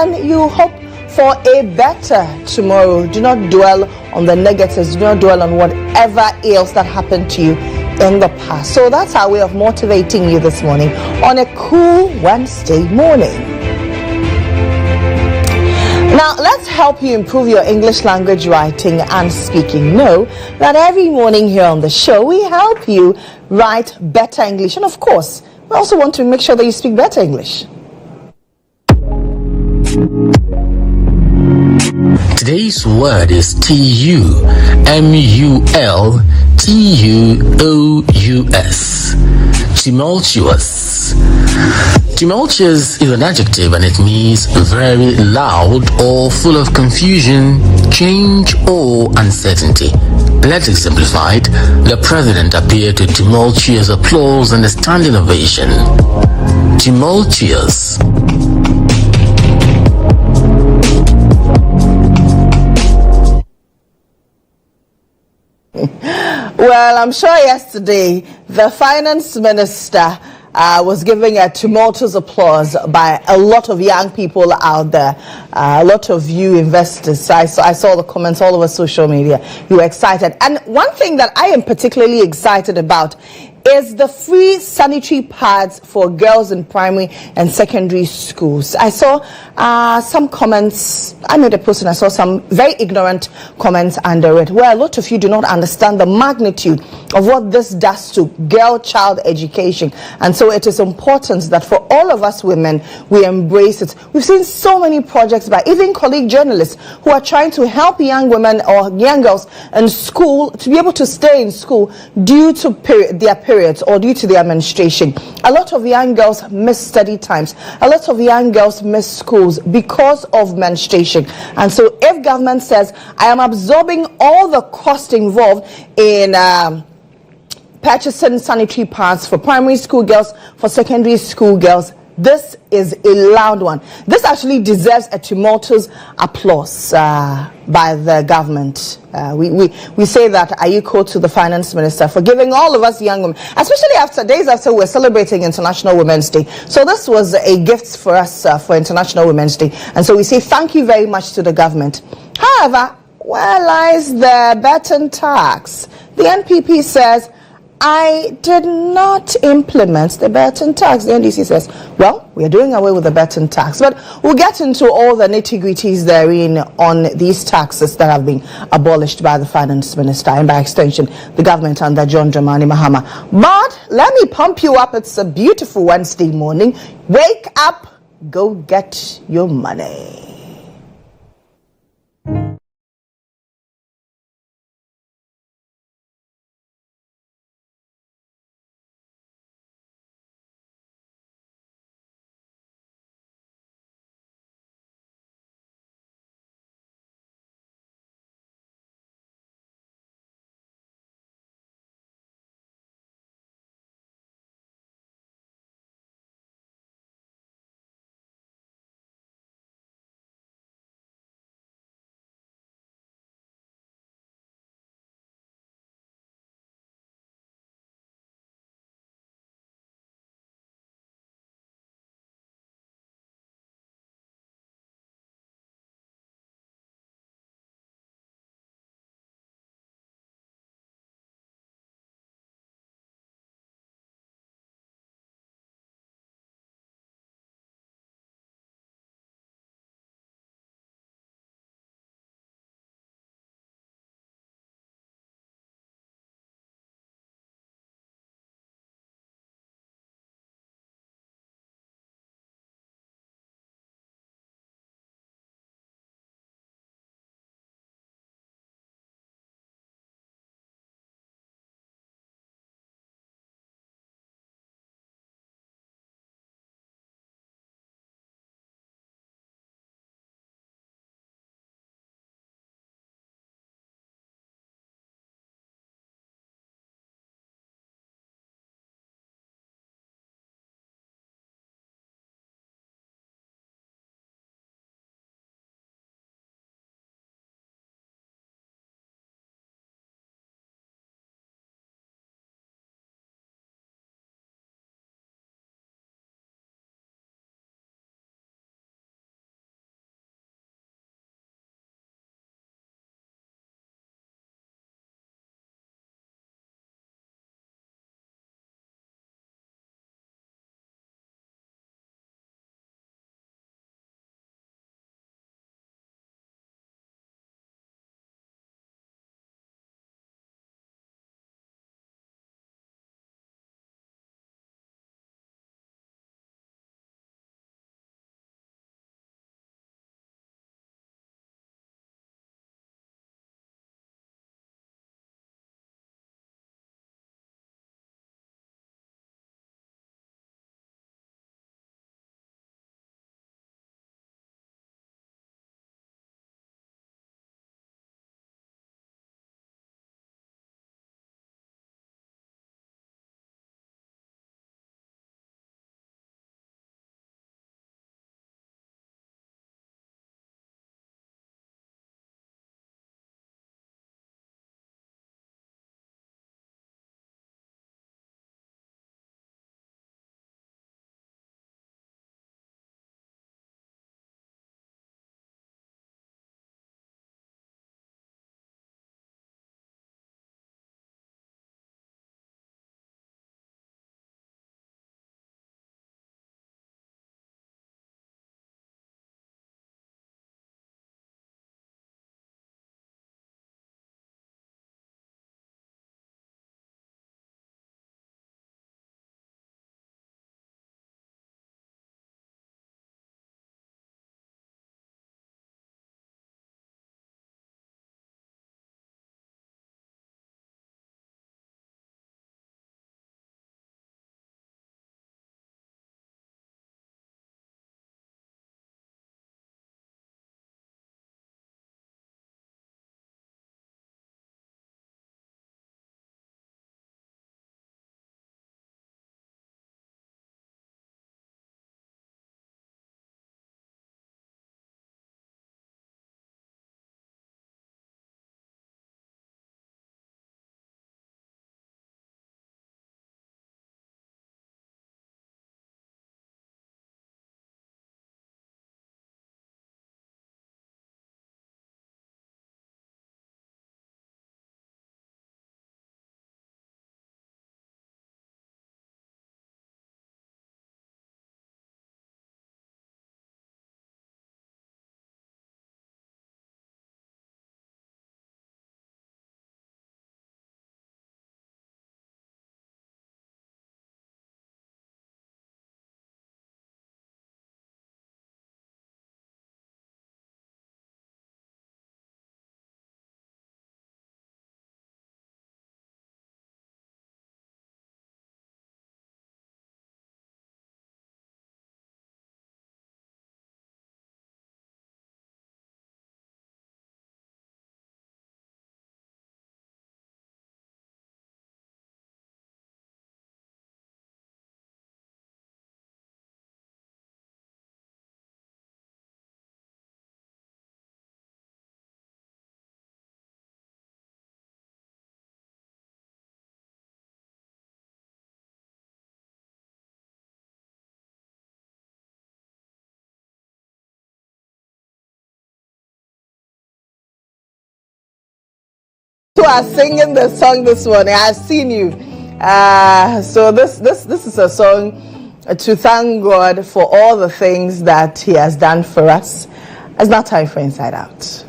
and you hope for a better tomorrow. Do not dwell on the negatives. Do not dwell on whatever else that happened to you in the past. So that's our way of motivating you this morning on a cool Wednesday morning. Now, let's help you improve your English language writing and speaking. Know that every morning here on the show, we help you write better English. And of course, we also want to make sure that you speak better English. Today's word is Tumultuous. Tumultuous. Tumultuous is an adjective and it means very loud or full of confusion, change or uncertainty. Let's exemplify it. The president appeared to tumultuous applause and a standing ovation. Tumultuous. Well, I'm sure yesterday the finance minister was giving a tumultuous applause by a lot of young people out there, a lot of you investors. I saw the comments all over social media. You were excited. And one thing that I am particularly excited about is the free sanitary pads for girls in primary and secondary schools. I saw some comments. I made a post and I saw some very ignorant comments under it, where a lot of you do not understand the magnitude of what this does to girl-child education. And so it is important that for all of us women, we embrace it. We've seen so many projects by even colleague journalists who are trying to help young women or young girls in school to be able to stay in school due to their periods or due to their menstruation. A lot of young girls miss study times. A lot of young girls miss schools because of menstruation. And so if government says, I am absorbing all the cost involved in purchasing sanitary pads for primary school girls, for secondary school girls, this is a loud one. This actually deserves a tumultuous applause by the government. We say that ayiko to the finance minister for giving all of us young women, especially days after we're celebrating International Women's Day. So this was a gift for us for International Women's Day. And so we say thank you very much to the government. However, where lies the Burton tax? The NPP says, I did not implement the Burton tax. The NDC says, well, we are doing away with the Burton tax. But we'll get into all the nitty-gritties therein on these taxes that have been abolished by the finance minister and by extension, the government under John Dramani Mahama. But let me pump you up. It's a beautiful Wednesday morning. Wake up, go get your money. who are singing the song this morning. I've seen you. So this is a song to thank God for all the things that He has done for us. It's now time for Inside Out.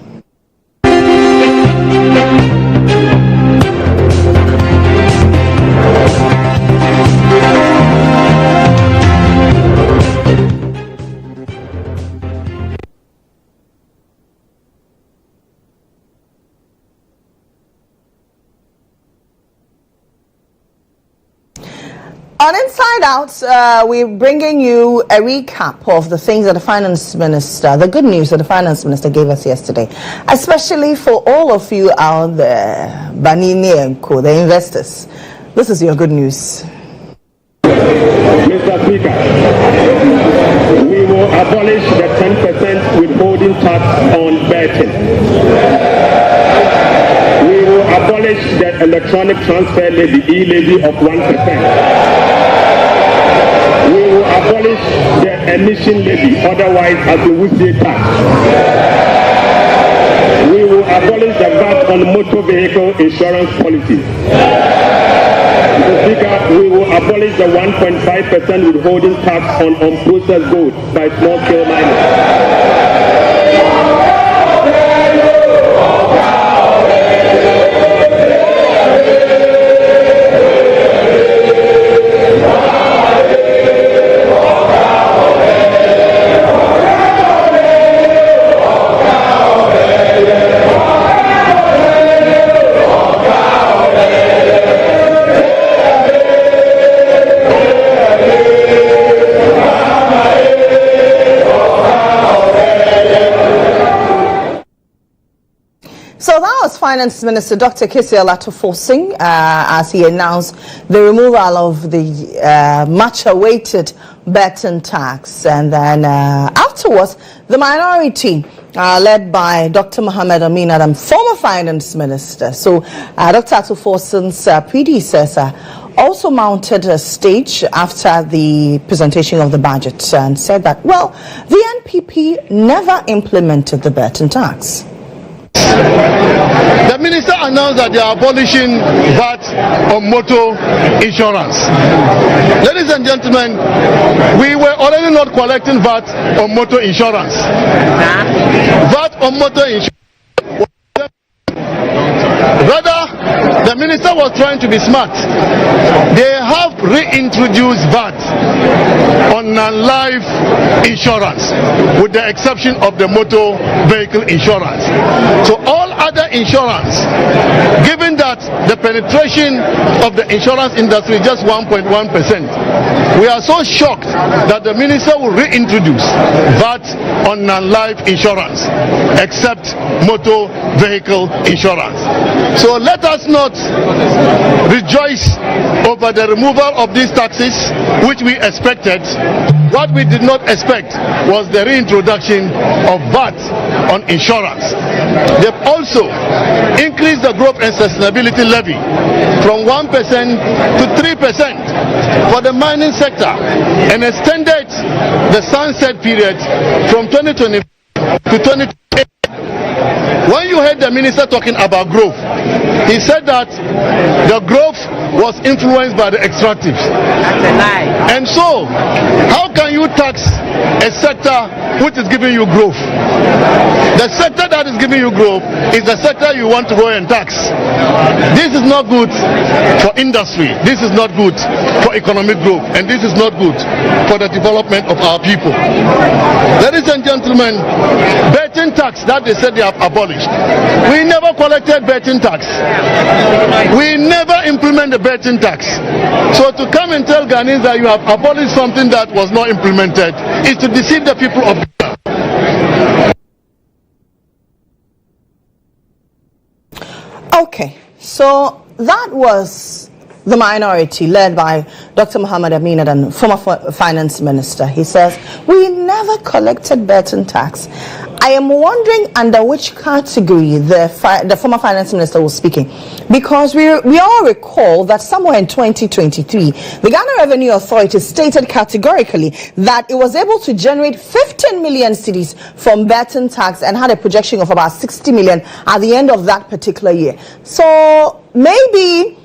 On Inside Out, we're bringing you a recap of the things that the Finance Minister, the good news that the Finance Minister gave us yesterday, especially for all of you out there, Banini and Co, the investors. This is your good news. Mr. Speaker, we will abolish the 10% withholding tax on betting. We will abolish the electronic transfer levy, e-levy of 1%. We will abolish the emission levy, otherwise as we would say tax. We will abolish the VAT on motor vehicle insurance policies. Mr. Speaker, we will abolish the 1.5% withholding tax on unprocessed gold by small-scale miners. Finance Minister Dr. Celia Dapaah as he announced the removal of the much-awaited betting tax, and then afterwards the minority led by Dr. Mohammed former Finance Minister. So Dr. Dapaah's predecessor also mounted a stage after the presentation of the budget and said that, well, the NPP never implemented the betting tax. The minister announced that they are abolishing VAT on motor insurance. Ladies and gentlemen, we were already not collecting VAT on motor insurance. VAT on motor insurance. Rather, the minister was trying to be smart. They have reintroduced VAT on non-life insurance, with the exception of the motor vehicle insurance. So all other insurance, given that the penetration of the insurance industry is just 1.1%, we are so shocked that the minister will reintroduce VAT on non-life insurance, except motor vehicle insurance. So let us not rejoice over the removal of these taxes, which we expected. What we did not expect was the reintroduction of VAT on insurance. They've also increased the growth and sustainability levy from 1% to 3% for the mining sector, and extended the sunset period from 2020 to 2028. When you heard the minister talking about growth, he said that the growth was influenced by the extractives. That's a lie. And so, how can you tax a sector which is giving you growth? The sector that is giving you growth is the sector you want to go and tax. This is not good for industry. This is not good for economic growth. And this is not good for the development of our people. Ladies and gentlemen, betting tax that they said they have abolished. We never collected betting tax. We never implement the betting tax. So to come and tell Ghanaians that you have abolished something that was not implemented is to deceive the people of Ghana. Okay, so that was the minority led by Dr. Mohammed former finance minister. He says, we never collected betting tax. I am wondering under which category the former finance minister was speaking, because we all recall that somewhere in 2023, the Ghana Revenue Authority stated categorically that it was able to generate 15 million cedis from betting tax and had a projection of about 60 million at the end of that particular year. So maybe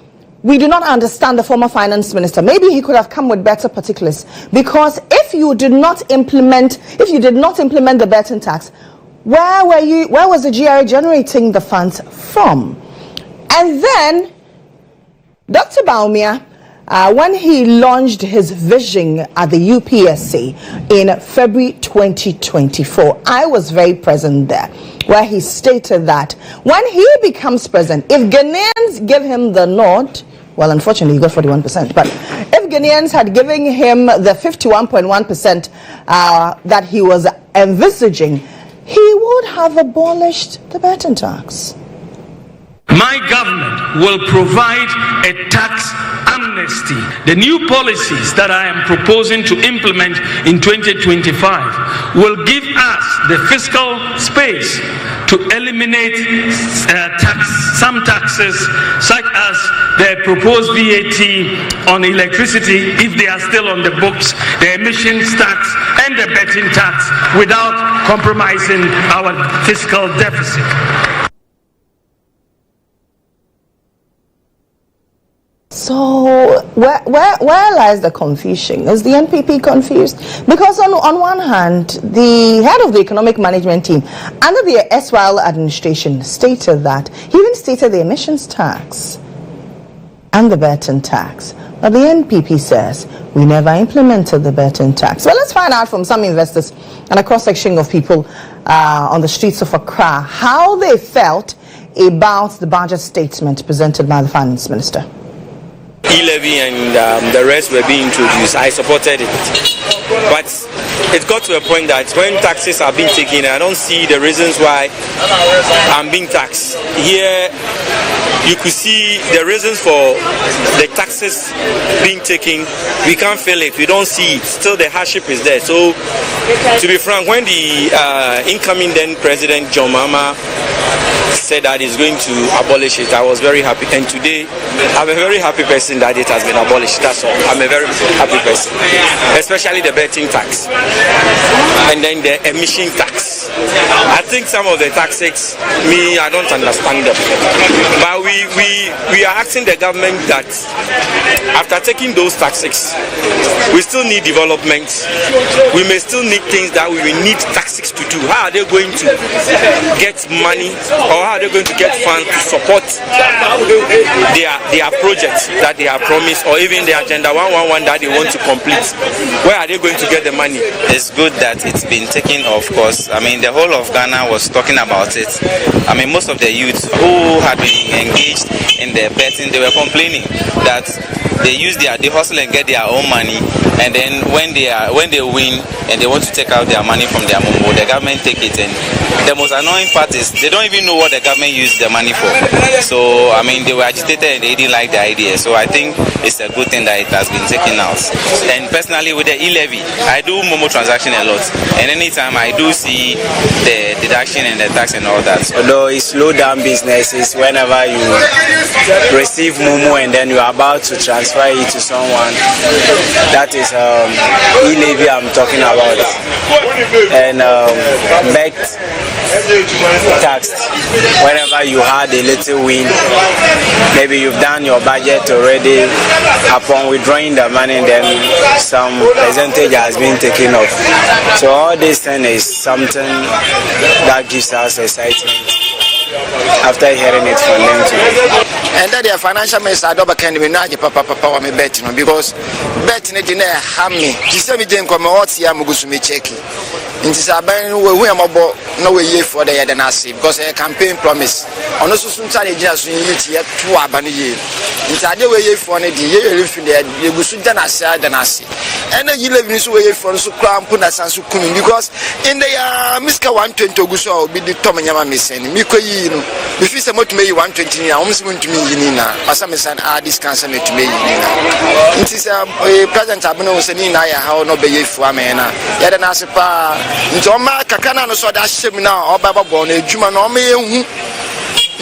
we do not understand the former finance minister. Maybe he could have come with better particulars, because if you did not implement the betting tax, where was the GRA generating the funds from? And then Dr. Bawumia, when he launched his vision at the UPSC in February 2024, I was very present there, where he stated that when he becomes president, if Ghanaians give him the nod, well, unfortunately, he got 41%. But if Ghanaians had given him the 51.1% that he was envisaging, he would have abolished the betting tax. My government will provide a tax amnesty. The new policies that I am proposing to implement in 2025 will give us the fiscal space to eliminate some taxes, such as the proposed VAT on electricity, if they are still on the books, the emissions tax, and the betting tax, without compromising our fiscal deficit. So where lies the confusion? Is the NPP confused? Because on one hand, the head of the economic management team under the SYL administration stated that, he even stated the emissions tax and the betting tax. But the NPP says we never implemented the betting tax. Well, let's find out from some investors and a cross-section of people on the streets of Accra how they felt about the budget statement presented by the finance minister. E-levy and the rest were being introduced. I supported it, but it got to a point that when taxes are being taken, I don't see the reasons why I'm being taxed. Here you could see the reasons for the taxes being taken. We can't feel it, we don't see it. Still the hardship is there. So to be frank, when the incoming then President GHOne said that he's going to abolish it, I was very happy. And today I'm a very happy person that it has been abolished. That's all. I'm a very happy person, especially the betting tax and then the emission tax. I think some of the taxes, I don't understand them, but we are asking the government that after taking those taxes, we still need development. We may still need things that we will need taxes to do. How are they going to get money, or how are they going to get funds to support their projects that they have promised, or even the Agenda 111 that they want to complete? Where are they going to get the money? It's good that it's been taken, of course. I mean, the whole of Ghana was talking about it. I mean, most of the youth who had been engaged in the betting, they were complaining that they hustle and get their own money, and then when they win and they want to take out their money from their mumbo, the government take it. And the most annoying part is they don't even know what the government used the money for. So I mean, they were agitated and they didn't like the idea. So I think it's a good thing that it has been taken out. And personally, with the e-levy, I do momo transaction a lot, and anytime I do see the deduction and the tax and all that. Although it slow down businesses whenever you receive momo and then you are about to transfer it to someone. That is e-levy I'm talking about. And bet tax, whenever you had a little win, maybe you've done your budget already, upon withdrawing the money, then some percentage has been taken off. So all this thing is something that gives us excitement after hearing it from them too. And that the financial minister can be not papa me betting, because betting it in a hammy. He said we didn't come out here Mugusumi checking. In this abandon we are about no way for the Yadanasi, because a campaign promise. On also soon just yet to Abani. In the way for the year if you go to Danasi. And then you live in this way for so crown Puna Sansukumi, because in the Miska 120 Guso be the Tom and Yama missing. Miko, if you say what to me 120, almost going to me. Masamisan this cancer to me. It is a present Abano Senina, how no be for Amena. Yadanasipa, Joma Kakana, so that chem na obaba bo na adwuma na o me ehu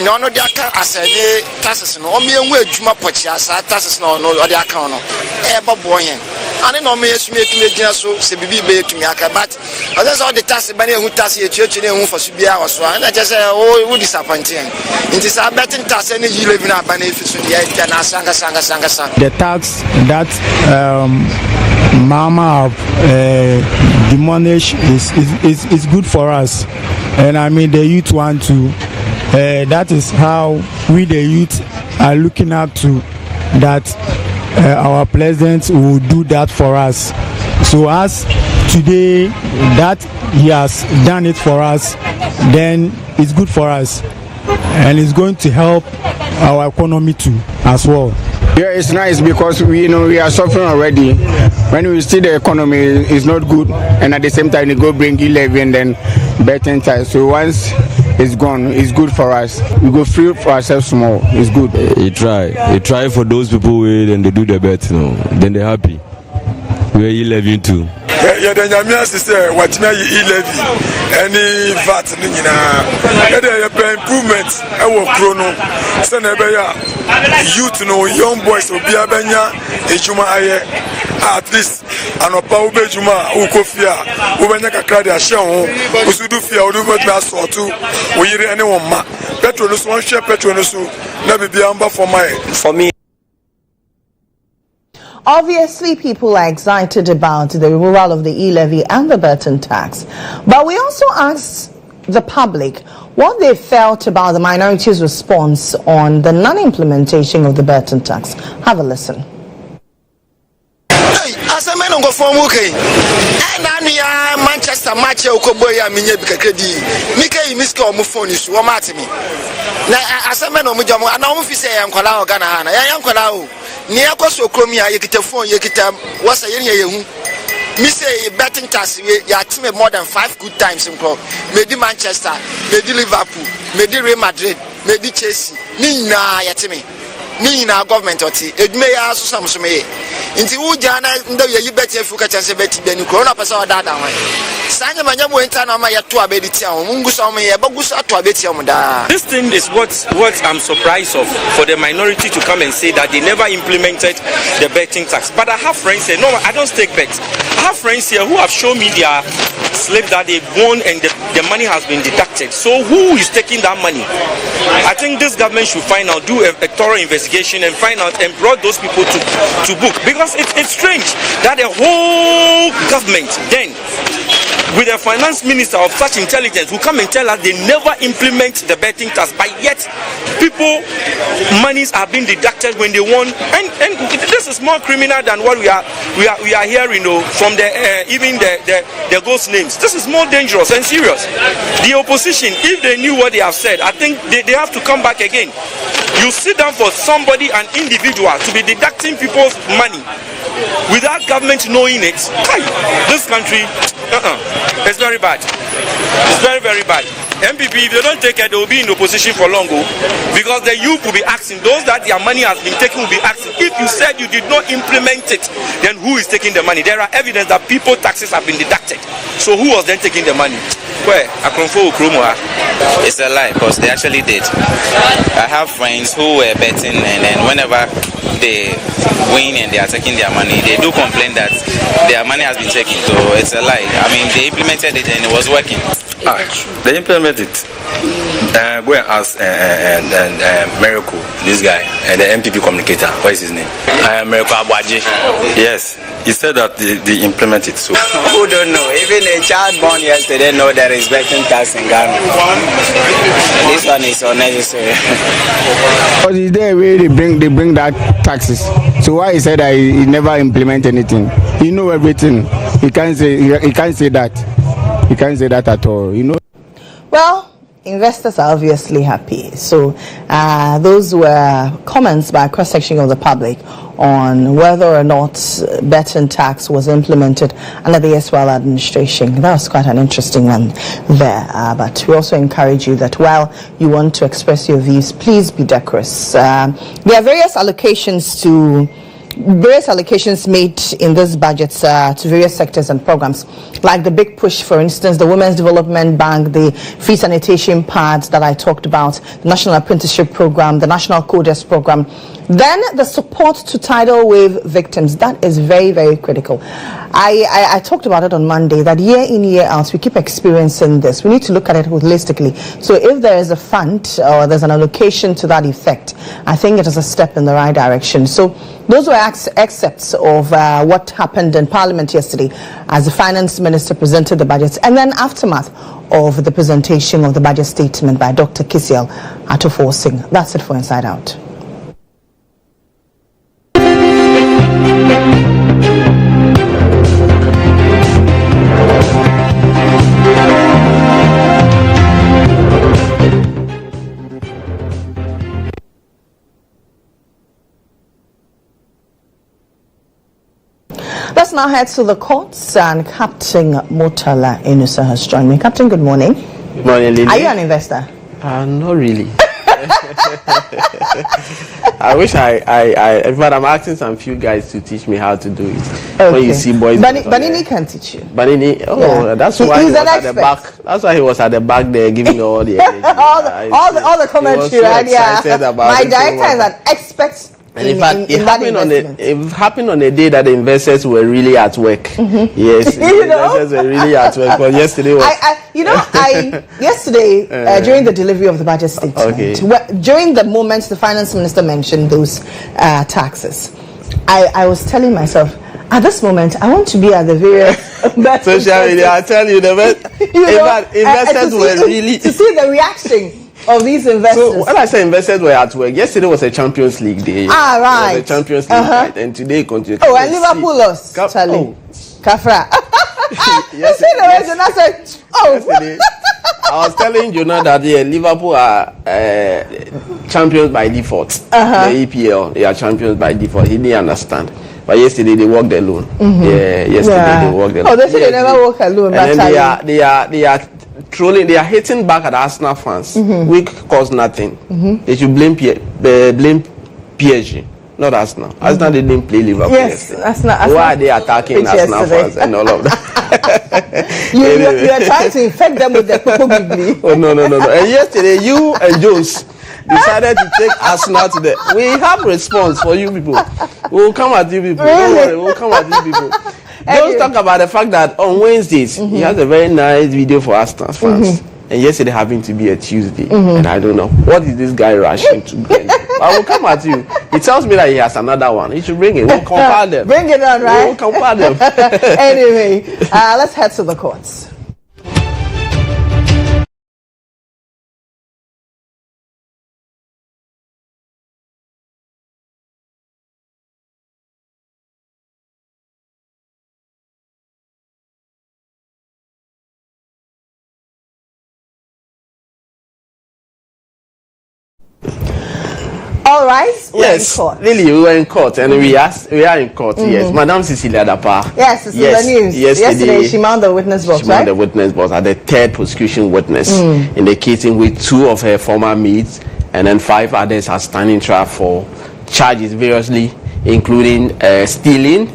no no de aka asane taxes no o me ehu adwuma pochi asa taxes no no o de aka no e babo yen ane no me esu me etumi gina so se bibi be etumi aka but others all the taxes ba na ehu taxes etuetu na ehu faso bia wo so na je say o disappointing nti sa betting tax any you live na ba na efisu ya na sanga. The tax that Mama demolished is good for us, and I mean the youth want to. That is how we the youth are looking up to that our president will do that for us. So as today that he has done it for us, then it's good for us, and it's going to help our economy too as well. Yeah, it's nice because we are suffering already. When we see the economy is not good, and at the same time they go bring 11 and then betting tax. So once it's gone, it's good for us. We go free for ourselves more. It's good. He try for those people who then they do the bet, then they're happy. We are 11 too. Yeah, the Nyamia sister, what me levy any VAT nina. The improvement our chrono. So youth young boys will be abenya ejuma aye at least anopa ube juma ukofia ubenya kakra de ahye ho usudu fia odu betna so to oyire anyone ma petrol no so one share petrol no so na bibia amba for me. Obviously, people are excited about the removal of the e-levy and the Burton tax. But we also asked the public what they felt about the minority's response on the non-implementation of the Burton tax. Have a listen. Manchester match okoboya minye bikakredi mike miska o phone is wo matimi na asemeno mo jamo ana o fi se yankwala o gana hana yankwala o ni akoso kromi ya yekita phone yekita wasa yen yehu mi say betting tax ya time more than 5 good times in club medi Manchester medi Liverpool medi Real Madrid medi Chelsea ni na yatime ni na government oti edume ya so samsome nti wujana ndo ye beti efuka chanse beti beni corona pesa wadada wan sanya manyabo enta na ma yeto abedi tia mungu so mo ye baguso ato abeti am da. This thing is what I'm surprised of, for the minority to come and say that they never implemented the betting tax. But I have friends here, no, I don't stake bets. I have friends here who have shown me their slip that they've won and the money has been deducted. So who is taking that money? I think this government should find out, do a thorough investigation and find out and brought those people to book, because it's strange that the whole government then with a finance minister of such intelligence who come and tell us they never implement the betting tax, but yet people monies are being deducted when they won, and this is more criminal than what we are hearing from the even the ghost names. This is more dangerous and serious. The opposition, if they knew what they have said, I think they have to come back again. You sit down for somebody, an individual, to be deducting people's money without government knowing it. This country, it's very bad. It's very, very bad. MPP, if they don't take it, they will be in opposition for long, because the youth will be asking, those that their money has been taken will be asking, if you said you did not implement it, then who is taking the money? There are evidence that people taxes have been deducted. So who was then taking the money? Where? It's a lie, because they actually did. I have friends who were betting, and then whenever they win and they are taking their money, they do complain that their money has been taken. So it's a lie. I mean, they implemented it and it was working. They implemented it. Go and ask Miracle, this guy, and the MPP communicator. What is his name? Miracle Abwaji. Yes, he said that they implemented it. So who don't know? Even a child born yesterday know there is betting tax in Ghana. This one is unnecessary. Because it's there where they bring that taxes. So why he said that he never implement anything? He know everything. He can't say that. He can't say that at all. Well, investors are obviously happy. So those were comments by a cross-section of the public on whether or not betting tax was implemented under the SWL administration. That was quite an interesting one there. But we also encourage you that while you want to express your views, please be decorous. There are various allocations to various allocations made in this budget to various sectors and programs, like the big push, for instance, the Women's Development Bank, the free sanitation parts that I talked about, the National Apprenticeship Program, the National Coders Program. Then the support to tidal wave victims. That is very, very critical. I talked about it on Monday, that year in, year out, we keep experiencing this. We need to look at it holistically. So if there is a fund or there's an allocation to that effect, I think it is a step in the right direction. So those were excerpts of what happened in Parliament yesterday as the Finance Minister presented the budget, and then aftermath of the presentation of the budget statement by Dr. Kisiel Atofo-Singh. That's it for Inside Out. Let's now head to the courts, and Captain Murtala Enusa has joined me. Captain, good morning. Good morning, Lily. Are you an investor? Not really. I wish but I'm asking some few guys to teach me how to do it. Okay. When you see boys, Banini can teach you. Banini, that's why he was at the back. That's why he was at the back there giving all the all the commentary. Yeah, my director is an expert. And in fact, it happened on the day that the investors were really at work. Yes, the investors were really at work. But yesterday was. Yesterday during the delivery of the budget statement, during the moments the finance minister mentioned those taxes, I was telling myself, at this moment, I want to be at the various social media. I tell you, investors were really to see the reaction of these investors. So when I say investors were at work, yesterday was a Champions League day. Right. It was a Champions League night, and today continues. Oh, and Liverpool lost. Charlie. Kafra. Yesterday, I was telling Jonah that Liverpool are champions by default. The EPL, they are champions by default. He didn't understand. But yesterday they walked alone. Yesterday they walked alone. Oh, they say they never walk alone. And then they are trolling. They are hitting back at Arsenal fans. We cause nothing. They should blame PSG, not Arsenal. Arsenal didn't play Liverpool. Yes, Arsenal. Why are they attacking Arsenal fans and all of that? You are trying to infect them with the Popo. Oh no! And yesterday you and Jones decided to take Arsenal to the. We have response for you people. We'll come at you people. Really? Don't worry, we'll come at you people. Don't talk about the fact that on Wednesdays he has a very nice video for Arsenal fans. And yesterday happened to be a Tuesday. And I don't know what is this guy rushing to bring. I will come at you. He tells me that he has another one. He should bring it. We'll compare them. Bring it on, right? We'll compare them. Anyway, let's head to the courts. All right. Yes, Lily, we were in court, and we are in court. Yes, Madam Celia Dapaah. Yes, it's in the news. Yesterday, she mounted the witness box. She mounted the witness box at the third prosecution witness in the case in which 2 of her former maids and then 5 others are standing trial for charges variously, including stealing,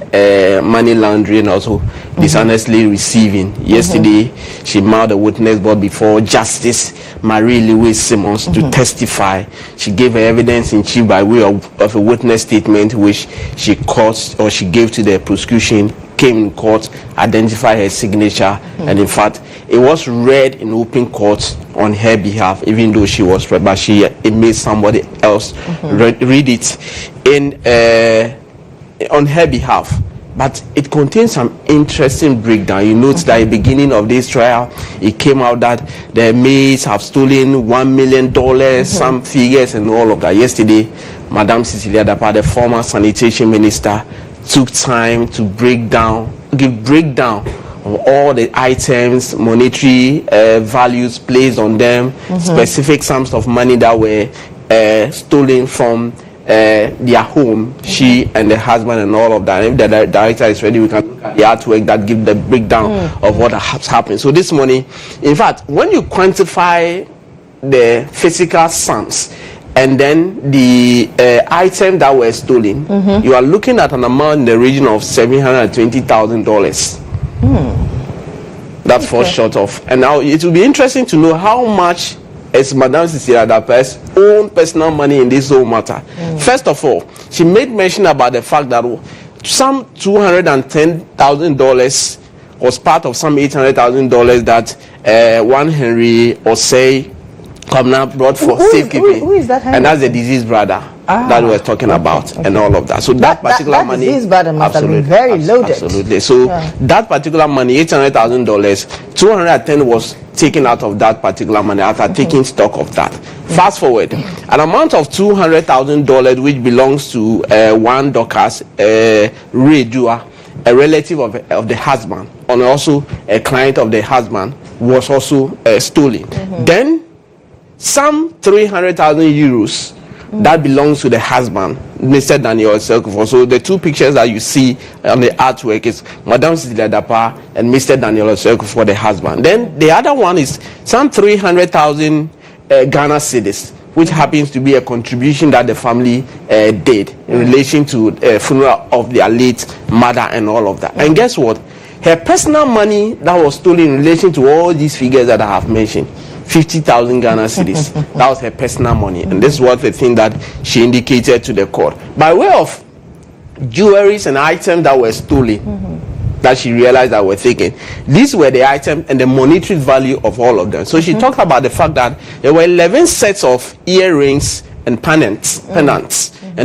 money laundering, also dishonestly receiving. Yesterday, she mounted the witness board before Justice Marie Louise Simmons to testify. She gave her evidence in chief by way of a witness statement which she gave to the prosecution, came in court, identified her signature, and in fact, it was read in open court on her behalf, even though she was read, but it made somebody else read it on her behalf. But it contains some interesting breakdown. You note that at the beginning of this trial, it came out that the maids have stolen $1 million, some figures and all of that. Yesterday, Madam Celia Dapaah, the former sanitation minister, took time to give breakdown of all the items, monetary values placed on them, specific sums of money that were stolen from their home, she and the husband and all of that. If the director is ready, we can look at the artwork that gives the breakdown of what has happened. So this morning, in fact, when you quantify the physical sums and then the items that were stolen, you are looking at an amount in the region of $720,000. That falls short of. And now it will be interesting to know how much is Madam Celia Dapaah's own personal money in this whole matter. First of all, she made mention about the fact that some $210,000 was part of some $800,000 that one Henry Osei Comna brought for safekeeping. Who is that Henry? And that's the deceased brother that we're talking about, and all of that. So that particular money, deceased brother must have been very loaded. Absolutely. So that particular money, $800,000, 210 was taken out of that particular money after taking stock of that. Fast forward, an amount of $200,000 which belongs to one Dorcas Redua, a relative of the husband, and also a client of the husband, was also stolen. Then some 300,000 euros that belongs to the husband, Mr. Daniel Selkufo. So the two pictures that you see on the artwork is Madam Celia Dapaah and Mr. Daniel Selkufo, the husband. Then the other one is some 300,000 Ghana cedis, which happens to be a contribution that the family did in relation to funeral of their late mother and all of that. And guess what? Her personal money that was stolen in relation to all these figures that I have mentioned, 50,000 Ghana cedis. That was her personal money. And this was the thing that she indicated to the court. By way of jewelries and items that were stolen, that she realized that were taken. These were the items and the monetary value of all of them. So she talked about the fact that there were 11 sets of earrings and pendants. And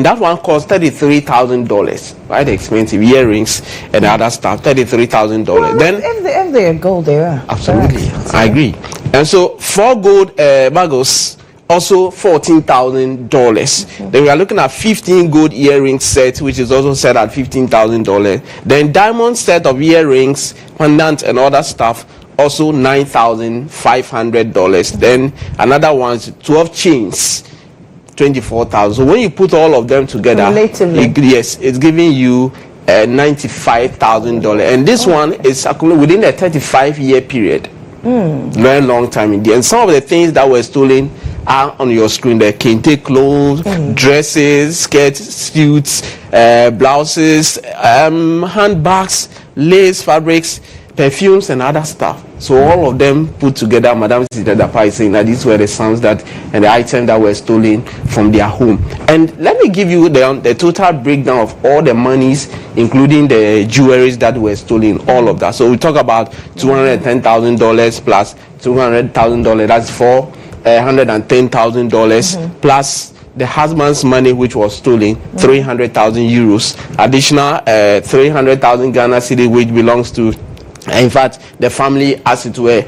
that one cost $33,000. Quite expensive earrings and other stuff. $33,000. Well, then if they're gold, they are. Absolutely, I agree. And so 4 gold bagels, also $14,000. Then we are looking at 15 gold earring set, which is also set at $15,000. Then diamond set of earrings, pendant, and other stuff, also $9,500. Then another one's 12 chains, $24,000. So when you put all of them together, yes, it's giving you $95,000. And this one is within a 35-year period. Very long time indeed. And some of the things that were stolen are on your screen. The kente clothes, dresses, skirts, suits, blouses, handbags, lace, fabrics, perfumes, and other stuff. So all of them put together, Madam Celia Dapaah is saying that these were the sums that and the items that were stolen from their home. And let me give you the total breakdown of all the monies, including the jewelries that were stolen, all of that. So we talk about $210,000 plus $200,000. That's $410,000 plus the husband's money, which was stolen, 300,000 euros, additional 300,000 Ghana cedi, which belongs to. In fact, the family, as it were,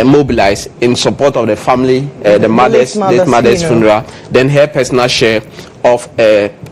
mobilized in support of the family, the mother's funeral. Then her personal share of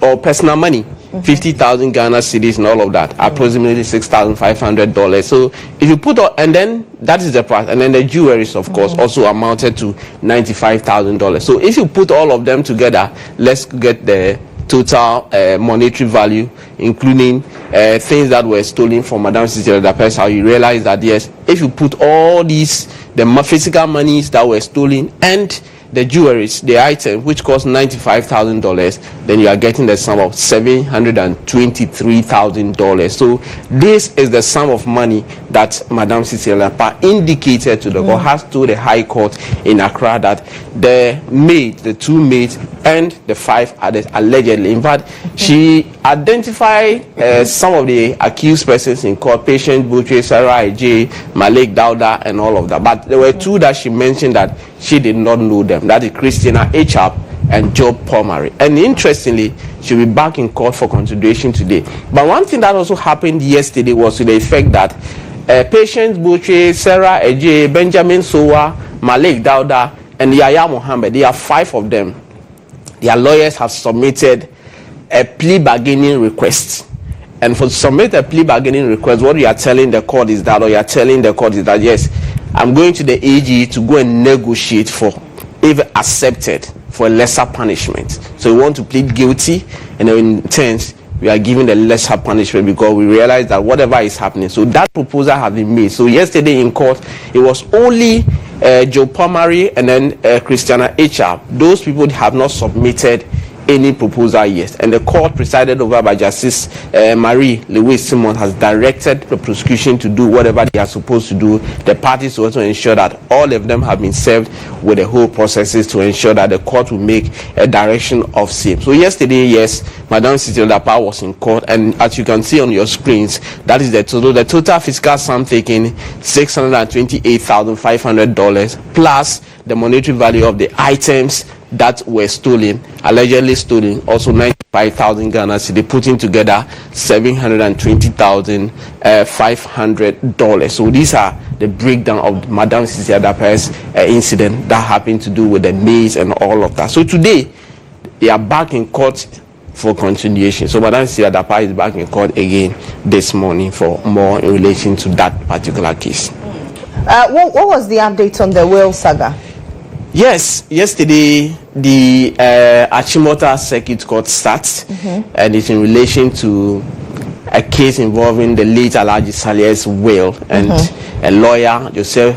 or personal money, 50,000 Ghana cedis and all of that, approximately $6,500. So if you put all, and then that is the price, and then the jewelries, of course, also amounted to $95,000. So if you put all of them together, let's get the total monetary value, including things that were stolen from Madam Celia Dapaah. How you realize that yes, if you put all these, the physical monies that were stolen and the jewelries, the item which cost $95,000, then you are getting the sum of $723,000. So this is the sum of money that Madam Celia Dapaah indicated to the court, has told the High Court in Accra that the maid, the 2 maids, and the 5 others allegedly. In fact, she identified some of the accused persons in court: Patient Butchie, Sarah J, Malik Dauda, and all of that. But there were 2 that she mentioned that she did not know them. That is Christina Echap and Job Pomari. And interestingly, she'll be back in court for consideration today. But one thing that also happened yesterday was to the effect that Patient Butchie, Sarah J, Benjamin Sowa, Malik Dauda, and Yaya Mohammed, there are 5 of them. Their lawyers have submitted a plea bargaining request. And for submit a plea bargaining request, what you are telling the court is that, yes, I'm going to the AG to go and negotiate for, if accepted, for a lesser punishment. So you want to plead guilty, and in turn, we are giving the lesser punishment because we realize that whatever is happening. So that proposal has been made. So yesterday in court, it was only Joe Pomari and then Christiana Echa. Those people have not submitted any proposal yet, and the court presided over by Justice Marie Louise Simon has directed the prosecution to do whatever they are supposed to do. The parties to also ensure that all of them have been served with the whole processes to ensure that the court will make a direction of same. So yesterday, yes, Madam Celia Dapaah was in court, and as you can see on your screens, that is the total fiscal sum taken $628,500 plus the monetary value of the items that were stolen, allegedly stolen, also 95,000 Ghana cedi, putting together $720,500. So these are the breakdown of Madam Celia Dapaah's incident that happened to do with the maize and all of that. So today, they are back in court for continuation. So Madam Celia Dapaah is back in court again this morning for more in relation to that particular case. What was the update on the whale saga? Yes, yesterday the Achimota Circuit Court starts, and it's in relation to a case involving the late Alhaji Saleh's will, and a lawyer, Joseph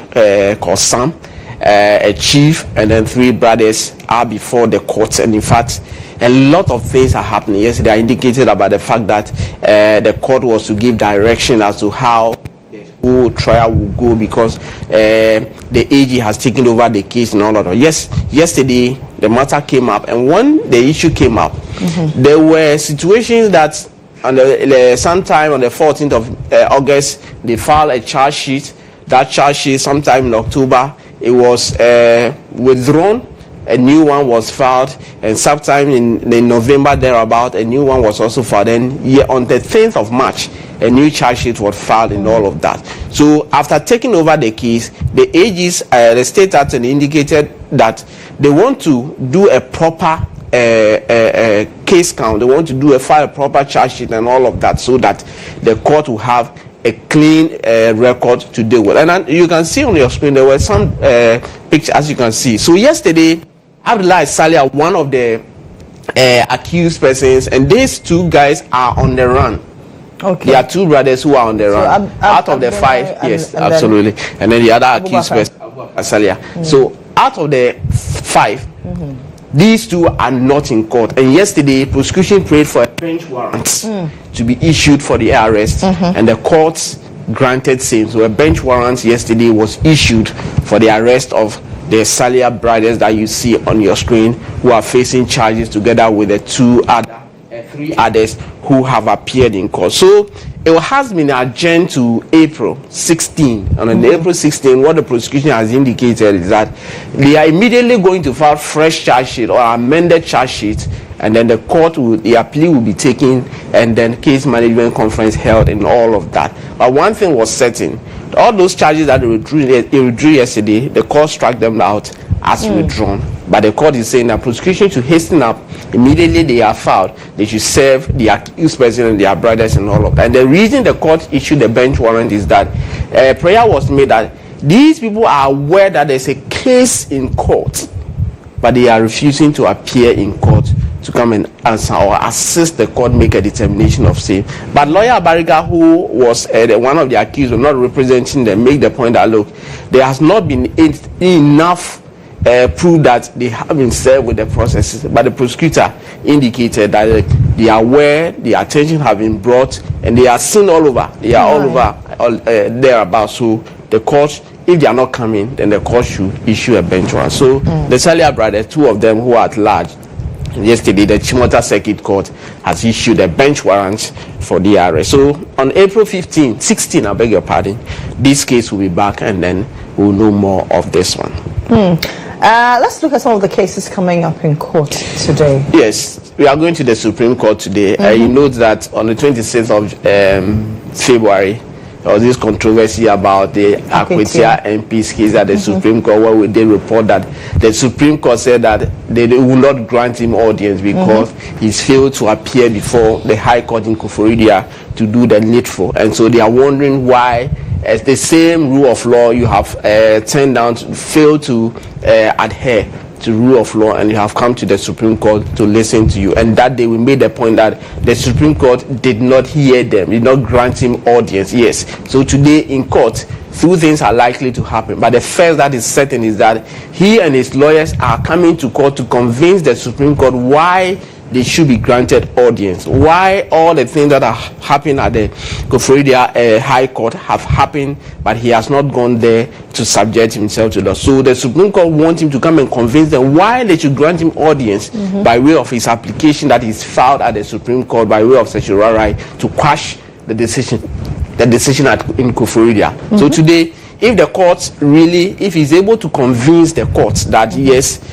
Kosam, a chief, and then 3 brothers are before the court. And in fact, a lot of things are happening. Yesterday I indicated about the fact that the court was to give direction as to how the trial will go, because the AG has taken over the case and all of that. Yes, yesterday the matter came up, and when the issue came up, there were situations that on sometime on the 14th of August they filed a charge sheet. That charge sheet sometime in October it was withdrawn. A new one was filed, and sometime in November thereabout, a new one was also filed. And on the 10th of March, a new charge sheet was filed and all of that. So after taking over the case, the AGs, the state attorney indicated that they want to do a proper case count. They want to file a proper charge sheet and all of that, so that the court will have a clean record to deal with. And you can see on your screen there were some pictures, as you can see. So yesterday, Abdullah Saleh, one of the accused persons, and these 2 guys are on the run. Okay. There are 2 brothers who are on the run. Out of the 5, yes, absolutely. And then the other accused person, Celia. So out of the 5, these 2 are not in court. And yesterday, prosecution prayed for a bench warrant to be issued for the arrest, and the courts granted same. So a bench warrant yesterday was issued for the arrest of the Celia brothers that you see on your screen, who are facing charges together with the 3 others who have appeared in court. So it has been adjourned to April 16. And on April 16, what the prosecution has indicated is that they are immediately going to file fresh charge sheet or amended charge sheet, and then the appeal will be taken, and then case management conference held and all of that. But one thing was certain: all those charges that they withdrew yesterday, the court struck them out as withdrawn. But the court is saying that prosecution to hasten up, immediately they are filed, they should serve the accused person and their brothers and all of that. And the reason the court issued the bench warrant is that prayer was made that these people are aware that there's a case in court, but they are refusing to appear in court to come and answer or assist the court make a determination of same. But lawyer Bariga, who was one of the accused, was not representing them, make the point that look, there has not been enough proof that they have been served with the processes. But the prosecutor indicated that they are aware, the attention have been brought, and they are seen all over. They are all over thereabouts. So the court, if they are not coming, then the court should issue a bench warrant. So the Celia brothers, 2 of them who are at large, yesterday the Chimota Circuit Court has issued a bench warrant for the arrest. So on April 16, I beg your pardon, this case will be back, and then we'll know more of this one. Let's look at some of the cases coming up in court today. Yes, we are going to the Supreme Court today. You note that on the 26th of February, there was this controversy about the Akwetia MP's case at the Supreme Court, where they report that the Supreme Court said that they will not grant him audience because he's failed to appear before the High Court in Koforidua to do the needful. And so they are wondering why, as the same rule of law you have turned down, failed to adhere to rule of law, and you have come to the Supreme Court to listen to you. And that day we made the point that the Supreme Court did not hear them, did not grant him audience. Yes. So today in court, two things are likely to happen. But the first that is certain is that he and his lawyers are coming to court to convince the Supreme Court why they should be granted audience, why all the things that are happening at the Koforidua High Court have happened, but he has not gone there to subject himself to law. So the Supreme Court wants him to come and convince them why they should grant him audience by way of his application that is filed at the Supreme Court by way of certiorari to quash the decision in Koforidua. So today, if the court really, if he's able to convince the court that yes,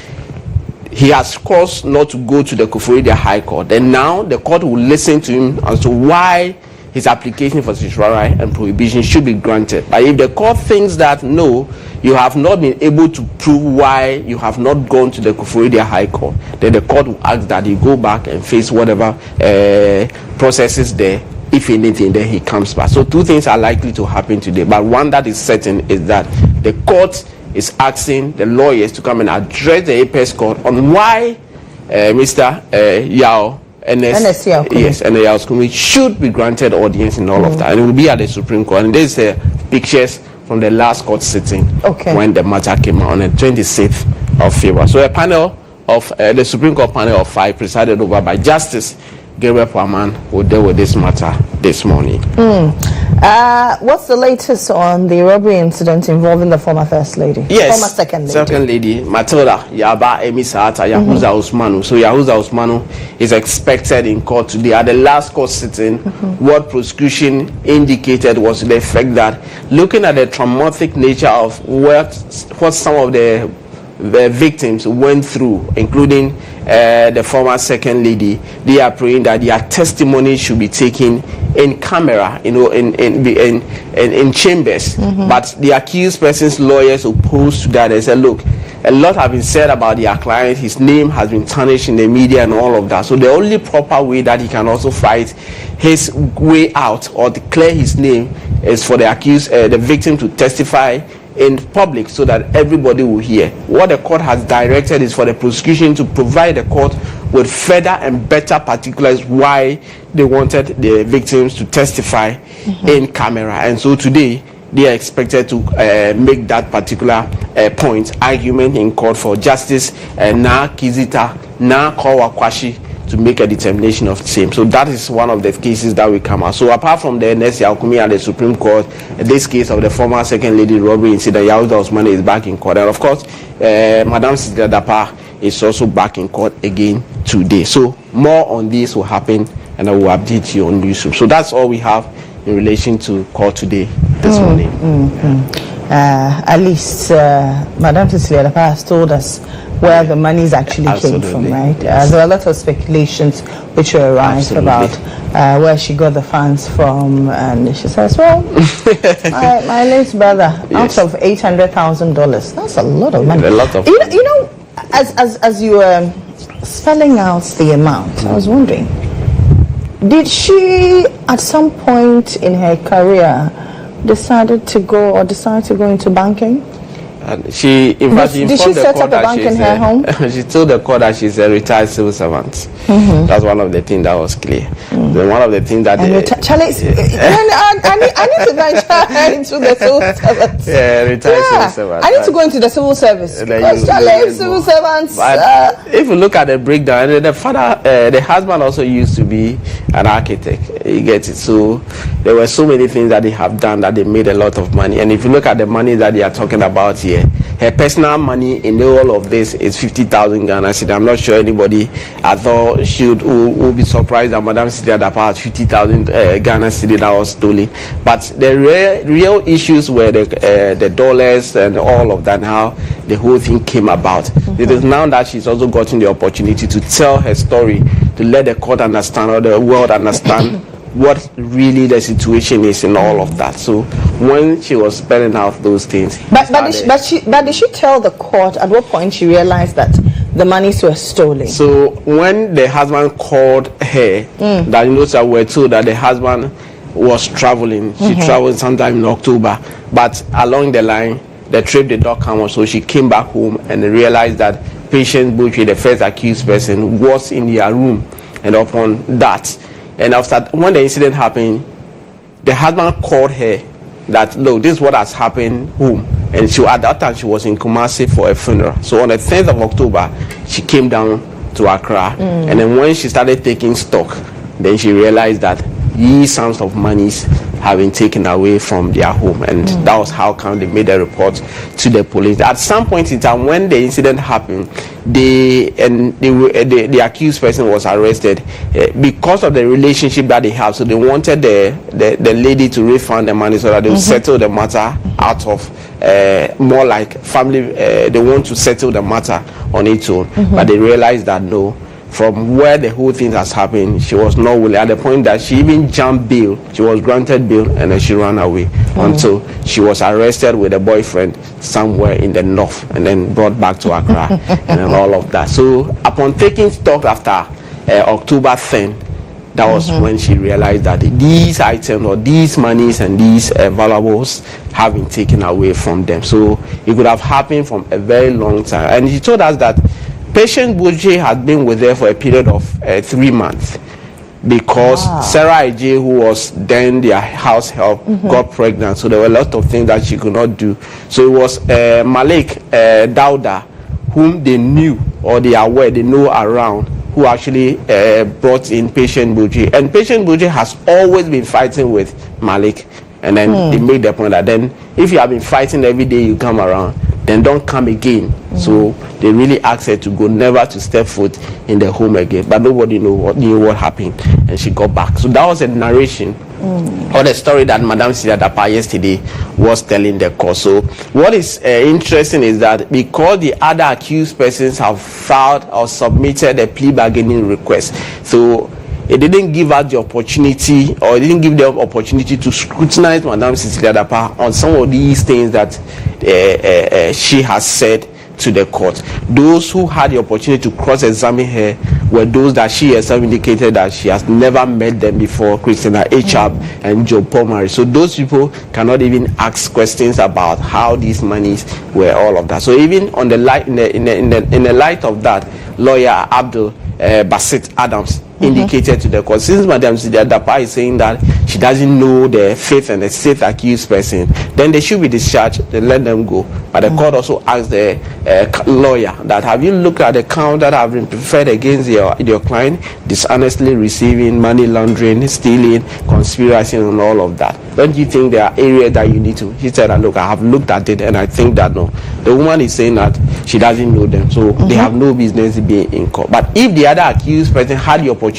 he has cause not to go to the Koforidua High Court, then now the court will listen to him as to why his application for certiorari and prohibition should be granted. But if the court thinks that no, you have not been able to prove why you have not gone to the Koforidua High Court, then the court will ask that he go back and face whatever processes there. If anything, then he comes back. So two things are likely to happen today, but one that is certain is that the court is asking the lawyers to come and address the Apex Court on why Mr. Yao Ernest Yao should be granted audience in all of that, and it will be at the Supreme Court. And there's pictures from the last court sitting when the matter came out on the 26th of February. So a panel of the Supreme Court panel of 5 presided over by Justice Gabriel Paman will deal with this matter this morning. What's the latest on the robbery incident involving the former First Lady? Yes, former Second Lady Matilda Yaba Emisata Yahuza Usmanu. So Yahuza Usmanu is expected in court today. At the last court sitting, what prosecution indicated was the fact that looking at the traumatic nature of what some of the victims went through, including the former Second Lady, they are praying that their testimony should be taken in camera, in chambers. But the accused person's lawyers opposed to that. They said, look, a lot have been said about their client. His name has been tarnished in the media and all of that. So the only proper way that he can also fight his way out or declare his name is for the accused, the victim, to testify in public so that everybody will hear. What the court has directed is for the prosecution to provide the court with further and better particulars why they wanted the victims to testify in camera. And so today they are expected to make that particular argument in court for Justice Na Kizita Na Kowakwashi to make a determination of the same. So that is one of the cases that will come out. So apart from the Ernest Yaokumi at the Supreme Court, this case of the former Second Lady robbery incident, Yahuza Usman is back in court. And of course, Madam Celia Dapaah is also back in court again today. So more on this will happen, and I will update you on YouTube. So that's all we have in relation to court today, this morning. At least Madam Celia Dapaah has told us where the monies actually came from, right? Yes. There are a lot of speculations which were arise about where she got the funds from, and she says, well, my late brother, out of $800,000, that's a lot of money. A lot of money. You know, as you were spelling out the amount, I was wondering, did she at some point in her career decide to go into banking? And she, in fact, did she set up a bank in her home? She told the court that she's a retired civil servant. That's one of the things that was clear. Then one of the things that I need to venture into the civil service. Retired civil servant. I need to go into the civil service. Civil servants. If you look at the breakdown, the father, the husband also used to be an architect. You get it? So there were so many things that they have done that they made a lot of money. And if you look at the money that they are talking about here, her personal money in all of this is 50,000 Ghana cedi. I'm not sure anybody at all will be surprised that Madam Celia Dapaah had 50,000 Ghana cedi that was stolen. But the real issues were the dollars and all of that, how the whole thing came about. It is now that she's also gotten the opportunity to tell her story, to let the court understand or the world understand what really the situation is in all of that. So when she was spelling out those things, but did she tell the court at what point she realized that the monies were stolen? So when the husband called her, that we're told that the husband was traveling. She traveled sometime in October, but along the line the trip did not come on, so she came back home and realized that Patient Butchie, the first accused person, was in their room. And upon that, and after when the incident happened, the husband called her that, look, this is what has happened home. And at that time she was in Kumasi for a funeral. So on the 10th of October, she came down to Accra. And then when she started taking stock, then she realized that these sums of monies have been taken away from their home, and that was how come they made a report to the police. At some point in time, when the incident happened, the accused person was arrested because of the relationship that they have. So they wanted the lady to refund the money so that they would settle the matter out of more like family. They want to settle the matter on its own, but they realized that no. From where the whole thing has happened, she was not willing. At the point that she even jumped bail, she was granted bail, and then she ran away until she was arrested with a boyfriend somewhere in the north, and then brought back to Accra, and then all of that. So upon taking stock after October 10th, that was when she realized that these items or these monies and these valuables have been taken away from them. So it could have happened from a very long time. And she told us that Patient Butchie had been with her for a period of 3 months because Sarah J, who was then their house help, got pregnant. So there were a lot of things that she could not do. So it was Malik Dauda, whom they knew or they know around, who actually brought in Patient Butchie. And Patient Butchie has always been fighting with Malik. And then they made the point that then if you have been fighting every day you come around, then don't come again. So they really asked her to go, never to step foot in the home again. But nobody knew what happened, and she got back. So that was a narration or the story that Madam Celia Dapaah yesterday was telling the court. So what is interesting is that because the other accused persons have filed or submitted a plea bargaining request, so it didn't give us the opportunity, or it didn't give them opportunity to scrutinize Madam Celia Dapaah on some of these things that she has said to the court. Those who had the opportunity to cross-examine her were those that she herself indicated that she has never met them before, Christina Achab and Joe Pomari. So those people cannot even ask questions about how these monies were, all of that. So even on the light, in the light of that, lawyer Abdul Basit Adams indicated to the court, since Madam Celia Dapaah is saying that she doesn't know the fifth and the sixth accused person, then they should be discharged, then let them go. But the court also asked the lawyer that, have you looked at the count that have been preferred against your client, dishonestly receiving, money laundering, stealing, conspiracy, and all of that? Don't you think there are areas that you need to? He said, look, I have looked at it, and I think that no. The woman is saying that she doesn't know them, so they have no business being in court. But if the other accused person had the opportunity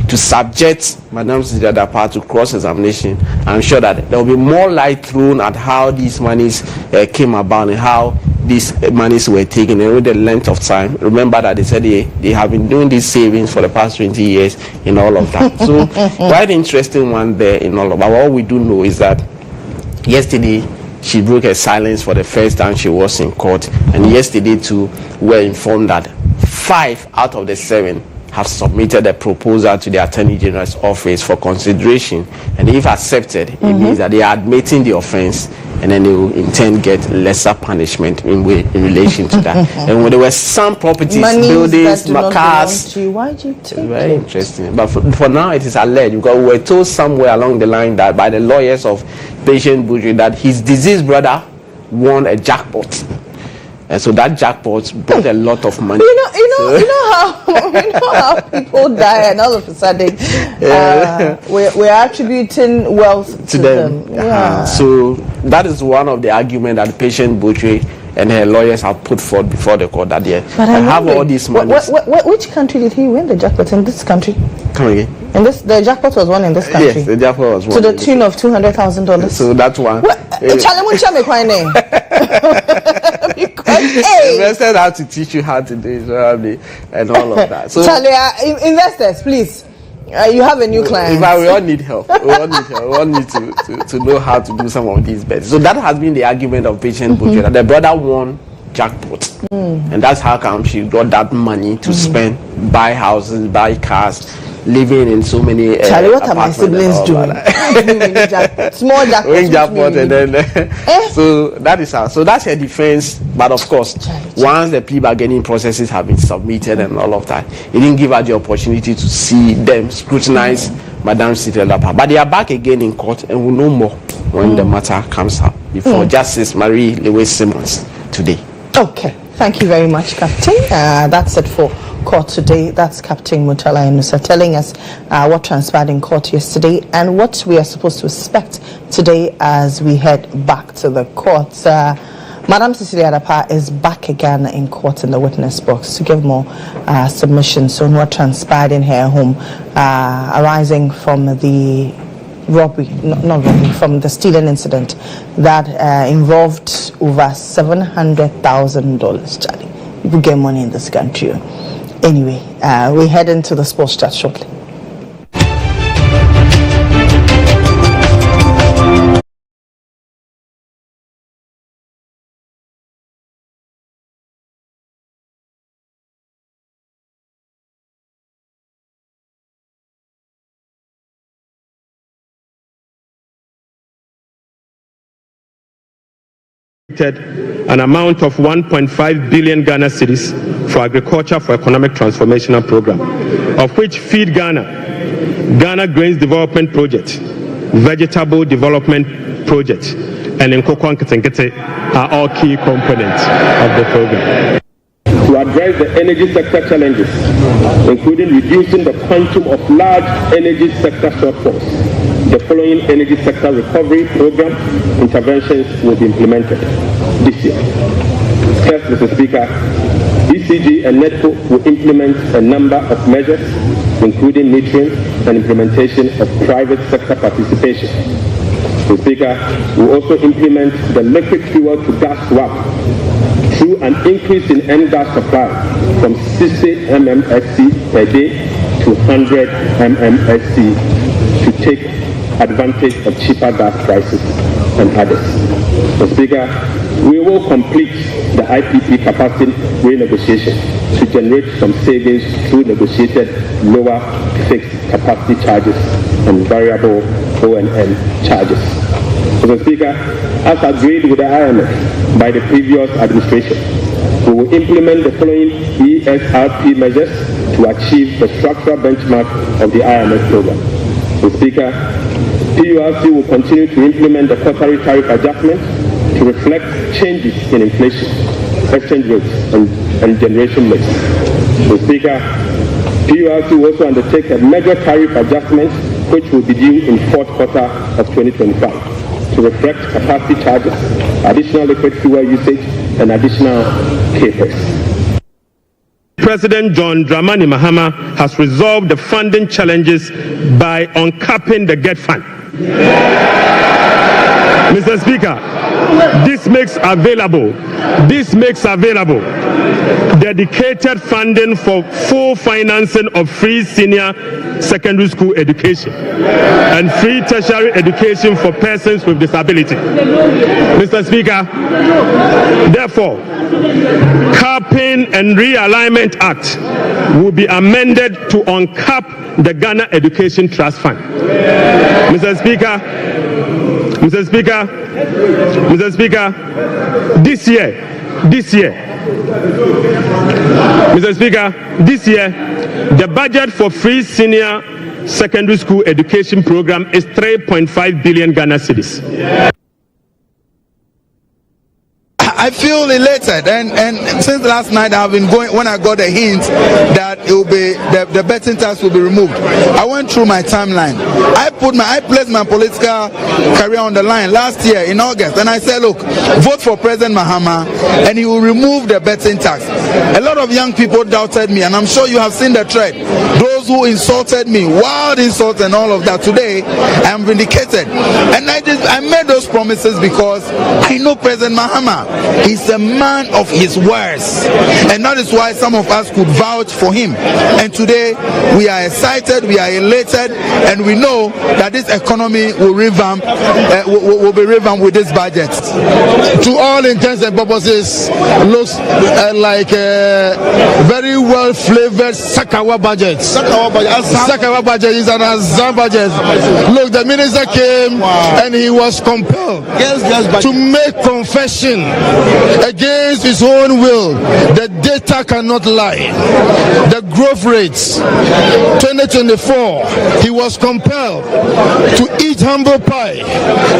to subject Madam Celia Dapaah to cross-examination, I'm sure that there will be more light thrown at how these monies came about and how these monies were taken and with the length of time. Remember that they said they have been doing these savings for the past 20 years in all of that. So quite interesting one there in all of that. But what we do know is that yesterday she broke her silence for the first time she was in court, and yesterday too we're informed that 5 out of the 7 have submitted a proposal to the Attorney General's office for consideration, and if accepted, it means that they are admitting the offense, and then they will in turn get lesser punishment in relation to that. And when there were some properties, buildings, cars, very interesting. But for now, it is alleged, because we were told somewhere along the line that by the lawyers of Patient Butchie that his deceased brother won a jackpot. And so that jackpot brought a lot of money. You know how people die, and all of a sudden we're attributing wealth to them. Yeah. So that is one of the arguments that Patient Butchie and her lawyers have put forth before the court, that they have all these money. Which country did he win the jackpot? In this country? Come again. And the jackpot was won in this country. Yes, the jackpot was won to the tune of $200,000. So that's one. Investors have to teach you how to do it, and all of that. So investors, please. You have a new client. But we all need help. We all need to know how to do some of these bets. So that has been the argument of Patient Butchie, that the brother won jackpot, and that's how come she got that money to spend, buy houses, buy cars, living in so many Charlie, what are my siblings doing? Small jackpot and then so that is how. So that's her defense. But of course, once the plea bargaining processes have been submitted and all of that, it didn't give her the opportunity to see them scrutinize Madam Celia Dapaah. But they are back again in court, and we'll know more when the matter comes up before Justice Marie Lewis Simmons today. Okay, thank you very much, Captain. That's it for court today. That's Captain Mutala Inusa telling us what transpired in court yesterday and what we are supposed to expect today as we head back to the courts. Madam Celia Dapaah is back again in court in the witness box to give more submissions on what transpired in her home arising from the robbery, not robbery, from the stealing incident that involved over $700,000. Charlie, people get money in this country. Anyway, we head into the sports chat shortly. An amount of 1.5 billion Ghana cedis for agriculture for economic transformational program, of which Feed Ghana, Ghana Grains Development Project, Vegetable Development Project, and Nkoko Nketenkete are all key components of the program. To address the energy sector challenges, including reducing the quantum of large energy sector shortfalls, the following energy sector recovery program interventions will be implemented this year. First, Mr. Speaker, ECG and NETCO will implement a number of measures, including metering and implementation of private sector participation. Mr. Speaker, we will also implement the liquid fuel to gas swap through an increase in N-gas supply from 60 mmSC per day to 100 mmSC to take advantage of cheaper gas prices and others. Mr. Speaker, we will complete the IPP capacity renegotiation to generate some savings through negotiated lower fixed capacity charges and variable O&M charges. Mr. Speaker, as agreed with the IMF by the previous administration, we will implement the following ESRP measures to achieve the structural benchmark of the IMF program. Mr. Speaker, PURC will continue to implement the quarterly tariff adjustment to reflect changes in inflation, exchange rates, and generation mix. Mr. Speaker, PURC will also undertake a major tariff adjustment which will be due in fourth quarter of 2025 to reflect capacity charges, additional liquid fuel usage, and additional CapEx. President John Dramani Mahama has resolved the funding challenges by uncapping the GET fund. Mr. Speaker, this makes available dedicated funding for full financing of free senior secondary school education and free tertiary education for persons with disability. Mr. Speaker, therefore, Capping and Realignment Act will be amended to uncap the Ghana Education Trust Fund. Mr. Speaker, this year, the budget for free senior secondary school education program is 3.5 billion Ghana cedis. I feel elated, and since last night I've been going, when I got a hint that it will be the betting tax will be removed, I went through my timeline. I placed my political career on the line last year in August, and I said, look, vote for President Mahama and he will remove the betting tax. A lot of young people doubted me, and I'm sure you have seen the thread. Those who insulted me, wild insults and all of that, today I am vindicated. And I made those promises because I know President Mahama. He's a man of his words, and that is why some of us could vouch for him. And today we are excited, we are elated, and we know that this economy will revamp, will be revamped with this budget. To all intents and purposes, looks like a very well flavored Sakawa budget. Sakawa budget is an Azam budget. Look, the minister came and he was compelled to make confession against his own will. The data cannot lie. The growth rates 2024, he was compelled to eat humble pie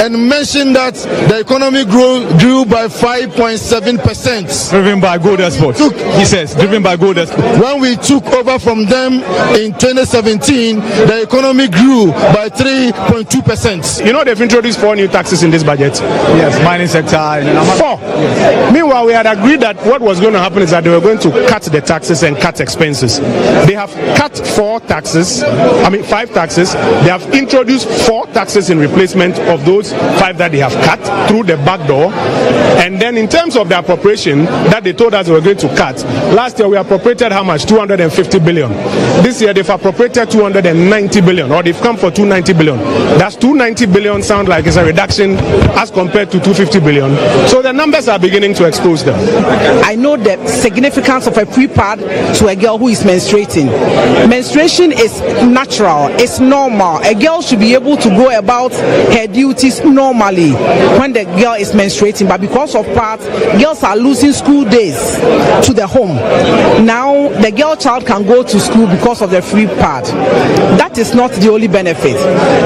and mention that the economy grew by 5.7%. Driven by gold exports. He says, driven by gold exports. When we took over from them in 2017, the economy grew by 3.2%. You know they've introduced 4 new taxes in this budget. Yes, mining sector. 4. Meanwhile, we had agreed that what was going to happen is that they were going to cut the taxes and cut expenses. They have cut 5 taxes. They have introduced 4 taxes in replacement of those 5 that they have cut through the back door. And then in terms of the appropriation that they told us they were going to cut, last year we appropriated how much? 250 billion. This year they've appropriated 290 billion, or they've come for 290 billion. That's 290 billion sound like it's a reduction as compared to 250 billion. So the numbers are beginning to expose them. I know the significance of a pre-pad to a girl who is menstruating. Menstruation is natural, it's normal. A girl should be able to go about her duties normally when the girl is menstruating, but because of pads, girls are losing school days to the home. Now the girl child can go to school because of the free pad. That is not the only benefit.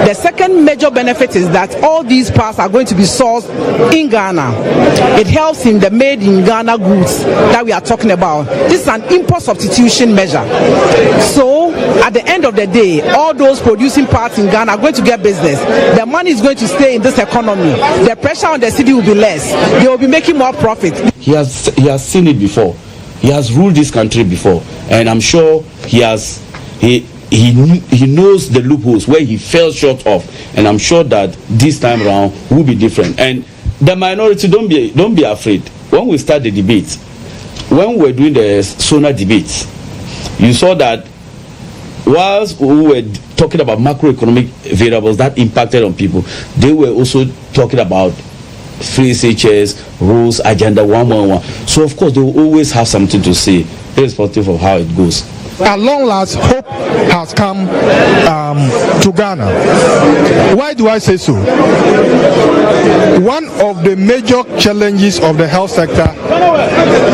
The second major benefit is that all these pads are going to be sourced in Ghana. It helps in the made in Ghana goods that we are talking about. This is an import substitution measure. So at the end of the day, all those producing parts in Ghana are going to get business. The money is going to stay in this economy. The pressure on the city will be less. They will be making more profit. He has seen it before. He has ruled this country before, and I'm sure he knows the loopholes where he fell short of, and I'm sure that this time around will be different. And the minority, don't be afraid. When we start the debate, when we were doing the SONA debates, you saw that whilst we were talking about macroeconomic variables that impacted on people, they were also talking about 3HS, rules, agenda 111. So of course they will always have something to say, irrespective of how it goes. At long last, hope has come to Ghana. Why do I say so? One of the major challenges of the health sector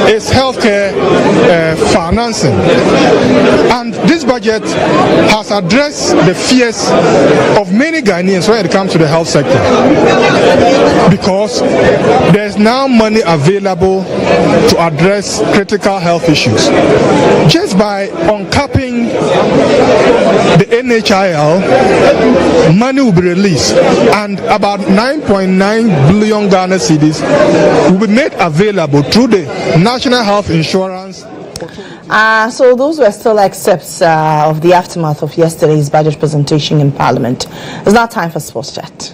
is healthcare financing. And this budget has addressed the fears of many Ghanaians when it comes to the health sector. Because there's now money available to address critical health issues. Just by uncapping the NHIL, money will be released, and about 9.9 billion Ghana cedis will be made available through the National Health Insurance. So those were still excerpts of the aftermath of yesterday's budget presentation in Parliament. It's now time for Sports Chat.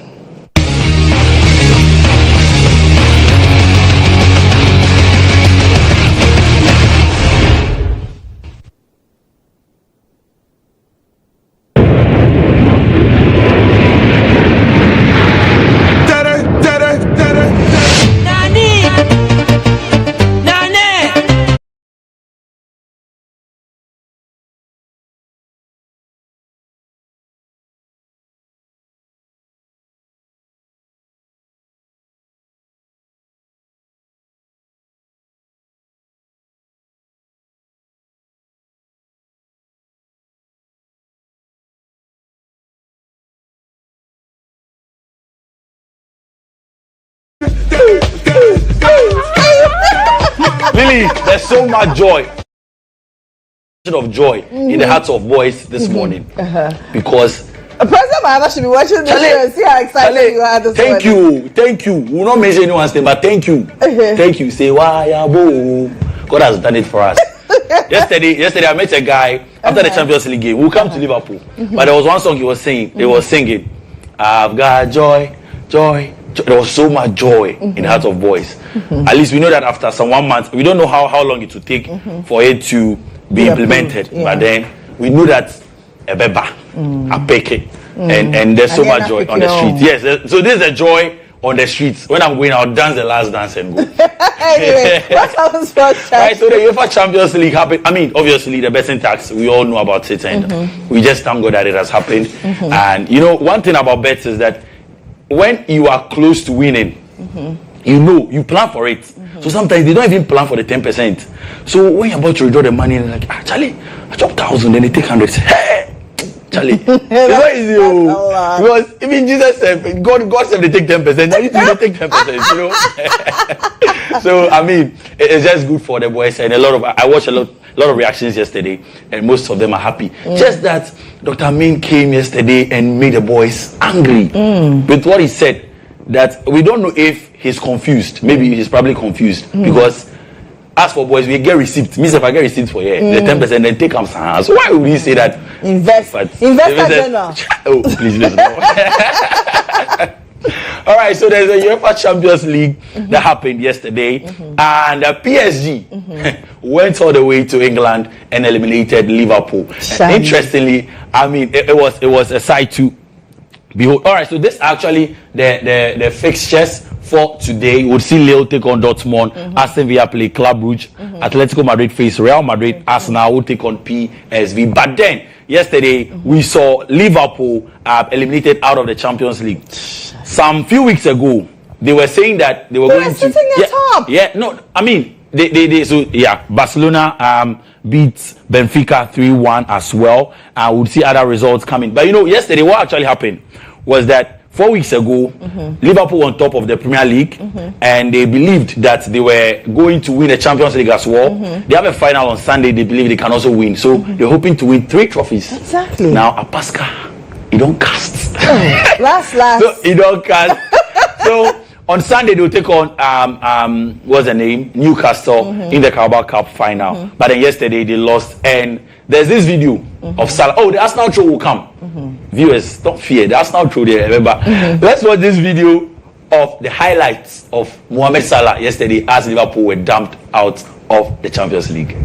Lily, there's so much joy in the hearts of boys this morning because President Mahama should be watching this show and see how excited you are this morning. Thank you. We will not mention anyone's name, but thank you. Thank you. Say why God has done it for us. Yesterday I met a guy after the Champions League game. We'll come to Liverpool, but there was one song he was singing. I've got joy there was so much joy in the hearts of boys. At least we know that after some 1 month, we don't know how long it will take for it to be implemented. But then we know that a beba, a peke, and there's so much joy on the streets. Yes, so this is a joy on the streets. When I'm going, I'll dance the last dance and go. Anyway, what happens first? Right, so the UEFA Champions League happened. I mean, obviously the betting tax, we all know about it, and we just thank God that it has happened. And you know, one thing about bets is that when you are close to winning, you know, you plan for it. So sometimes they don't even plan for the 10%. So when you're about to withdraw the money, and like, Charlie, I dropped 1,000, then they take 100. Hey, Charlie, it's not easy, because even Jesus said, God said they take 10%. Now you take 10%, you know. So I mean, it's just good for the boys, and I watched a lot of reactions yesterday, and most of them are happy. Just that Dr. Amin came yesterday and made the boys angry with what he said. That we don't know if he's confused. Maybe he's probably confused because as for boys, we get receipts. Me, if I get receipts for the 10%, then take them. So why would he say that? Invest general. Oh, please listen. All right, so there's a UEFA Champions League that happened yesterday, and PSG went all the way to England and eliminated Liverpool. And interestingly, I mean, it was a sight to behold. All right, so this actually the fixtures for today. We'll see Lille take on Dortmund, Aston Villa play Club Brugge, Atletico Madrid face Real Madrid, Arsenal will take on PSV. But then yesterday we saw Liverpool eliminated out of the Champions League. Some few weeks ago, they were saying that they were going to top. Yeah, no, I mean Barcelona beat Benfica 3-1 as well. We'll see other results coming. But you know, yesterday what actually happened was that 4 weeks ago, Liverpool on top of the Premier League, and they believed that they were going to win the Champions League as well. They have a final on Sunday. They believe they can also win. So they're hoping to win 3 trophies. Exactly. Now, Apaska, you don't cast. Last. So, you don't cast. So on Sunday they will take on what's the name? Newcastle in the Carabao Cup final. But then yesterday they lost, and there's this video of Salah. Oh, the Arsenal show will come. Viewers, don't fear. The Arsenal show there. Remember, let's watch this video of the highlights of Mohammed Salah yesterday as Liverpool were dumped out of the Champions League.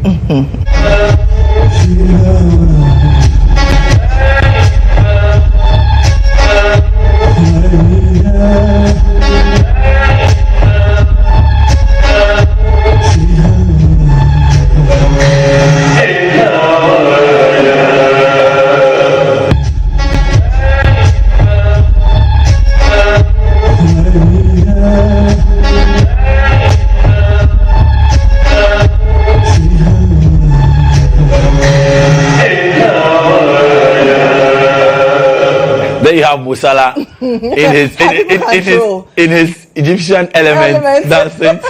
There you have Musala in his Egyptian element dancing.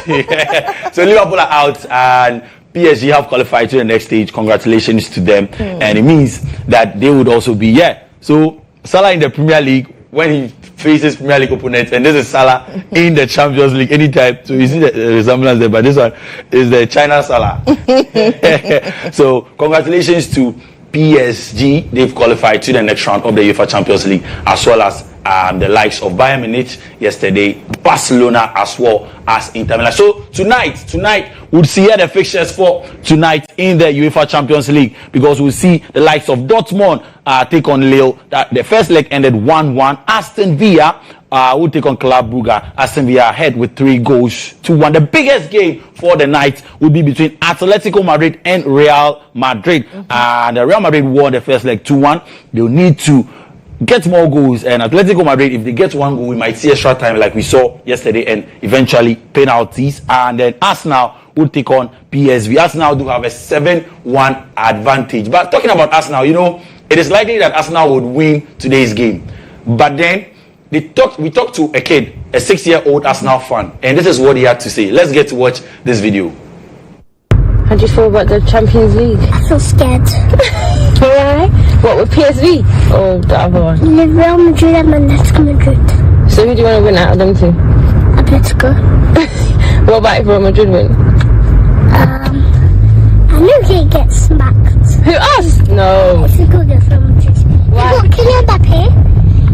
So Liverpool are out, and PSG have qualified to the next stage. Congratulations to them, and it means that they would also be So Salah in the Premier League when he faces Premier League opponents, and this is Salah in the Champions League anytime. So you see the resemblance there, but this one is the China Salah. So congratulations to PSG. They've qualified to the next round of the UEFA Champions League, as well as the likes of Bayern Munich yesterday, Barcelona, as well as Inter Milan. So tonight we'll see the fixtures for tonight in the UEFA Champions League, because we'll see the likes of Dortmund take on Lille. The first leg ended 1-1. Aston Villa will take on Club Brugge. Aston Villa ahead with 3-1. The biggest game for the night will be between Atletico Madrid and Real Madrid. The Real Madrid won the first leg 2-1. They'll need to get more goals, and Atletico Madrid, if they get one goal, we might see extra time like we saw yesterday, and eventually penalties. And then Arsenal will take on PSV. Arsenal do have a 7-1 advantage. But talking about Arsenal, you know, it is likely that Arsenal would win today's game. But then we talked to a kid, a 6-year-old Arsenal fan, and this is what he had to say. Let's get to watch this video. How do you feel about the Champions League? I feel scared. Why? What, with PSV or the other one? Real Madrid and Atletico Madrid. So who do you want to win out of them two? Atletico. What about if Real Madrid win? I know he gets smacked. Who, us? No. It's a good Real Madrid. Why? You've got Kylian Dapaah.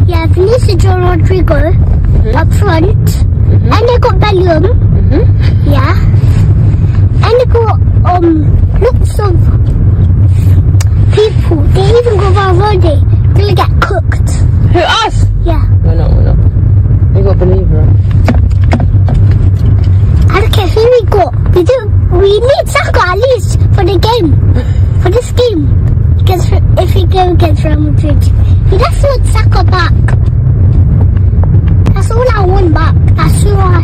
You have Vinicius Rodrigo. up front, and they got Belgium, yeah, and they got lots of people. They even go around Roddy. They'll get cooked. Who, us? Yeah. We're not. We got Believer. I don't care who we got. We need Saka at least for the game. For this game. Because if we go against Real Madrid, we just want Saka back. That's all I want back. That's all I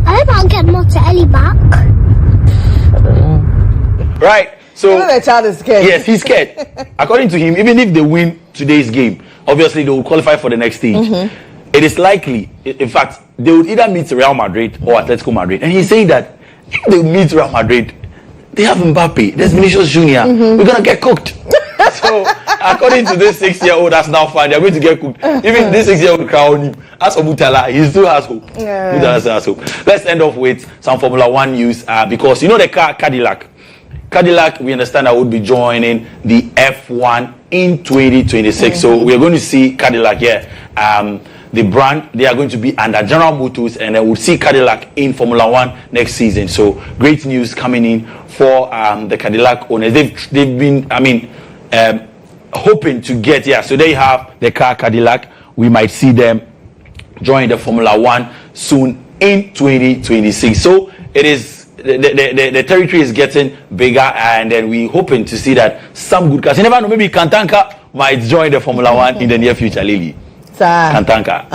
hope I'll get Martinelli back. I don't know. Right. So the child is scared. Yes, he's scared. According to him, even if they win today's game, obviously they will qualify for the next stage. It is likely, in fact, they would either meet Real Madrid or Atletico Madrid. And he's saying that if they meet Real Madrid, they have Mbappe, there's Vinicius Jr. We're gonna get cooked. So according to this 6-year-old that's now fine, they're going to get cooked. Even this 6-year-old crown, as for Mutala, he still has hope. Mutala still has hope. Let's end off with some Formula One news because you know the car Cadillac, we understand that would be joining the F1 in 2026. So we are going to see Cadillac here. The brand, they are going to be under General Motors, and then we'll see Cadillac in Formula One next season. So great news coming in for the Cadillac owners. They've been, hoping to get, so they have the car Cadillac. We might see them join the Formula One soon in 2026. So it is the territory is getting bigger, and then we hoping to see that some good cars. You never know, maybe Kantanka might join the Formula One in the near future, Lily. Kantanka.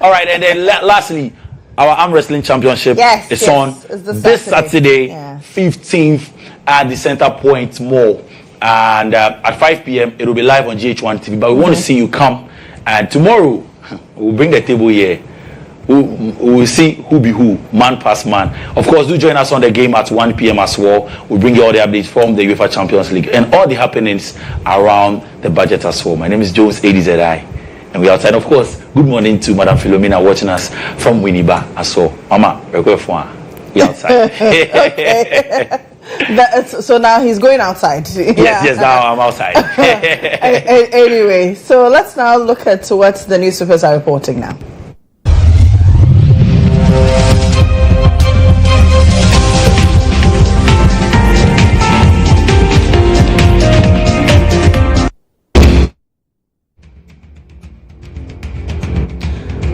All right, and then lastly, our arm wrestling championship is on this Saturday, 15th at the Center Point Mall, and at 5 p.m. it will be live on GHOne TV. But we want to see you come, and tomorrow we'll bring the table here. We will see who be who, man past man. Of course, do join us on the game at 1 p.m. as well. We'll bring you all the updates from the UEFA Champions League and all the happenings around the budget as well. My name is Jones ADZI, and we're outside. Of course, good morning to Madam Philomena watching us from Winneba as well. Mama, we're outside. So now he's going outside. Yes, now I'm outside. Anyway, so let's now look at what the newspapers are reporting now.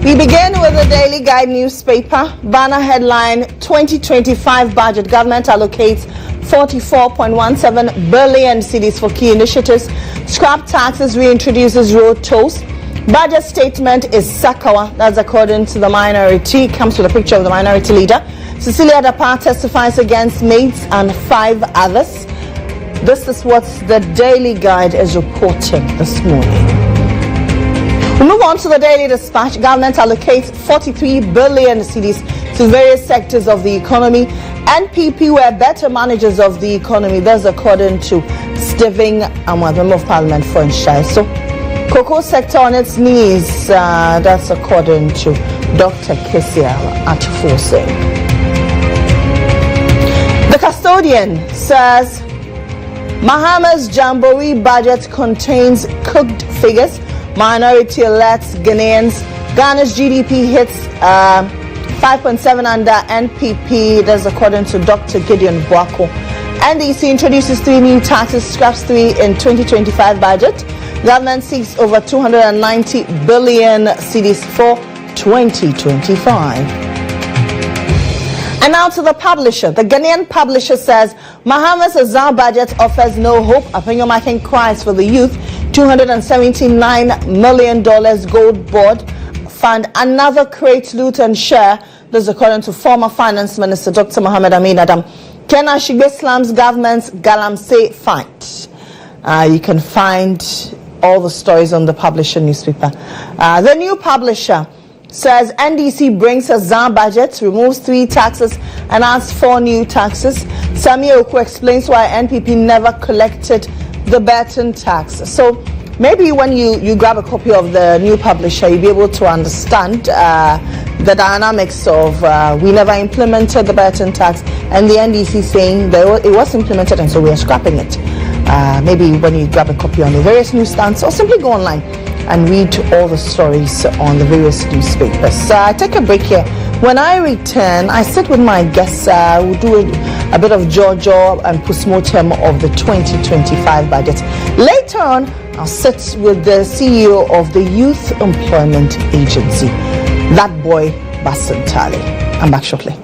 We begin with the Daily Guide newspaper. Banner headline, 2025 budget. Government allocates 44.17 billion cedis for key initiatives. Scrap taxes, reintroduces road tolls. Budget statement is Sakawa. That's according to the minority. Comes with a picture of the minority leader. Celia Dapaah testifies against mates and 5 others. This is what the Daily Guide is reporting this morning. We move on to the Daily Dispatch. Government allocates 43 billion cedis to various sectors of the economy. NPP were better managers of the economy. That's according to Stephen Amwad, Member of Parliament for Nshai. So, cocoa sector on its knees. That's according to Dr. Kesia Atufose. The Custodian says Mohammed's Jamboree budget contains cooked figures. Minority alerts Ghanaians. Ghana's GDP hits 5.7 under NPP. That's according to Dr. Gideon Boako. NDC introduces 3 new taxes, scraps 3 in 2025 budget. Government seeks over 290 billion cedis for 2025. And now to the publisher. The Ghanaian publisher says Mohammed's Azar budget offers no hope. Apenyomakin cries for the youth. $279 million gold board fund another crate loot and share. This is according to former Finance Minister Dr. Mohammed Amin Adam. Kena Shigbe Islam's government's Galamsey fight. You can find all the stories on the publisher newspaper. The new publisher says NDC brings a ZAR budget, removes 3 taxes and adds 4 new taxes. Sami Oku explains why NPP never collected the Burton tax. So maybe when you grab a copy of the new publisher, you'll be able to understand the dynamics of we never implemented the Burton tax, and the NDC saying that it was implemented and so we are scrapping it. Maybe when you grab a copy on the various newsstands, or simply go online and read all the stories on the various newspapers. So I take a break here. When I return, I sit with my guests. We'll do a bit of JHOne and postmortem of the 2025 budget. Later on, I'll sit with the CEO of the Youth Employment Agency, that boy Basintale. I'm back shortly.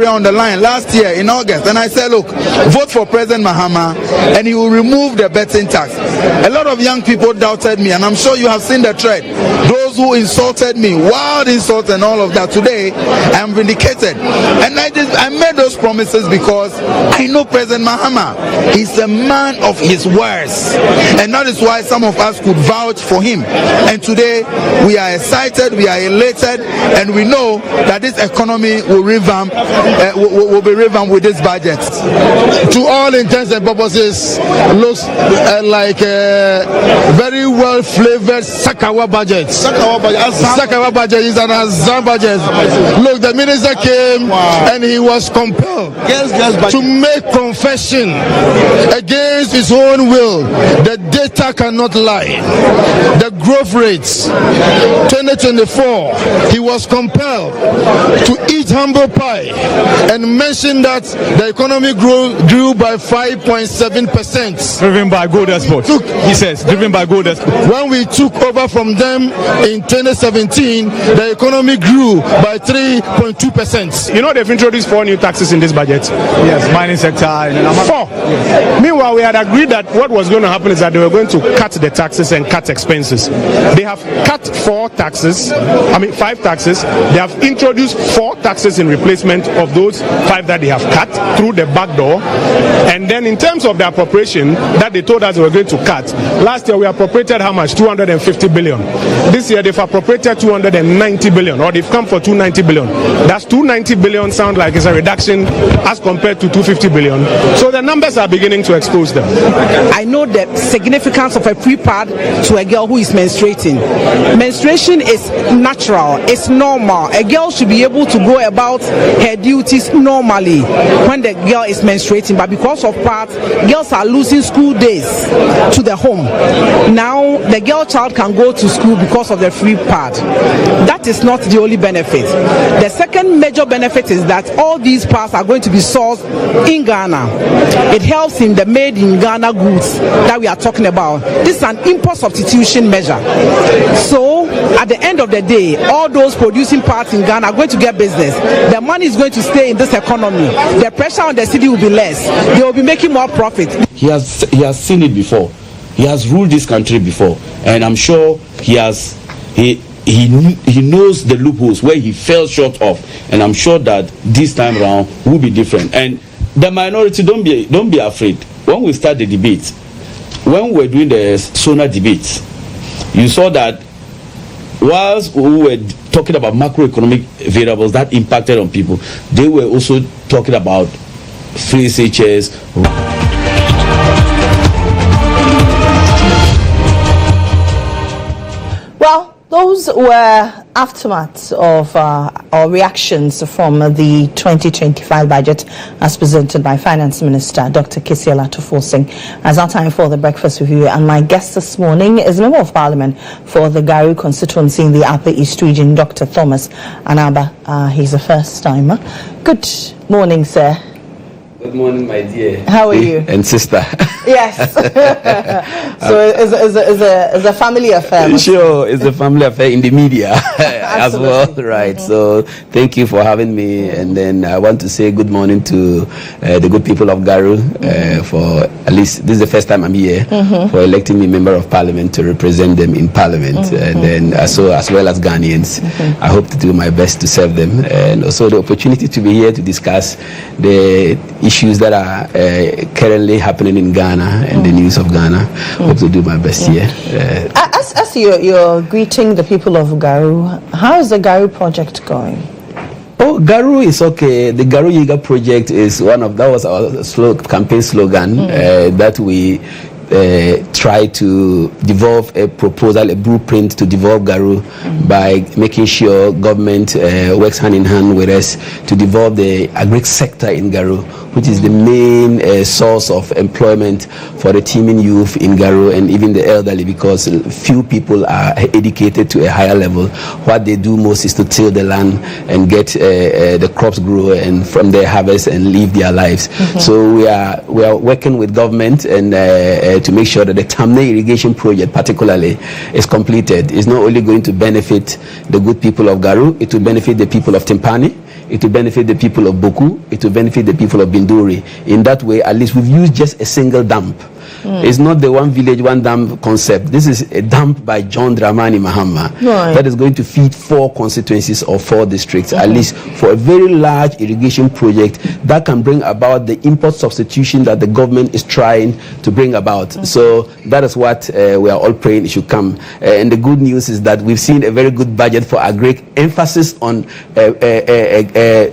on the line last year in August, and I said, look, vote for President Mahama and he will remove the betting tax. A lot of young people doubted me, and I'm sure you have seen the thread. Those who insulted me, wild insults and all of that, today I am vindicated. And I made those promises because I know President Mahama. He's a man of his words, and that is why some of us could vouch for him. And today we are excited, we are elated, and we know that this economy will revamp. Will be revamped with this budget. To all intents and purposes, looks like a very well flavored Sakawa budget. Sakawa budget is an Azam budget. Look, the minister came and he was compelled to make confession against his own will. The data cannot lie. The growth rates 2024, he was compelled to eat humble pie and mention that the economy grew by 5.7%. Driven by gold exports. He says, driven by gold exports. When we took over from them in 2017, the economy grew by 3.2%. You know they've introduced 4 new taxes in this budget. Yes, mining sector. 4. Meanwhile, we had agreed that what was going to happen is that they were going to cut the taxes and cut expenses. They have cut 5 taxes. They have introduced 4 taxes in replacement of those 5 that they have cut through the back door. And then in terms of the appropriation that they told us they were going to cut, last year we appropriated how much? 250 billion. This year they've appropriated 290 billion, or they've come for 290 billion. That's 290 billion sound like it's a reduction as compared to 250 billion. So the numbers are beginning to expose them. I know the significance of a pre-pad to a girl who is menstruating. Menstruation is natural, it's normal. A girl should be able to go about her duties normally when the girl is menstruating, but because of PAD, girls are losing school days to the home. Now the girl child can go to school because of the free PAD. That is not the only benefit. The second major benefit is that all these pads are going to be sourced in Ghana. It helps in the made in Ghana goods that we are talking about. This is an import substitution measure. So at the end of the day, all those producing parts in Ghana are going to get business. The money is going to stay in this economy. The pressure on the city will be less. They will be making more profit. He has seen it before. He has ruled this country before, and I'm sure he knows the loopholes where he fell short of, and I'm sure that this time around will be different. And the minority, don't be afraid. When we start the debate, when we were doing the SONA debates, you saw that whilst we were talking about macroeconomic variables that impacted on people, they were also talking about free SHS. Well, those were aftermaths of or reactions from the 2025 budget as presented by Finance Minister Dr. Celia Dapaah. As our time for the breakfast review, and my guest this morning is Member of Parliament for the Garu Constituency in the Upper East Region, Dr. Thomas Anaba. He's a first timer. Good morning, sir. Good morning, my dear. How are you? And sister. Yes. So it's a family affair. Sure, it's a family affair in the media as well, right? So thank you for having me. And then I want to say good morning to the good people of Garu for at least this is the first time I'm here for electing me Member of Parliament to represent them in Parliament. And then so as well as Ghanaians, I hope to do my best to serve them. And also the opportunity to be here to discuss the issues that are currently happening in Ghana and the news of Ghana. Hope to do my best here. As you're greeting the people of Garu, how is the Garu project going? Oh, Garu is okay. The Garu Yiga project is that was our campaign slogan that we try to develop a proposal, a blueprint to develop Garu by making sure government works hand in hand with us to develop the agri sector in Garu, which is the main source of employment for the teeming youth in Garu and even the elderly, because few people are educated to a higher level. What they do most is to till the land and get the crops grow and from there harvest and live their lives. So we are working with government and to make sure that the Tamne irrigation project particularly is completed. It's not only going to benefit the good people of Garu, it will benefit the people of Timpani, it will benefit the people of Boku, it will benefit the people of Binduri. In that way, at least we've used just a single dump. It's not the one village, one dam concept. This is a dump by John Dramani Mahama that is going to feed 4 constituencies or 4 districts, at least for a very large irrigation project that can bring about the import substitution that the government is trying to bring about. So that is what we are all praying it should come. And the good news is that we've seen a very good budget for agri, emphasis on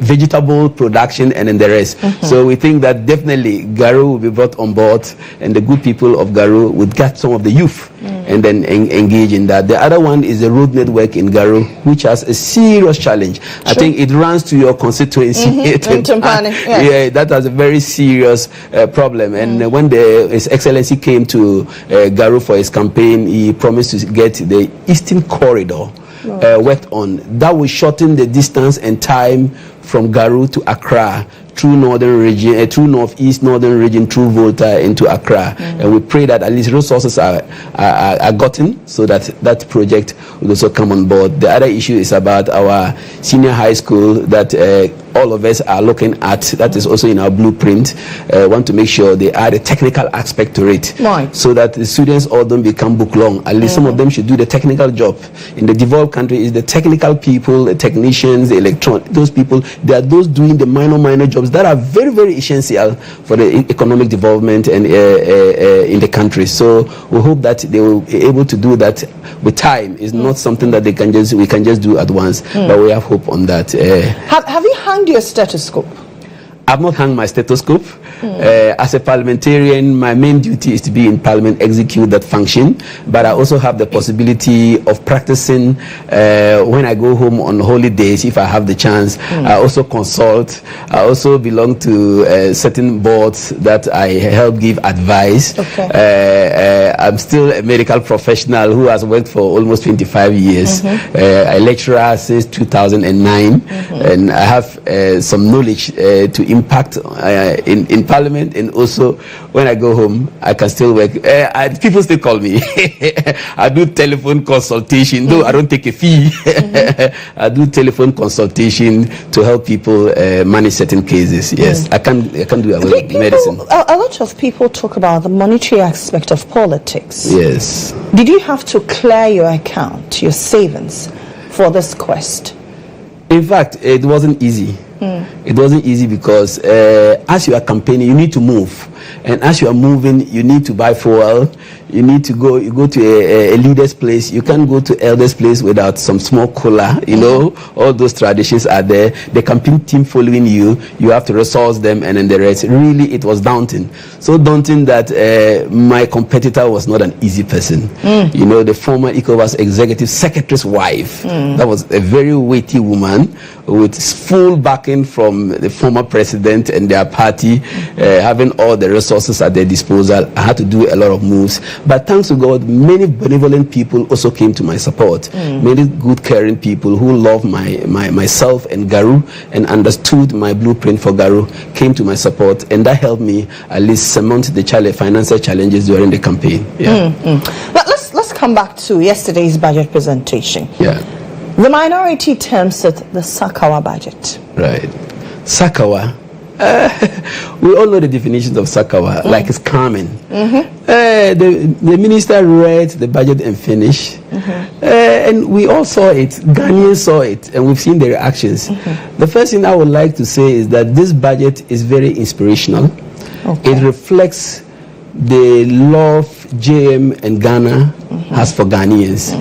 vegetable production and then the rest. So we think that definitely Garu will be brought on board, and the good people of Garu would get some of the youth and then engage in that. The other one is the road network in Garu, which has a serious challenge. I think it runs to your constituency. Yeah, that has a very serious problem. And when His Excellency came to Garu for his campaign, he promised to get the Eastern Corridor worked on. That will shorten the distance and time from Garu to Accra, through northern region, through northeast northern region, through Volta into Accra. And we pray that at least resources are gotten so that that project will also come on board. The other issue is about our senior high school that all of us are looking at. That is also in our blueprint. Want to make sure they add a technical aspect to it, so that the students all don't become book long. At least some of them should do the technical job. In the developed country, is the technical people, the technicians, the those people. They are those doing the minor jobs that are very, very essential for the economic development and in the country. So we hope that they will be able to do that with time. It's not something that we can just do at once, but we have hope on that. Have you hung your stethoscope? I've not hung my stethoscope. As a parliamentarian, my main duty is to be in parliament, execute that function, but I also have the possibility of practicing when I go home on holidays, if I have the chance. I also consult. I also belong to certain boards that I help give advice. I'm still a medical professional who has worked for almost 25 years. I lecturer since 2009, and I have some knowledge to impact in Parliament, and also when I go home, I can still work. People still call me. I do telephone consultation, though I don't take a fee. I do telephone consultation to help people manage certain cases. Yes, I can do medicine. A lot of people talk about the monetary aspect of politics. Yes. Did you have to clear your account, your savings, for this quest? In fact, it wasn't easy. It wasn't easy because as you are campaigning, you need to move, and as you are moving, you need to buy fuel. You need to go. You go to a leader's place. You can't go to elder's place without some small cooler. You know, all those traditions are there. The campaign team following you. You have to resource them, and then the rest. Really, it was daunting. So daunting that my competitor was not an easy person. You know, the former ECOWAS executive secretary's wife. That was a very weighty woman with full backing from the former president and their party, having all the resources at their disposal. I had to do a lot of moves. But thanks to God, many benevolent people also came to my support. Many good, caring people who love myself and Garu and understood my blueprint for Garu came to my support, and that helped me at least surmount the financial challenges during the campaign. Let's come back to yesterday's budget presentation. The minority terms it the Sakawa budget. Right. Sakawa. We all know the definitions of Sakawa, like it's calming. The minister read the budget and finished, and we all saw it. Ghanaians saw it, and we've seen the reactions. The first thing I would like to say is that this budget is very inspirational. It reflects the love JM and Ghana has for Ghanaians.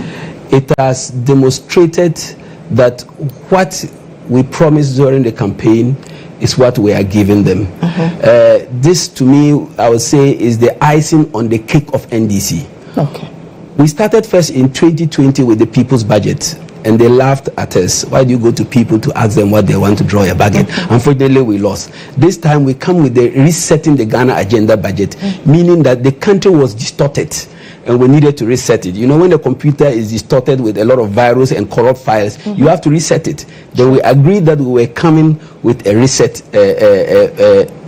It has demonstrated that what we promised during the campaign is what we are giving them. This, to me, I would say, is the icing on the cake of NDC. We started first in 2020 with the people's budget, and they laughed at us. Why do you go to people to ask them what they want to draw a budget? Unfortunately, we lost. This time, we come with the resetting the Ghana agenda budget, meaning that the country was distorted, and we needed to reset it. You know, when the computer is distorted with a lot of virus and corrupt files, you have to reset it. Then we agreed that we were coming with a reset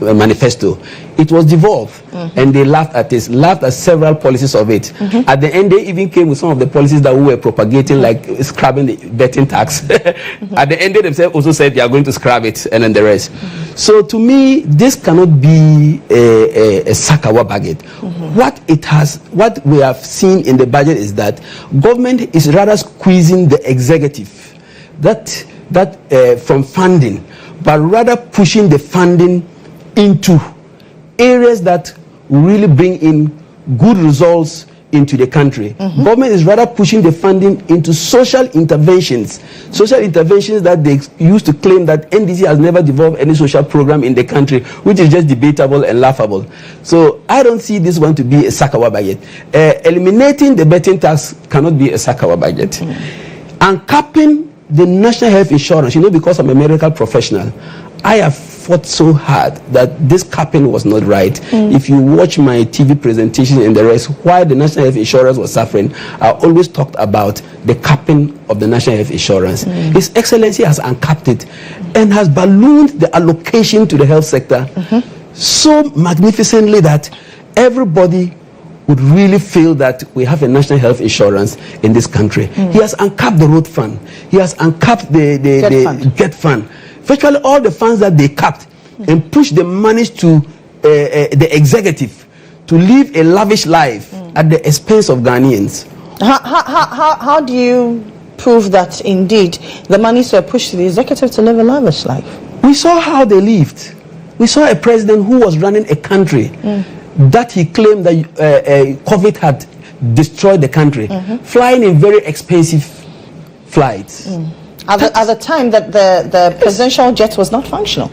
manifesto. it was devolved, and they laughed at this, laughed at several policies of it. At the end, they even came with some of the policies that we were propagating, like scrapping the betting tax. At the end, they themselves also said they are going to scrap it, and then the rest. So to me, this cannot be a Sakawa budget. What we have seen in the budget is that government is rather squeezing the executive from funding, but rather pushing the funding into areas that really bring in good results into the country. Government is rather pushing the funding into social interventions that they used to claim that NDC has never developed any social program in the country, which is just debatable and laughable. So I don't see this one to be a Sakawa budget. Eliminating the betting tax cannot be a Sakawa budget. And capping the national health insurance, because I'm a medical professional, I have fought so hard that this capping was not right. If you watch my TV presentation and the rest, why the national health insurance was suffering, I always talked about the capping of the national health insurance. His Excellency has uncapped it and has ballooned the allocation to the health sector so magnificently that everybody would really feel that we have a national health insurance in this country. He has uncapped the road fund. He has uncapped the GET fund. Virtually all the funds that they capped and pushed the money to the executive to live a lavish life at the expense of Ghanaians. How do you prove that indeed the monies were pushed to the executive to live a lavish life? We saw how they lived. We saw a president who was running a country that he claimed that COVID had destroyed the country, flying in very expensive flights. At the time that the presidential jet was not functional.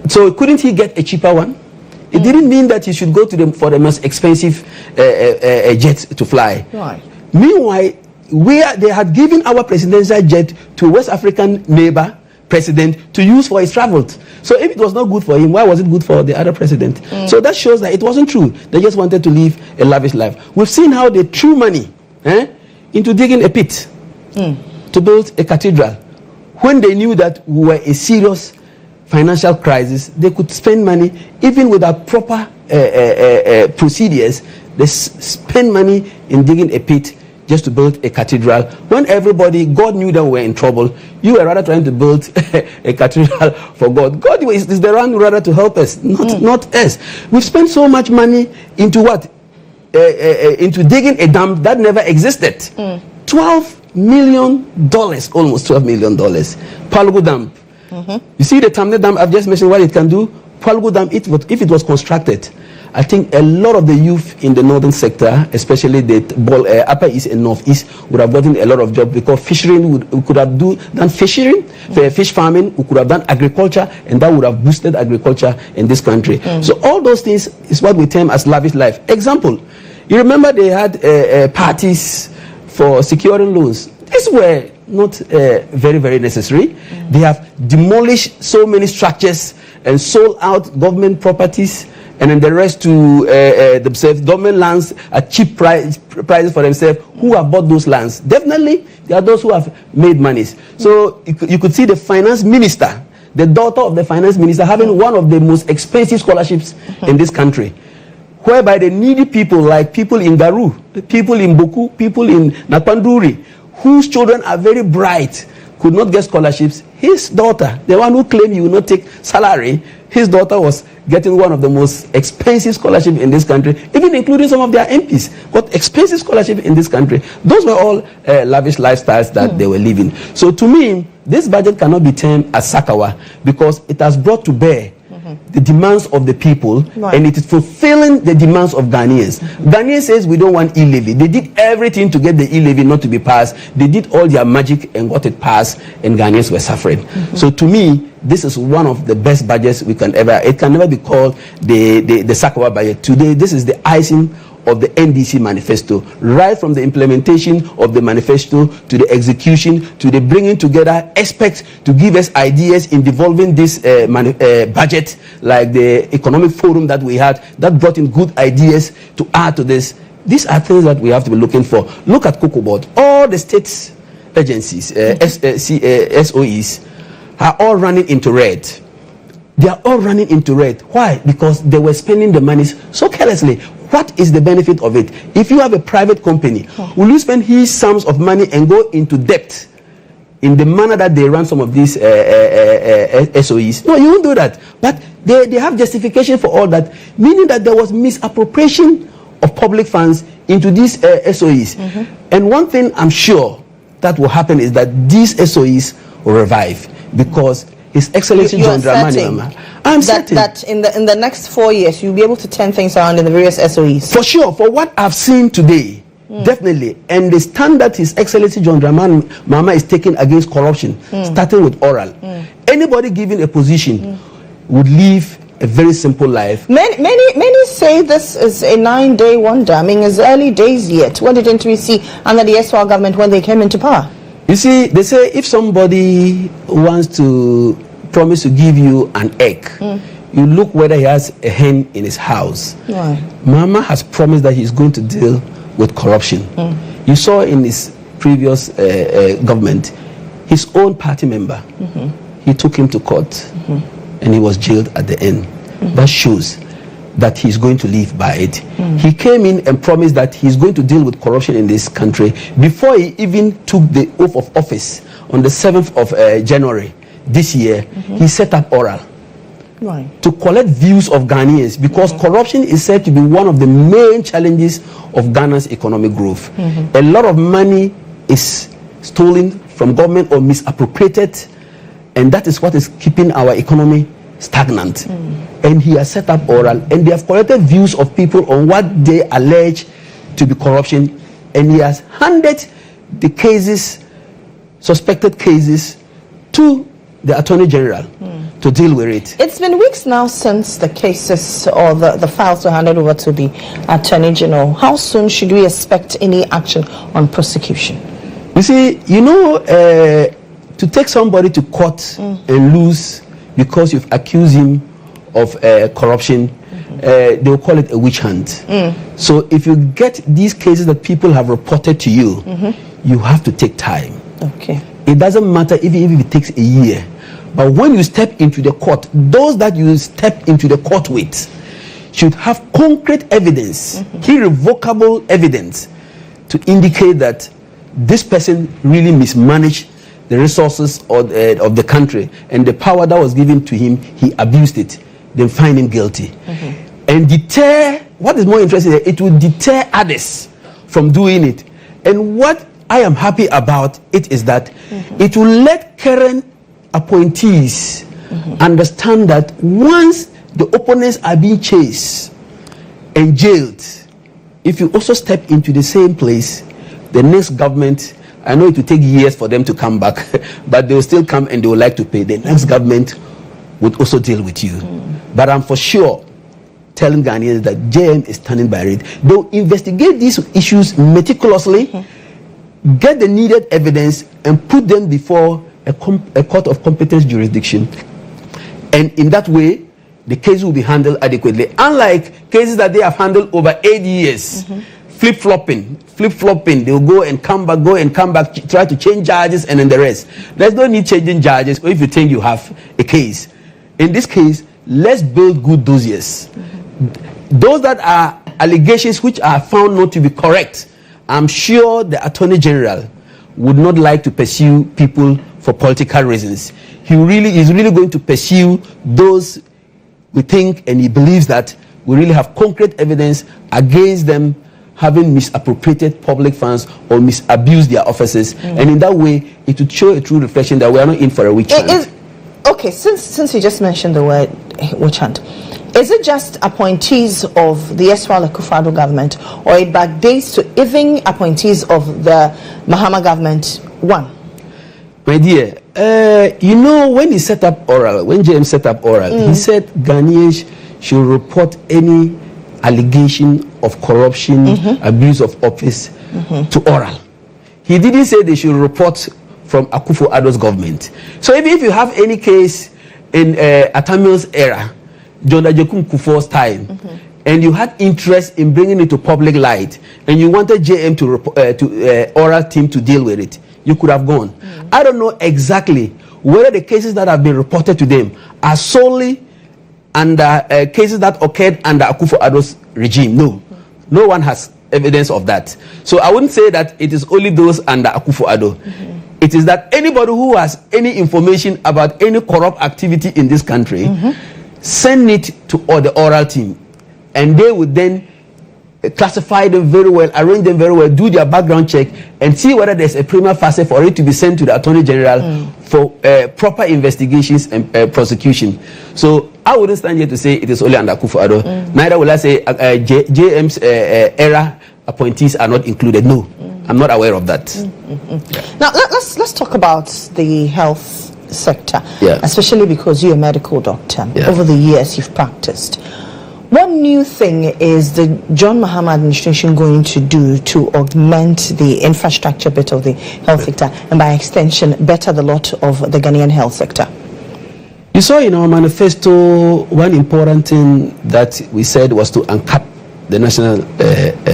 So couldn't he get a cheaper one? It didn't mean that he should go to for the most expensive jet to fly. Right. Meanwhile, they had given our presidential jet to a West African neighbor president to use for his travels. So if it was not good for him, why was it good for the other president? So that shows that it wasn't true. They just wanted to live a lavish life. We've seen how they threw money into digging a pit to build a cathedral. When they knew that we were in a serious financial crisis, they could spend money even without proper procedures. They spend money in digging a pit just to build a cathedral. When everybody, God knew that we were in trouble, you were rather trying to build a cathedral for God. God is the one rather to help us, not us. We've spent so much money into what? Into digging a dam that never existed. $12 million, almost $12 million. Palugu Dam. You see the Tamne Dam I've just mentioned what it can do. Palugu Dam, if it was constructed, I think a lot of the youth in the northern sector, especially the upper east and northeast, would have gotten a lot of jobs because fishing we could have done fishing, fish farming, we could have done agriculture, and that would have boosted agriculture in this country. So all those things is what we term as lavish life. Example, you remember they had parties for securing loans. These were not very, very necessary. They have demolished so many structures and sold out government properties and then the rest to themselves, government lands at cheap prices for themselves. Who have bought those lands? Definitely, there are those who have made monies. So you could see the finance minister, the daughter of the finance minister, having one of the most expensive scholarships in this country, whereby the needy people, like people in Garu, people in Boku, people in Napanduri, whose children are very bright, could not get scholarships. His daughter, the one who claimed he would not take salary, his daughter was getting one of the most expensive scholarships in this country, even including some of their MPs got expensive scholarship in this country. Those were all lavish lifestyles that they were living. So to me, this budget cannot be termed as Sakawa because it has brought to bear the demands of the people, and it is fulfilling the demands of Ghanaians. Ghanaians says we don't want e-levy. They did everything to get the e-levy not to be passed. They did all their magic and got it passed, and Ghanaians were suffering. So to me, this is one of the best budgets we can ever. It can never be called the Sakawa budget. Today, this is the icing of the NDC manifesto, right from the implementation of the manifesto to the execution to the bringing together experts to give us ideas in developing this budget, like the economic forum that we had that brought in good ideas to add to this. These are things that we have to be looking for. Look at Cocoa Board. All the states agencies, SOEs, are all running into red. They are all running into red. Why? Because they were spending the money so carelessly. What is the benefit of it? If you have a private company, will you spend huge sums of money and go into debt in the manner that they run some of these SOEs? No, you won't do that. But they have justification for all that, meaning that there was misappropriation of public funds into these SOEs. And one thing I'm sure that will happen is that these SOEs will revive, because His Excellency GHOne Dramani, I'm certain that in the next 4 years you'll be able to turn things around in the various SOEs. For sure, for what I've seen today, definitely, and the stand that His Excellency GHOne Dramani Mama is taking against corruption, starting with oral. Anybody given a position would live a very simple life. Many say this is a 9-day wonder. I mean, it's early days yet. What didn't we see under the SWAL government when they came into power? You see, they say if somebody wants to promise to give you an egg, you look whether he has a hen in his house. Right. Mama has promised that he's going to deal with corruption. You saw in his previous government, his own party member, he took him to court and he was jailed at the end. That shows that he's going to live by it. He came in and promised that he's going to deal with corruption in this country. Before he even took the oath of office on the 7th of January this year, he set up oral to collect views of Ghanaians, because corruption is said to be one of the main challenges of Ghana's economic growth. A lot of money is stolen from government or misappropriated, and that is what is keeping our economy stagnant. And he has set up oral, and they have collected views of people on what they allege to be corruption, and he has handed the cases, suspected cases, to the Attorney General to deal with it. It's been weeks now since the cases or the files were handed over to the Attorney General. How soon should we expect any action on prosecution? You see, to take somebody to court and lose because you've accused him of corruption, they will call it a witch hunt. So if you get these cases that people have reported to you, you have to take time. Okay. It doesn't matter if it takes a year. But when you step into the court, those that you step into the court with should have concrete evidence, irrevocable evidence, to indicate that this person really mismanaged the resources of the country, and the power that was given to him, he abused it. Then find him guilty. And deter, what is more interesting, it will deter others from doing it. And what I am happy about it is that it will let current appointees understand that once the opponents are being chased and jailed, if you also step into the same place, the next government, I know it will take years for them to come back, but they will still come and they will like to pay. The next government would also deal with you. But I'm for sure telling Ghanaians that GHOne is standing by it. They'll investigate these issues meticulously, get the needed evidence, and put them before a court of competent jurisdiction. And in that way, the case will be handled adequately. Unlike cases that they have handled over 8 years, flip-flopping, they'll go and come back, try to change charges, and then the rest. There's no need changing charges if you think you have a case. In this case, let's build good dossiers. Those that are allegations which are found not to be correct, I'm sure the Attorney General would not like to pursue people for political reasons. He is really going to pursue those we think, and he believes that we really have concrete evidence against them having misappropriated public funds or misused their offices. And in that way, it would show a true reflection that we are not in for a witch hunt. Okay, since you just mentioned the word witch hunt, is it just appointees of the SWAL Akufo-Addo government, or it backdates to even appointees of the Mahama government? One. My dear, when he set up oral, when GHOne set up oral, he said Ghanaians should report any allegation of corruption, abuse of office to oral. He didn't say they should report from Akufo-Addo's government. So if you have any case in Atamil's era, John Ajekun Kufuor's time, and you had interest in bringing it to public light, and you wanted GHOne to oral team to deal with it, you could have gone. I don't know exactly whether the cases that have been reported to them are solely under cases that occurred under Akufo-Addo's regime. No. No one has evidence of that. So I wouldn't say that it is only those under Akufo-Addo. It is that anybody who has any information about any corrupt activity in this country, send it to the oral team, and they would then classify them very well, arrange them very well, do their background check, and see whether there's a prima facie for it to be sent to the Attorney General for proper investigations and prosecution. So I wouldn't stand here to say it is only under Akufo-Addo. Neither will I say JM's era appointees are not included. No, I'm not aware of that. Now let's talk about the health sector, especially because you're a medical doctor. Over the years you've practiced. What new thing is the John Mahama administration going to do to augment the infrastructure bit of the health sector, and by extension better the lot of the Ghanaian health sector? You saw in our manifesto, one important thing that we said was to uncap the National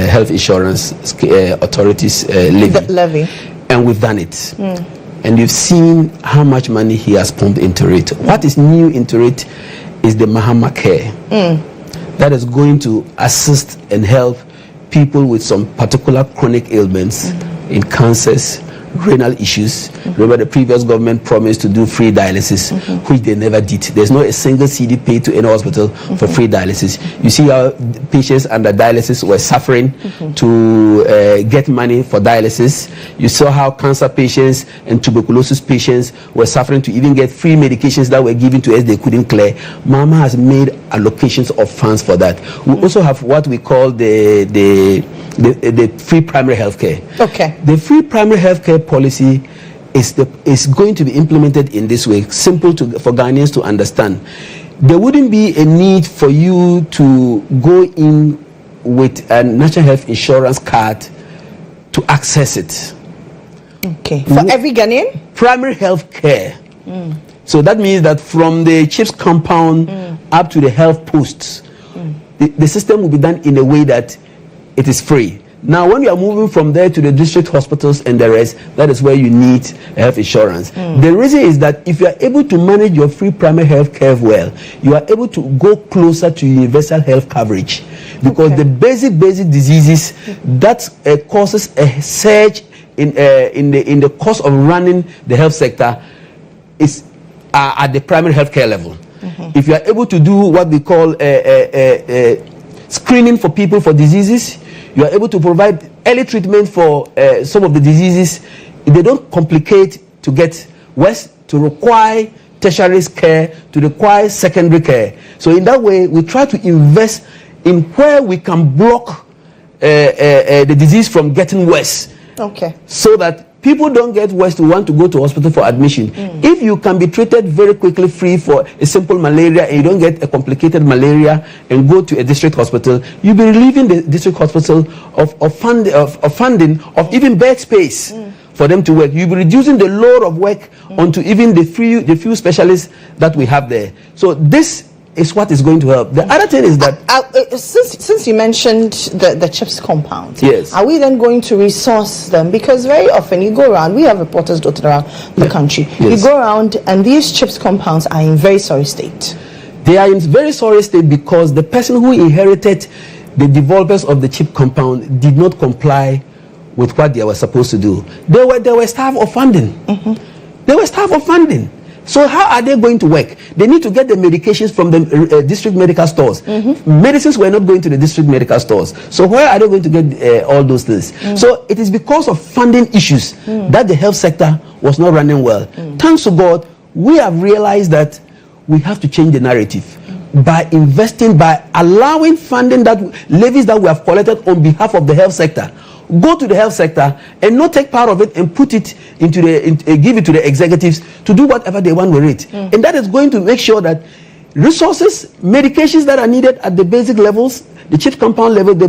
Health Insurance Authority's levy. And we've done it. And you've seen how much money he has pumped into it. What is new into it is the Mahama Care. That is going to assist and help people with some particular chronic ailments in cancers, renal issues. Remember, the previous government promised to do free dialysis, which they never did. There's not a single CD paid to any hospital for free dialysis. You see how patients under dialysis were suffering to get money for dialysis. You saw how cancer patients and tuberculosis patients were suffering to even get free medications that were given to us they couldn't clear. Mama has made allocations of funds for that. We also have what we call the free primary health care. The free primary health care policy is going to be implemented in this way, simple for Ghanaians to understand. There wouldn't be a need for you to go in with a national health insurance card to access it. For every Ghanaian? Primary health care. So that means that from the chief's compound up to the health posts, the system will be done in a way that it is free. Now, when you are moving from there to the district hospitals and the rest, that is where you need health insurance. The reason is that if you are able to manage your free primary health care well, you are able to go closer to universal health coverage, because the basic diseases that causes a surge in the cost of running the health sector is at the primary health care level. If you are able to do what we call screening for people for diseases, you are able to provide early treatment for some of the diseases. They don't complicate to get worse, to require tertiary care, to require secondary care. So in that way, we try to invest in where we can block the disease from getting worse. So that people don't get worse to want to go to hospital for admission. If you can be treated very quickly, free for a simple malaria, and you don't get a complicated malaria and go to a district hospital, you'll be relieving the district hospital of funding of even bed space for them to work. You'll be reducing the load of work onto even the few specialists that we have there. So this is what is going to help. The other thing is that since you mentioned the CHIPS compound, are we then going to resource them? Because very often you go around, we have reporters dotted around the country. You go around and these CHIPS compounds are in very sorry state. They are in very sorry state because the person who inherited the developers of the chip compound did not comply with what they were supposed to do. They were starved of funding. They were starved of funding. So how are they going to work? They need to get the medications from the district medical stores. Medicines were not going to the district medical stores. So where are they going to get all those things? So it is because of funding issues that the health sector was not running well. Thanks to God, we have realized that we have to change the narrative by investing, by allowing funding, that levies that we have collected on behalf of the health sector, go to the health sector and not take part of it and put it into give it to the executives to do whatever they want with it. And that is going to make sure that resources, medications that are needed at the basic levels, the chief compound level, the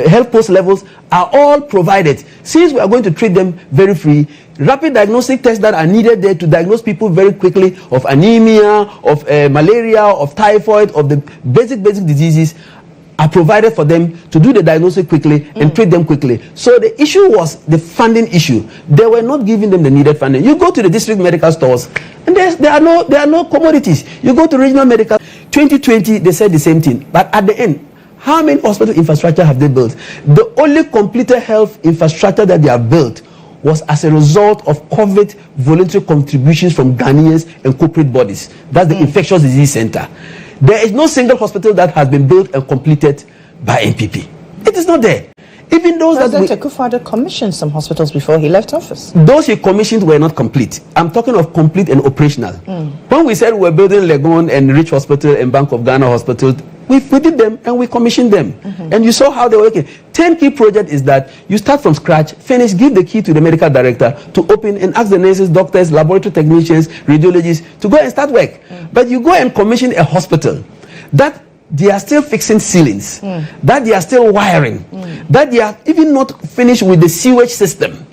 health post levels, are all provided. Since we are going to treat them very free, rapid diagnostic tests that are needed there to diagnose people very quickly of anemia, of malaria, of typhoid, of the basic diseases, are provided for them to do the diagnosis quickly and treat them quickly. So the issue was the funding issue. They were not giving them the needed funding. You go to the district medical stores and there are no commodities. You go to regional medical, 2020, they said the same thing. But at the end, how many hospital infrastructure have they built? The only completed health infrastructure that they have built was as a result of COVID voluntary contributions from Ghanaians and corporate bodies. That's the Infectious Disease Center. There is no single hospital that has been built and completed by NPP. It is not there. Even those President Akufo-Addo commissioned some hospitals before he left office. Those he commissioned were not complete. I'm talking of complete and operational. When we said we were building Legon and Rich Hospital and Bank of Ghana Hospital, we did them and we commissioned them. And you saw how they were working. 10 key project is that you start from scratch, finish, give the key to the medical director to open and ask the nurses, doctors, laboratory technicians, radiologists to go and start work. But you go and commission a hospital that they are still fixing ceilings, that they are still wiring, that they are even not finished with the sewage system.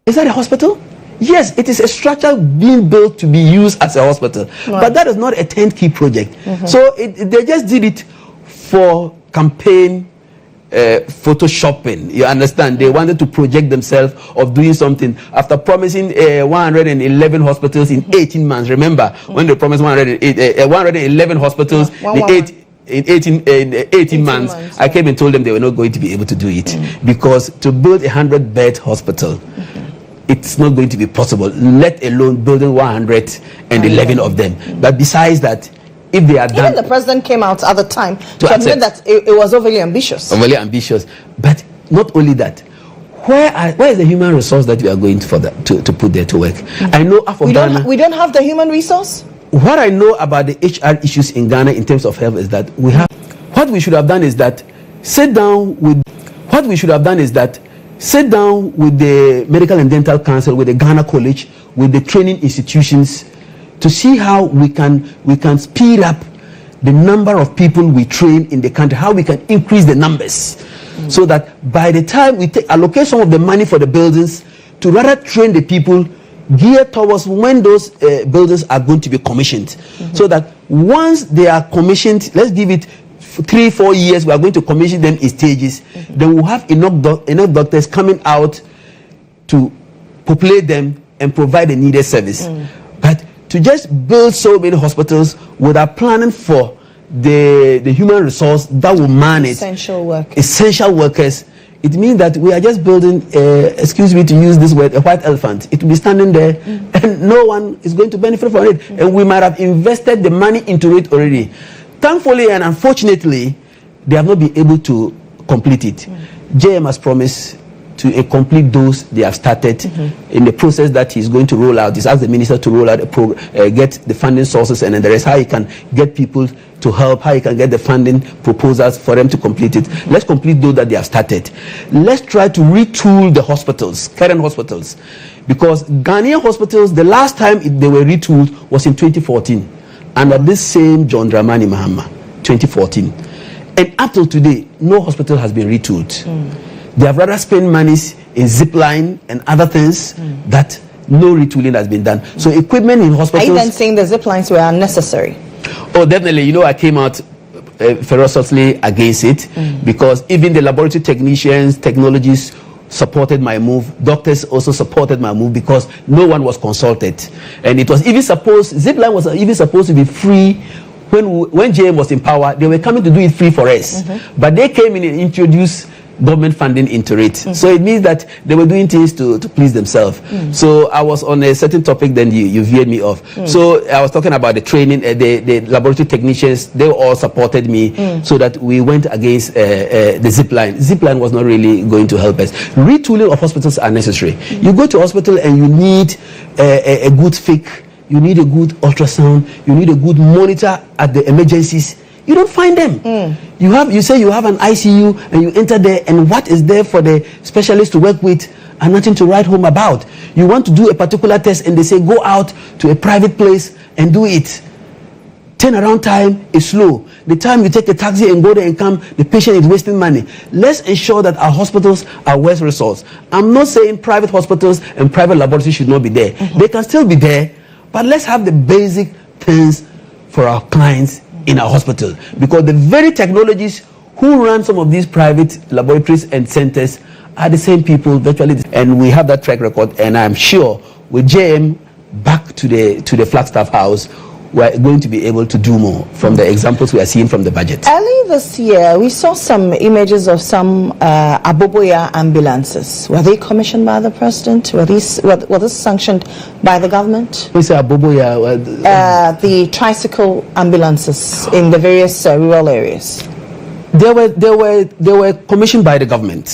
Is that a hospital? Yes, it is a structure being built to be used as a hospital. Right. But that is not a 10-key project. So they just did it for campaign photoshopping. You understand? They wanted to project themselves of doing something after promising 111 hospitals in 18 months. Remember when they promised 111 hospitals in 18 months. I came and told them they were not going to be able to do it because to build a 100-bed hospital, it's not going to be possible, let alone building 111 of them. But besides that, if they are done... Even the president came out at the time to admit that it was overly ambitious. Overly ambitious. But not only that, where is the human resource that we are going to put there to work? I know we don't have the human resource? What I know about the HR issues in Ghana in terms of health is that what we should have done is that sit down with the Medical and Dental Council, with the Ghana College, with the training institutions to see how we can speed up the number of people we train in the country, how we can increase the numbers so that by the time we allocate some of the money for the buildings to rather train the people geared towards when those buildings are going to be commissioned, so that once they are commissioned, let's give it 3-4 years, we are going to commission them in stages, then we'll have enough doctors coming out to populate them and provide the needed service. But to just build so many hospitals without planning for the human resource that will manage essential workers, it means that we are just building, excuse me to use this word, a white elephant. It will be standing there and no one is going to benefit from it. And we might have invested the money into it already. Thankfully and unfortunately, they have not been able to complete it. GHOne has promised to complete those they have started in the process that he's going to roll out. He's asked the minister to roll out a program, get the funding sources, and then the rest, how he can get people to help, how he can get the funding proposals for them to complete it. Let's complete those that they have started. Let's try to retool the hospitals, current hospitals, because Ghanaian hospitals, the last time they were retooled was in 2014. Under this same John Dramani Mahama, 2014. And up till today, no hospital has been retooled. They have rather spent monies in zipline and other things that no retooling has been done. So equipment in hospitals... Are you then saying the ziplines were unnecessary? Oh, definitely. You know, I came out ferociously against it because even the laboratory technicians, technologists supported my move. Doctors also supported my move because no one was consulted. And it was even zipline was even supposed to be free. When GHOne was in power, they were coming to do it free for us. But they came in and introduced government funding into it. So it means that they were doing things to please themselves. So I was on a certain topic, then you veered me off. So I was talking about the training, the laboratory technicians, they all supported me so that we went against the zipline. Zipline was not really going to help us. Retooling of hospitals are necessary. You go to hospital and you need a good fake, you need a good ultrasound, you need a good monitor at the emergencies. You don't find them. You say you have an ICU and you enter there, and what is there for the specialist to work with and nothing to write home about. You want to do a particular test and they say go out to a private place and do it. Turnaround time is slow. The time you take a taxi and go there and come, the patient is wasting money. Let's ensure that our hospitals are well resourced. I'm not saying private hospitals and private laboratories should not be there. They can still be there, but let's have the basic things for our clients in our hospital, because the very technologists who run some of these private laboratories and centers are the same people virtually, and we have that track record. And I'm sure with GHOne back to the Flagstaff House, we're going to be able to do more from the examples we are seeing from the budget. Early this year, we saw some images of some Aboboya ambulances. Were they commissioned by the president? Were this sanctioned by the government? We say Aboboya? The tricycle ambulances in the various rural areas. They were commissioned by the government.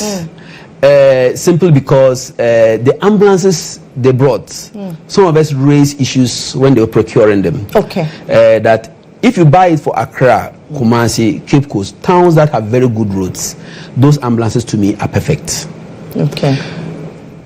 Simply because the ambulances they brought, some of us raised issues when they were procuring them. Okay. That if you buy it for Accra, Kumasi, Cape Coast, towns that have very good roads, those ambulances to me are perfect. Okay.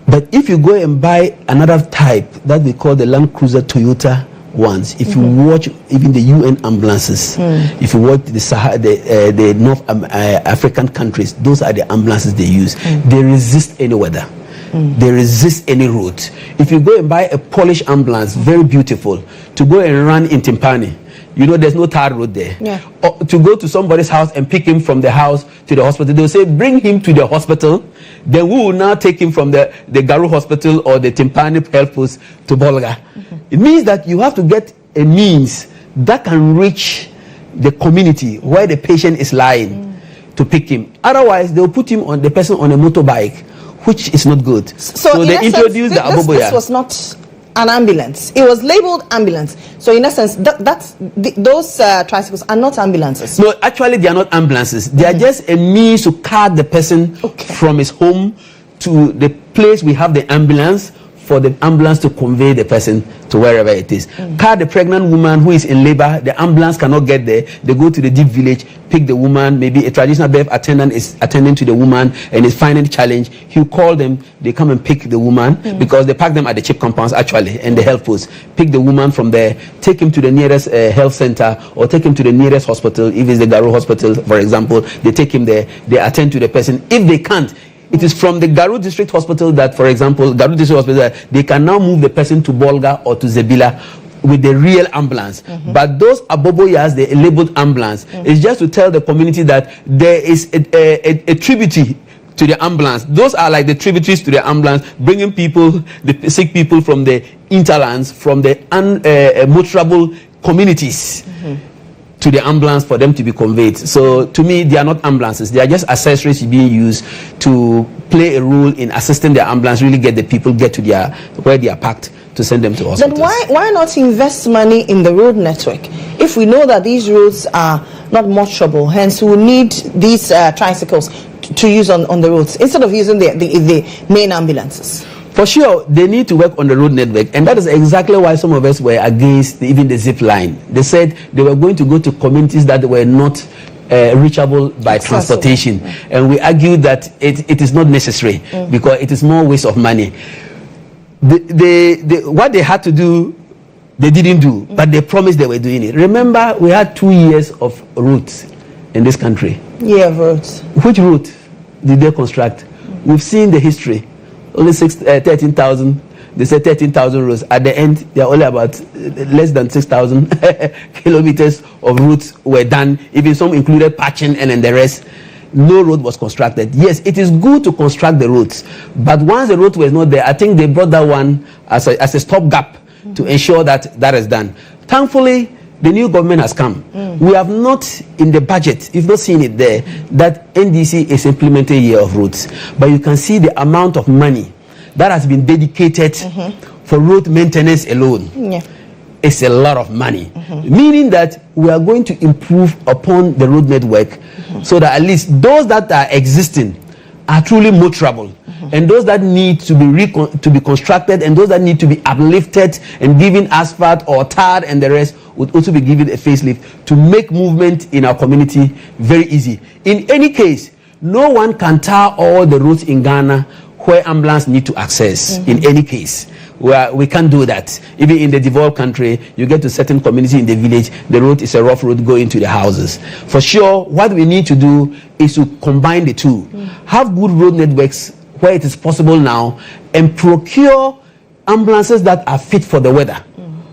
But if you go and buy another type that we call the Land Cruiser Toyota ones, if you watch even the UN ambulances, if you watch the North African countries, those are the ambulances they use. They resist any weather. They resist any road. If you go and buy a Polish ambulance, very beautiful, to go and run in Timpani, you know there's no tar road there. Or to go to somebody's house and pick him from the house to the hospital, they'll say bring him to the hospital, then we will now take him from the Garu hospital or the Timpani health post to Bolga. It means that you have to get a means that can reach the community where the patient is lying to pick him. Otherwise, they'll put him on the person on a motorbike, which is not good. So they introduced the Aboboya. This was not an ambulance. It was labeled ambulance. So in essence, those tricycles are not ambulances. No, actually they are not ambulances. They are just a means to cart the person from his home to the place we have the ambulance, for the ambulance to convey the person to wherever it is. Car the pregnant woman who is in labor, the ambulance cannot get there. They go to the deep village, pick the woman. Maybe a traditional birth attendant is attending to the woman and is finding the challenge. He'll call them, they come and pick the woman because they park them at the chip compounds actually and the health post. Pick the woman from there, take him to the nearest health center or take him to the nearest hospital. If it's the Garu hospital, for example, they take him there, they attend to the person. If they can't, it is from the Garu District Hospital that, for example, Garu District Hospital, they can now move the person to Bolga or to Zebila with the real ambulance. But those Aboboyas, the labeled ambulance, is just to tell the community that there is a tributary to the ambulance. Those are like the tributaries to the ambulance, bringing people, the sick people from the interlands, from the unmotorable communities. To the ambulance for them to be conveyed. So to me, they are not ambulances. They are just accessories being used to play a role in assisting the ambulance, really get the people get to their where they are parked to send them to hospitals. Then why not invest money in the road network? If we know that these roads are not motorable, hence we need these tricycles to use on the roads instead of using the main ambulances. For sure, they need to work on the road network, and that is exactly why some of us were against even the zip line. They said they were going to go to communities that were not reachable by transportation, and we argued that it is not necessary because it is more waste of money. What they had to do, they didn't do, but they promised they were doing it. Remember, we had 2 years of routes in this country. Yeah, of routes. Which route did they construct? We've seen the history. Only 13,000. They said 13,000 roads. At the end, they are only about less than 6,000 kilometers of routes were done. Even some included patching, and then the rest. No road was constructed. Yes, it is good to construct the roads, but once the road was not there, I think they brought that one as a stopgap to ensure that is done. Thankfully, the new government has come. We have not in the budget, you've not seen it there, that NDC is implementing a year of roads. But you can see the amount of money that has been dedicated for road maintenance alone. It's a lot of money. Meaning that we are going to improve upon the road network so that at least those that are existing are truly motorable. And those that need to be constructed and those that need to be uplifted and given asphalt or tar and the rest would also be given a facelift to make movement in our community very easy. In any case, no one can tar all the roads in Ghana where ambulance need to access. In any case, we can't do that. Even in the developed country, you get to certain community in the village, the road is a rough road going to the houses. For sure, what we need to do is to combine the two. Have good road networks where it is possible now, and procure ambulances that are fit for the weather,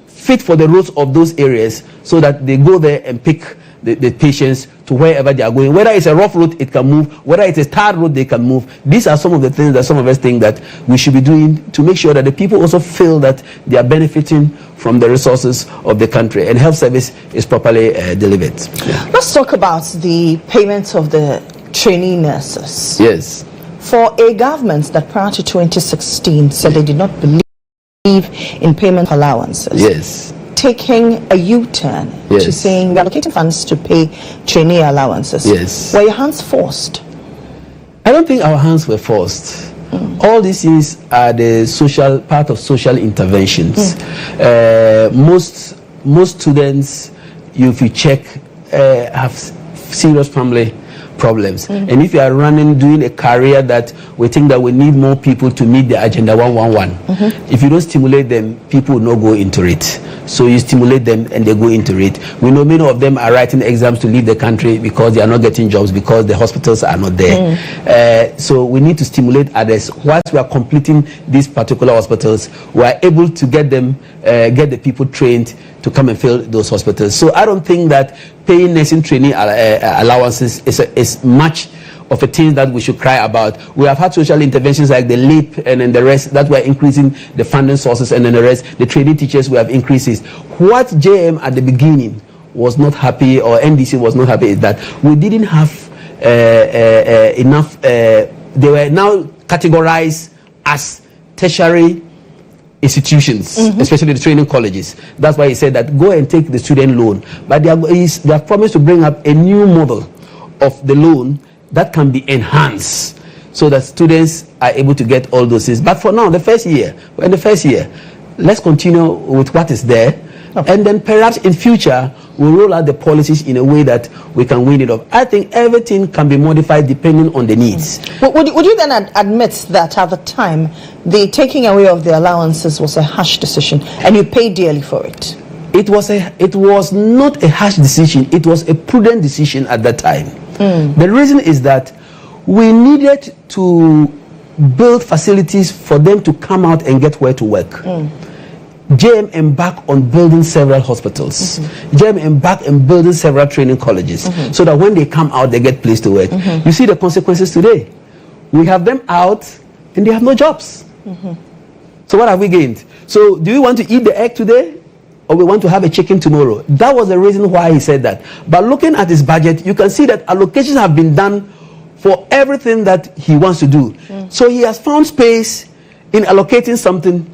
fit for the roads of those areas, so that they go there and pick the patients to wherever they are going. Whether it's a rough road, it can move. Whether it's a tarred road, they can move. These are some of the things that some of us think that we should be doing to make sure that the people also feel that they are benefiting from the resources of the country and health service is properly delivered. Yeah. Let's talk about the payments of the trainee nurses. Yes. For a government that prior to 2016 said they did not believe in payment allowances. Yes. Taking a U-turn to saying we're allocating funds to pay trainee allowances. Yes. Were your hands forced? I don't think our hands were forced. All these things are the part of social interventions. Most students, if you check, have serious family problems. And if you are doing a career that we think that we need more people to meet the Agenda 111, if you don't stimulate them, people will not go into it. So you stimulate them and they go into it. We know many of them are writing exams to leave the country because they are not getting jobs because the hospitals are not there. So we need to stimulate others. Whilst we are completing these particular hospitals, we are able to get them, get the people trained to come and fill those hospitals. So I don't think that paying nursing training allowances is much of a thing that we should cry about. We have had social interventions like the LEAP and then the rest that were increasing the funding sources, and then the rest, the training teachers, we have increases. What JM at the beginning was not happy, or NDC was not happy, is that we didn't have enough, they were now categorized as tertiary institutions, especially the training colleges. That's why he said that go and take the student loan. But they have promised to bring up a new model of the loan that can be enhanced so that students are able to get all those things. But for now, we're in the first year, let's continue with what is there. And then perhaps in future, we'll roll out the policies in a way that we can win it off. I think everything can be modified depending on the needs. Would you then admit that at the time, the taking away of the allowances was a harsh decision and you paid dearly for it? It was not a harsh decision. It was a prudent decision at that time. The reason is that we needed to build facilities for them to come out and get where to work. JM embarked on building several hospitals. JM embarked on building several training colleges so that when they come out, they get place to work. You see the consequences today. We have them out and they have no jobs. So what have we gained? So do we want to eat the egg today, or we want to have a chicken tomorrow? That was the reason why he said that. But looking at his budget, you can see that allocations have been done for everything that he wants to do. So he has found space in allocating something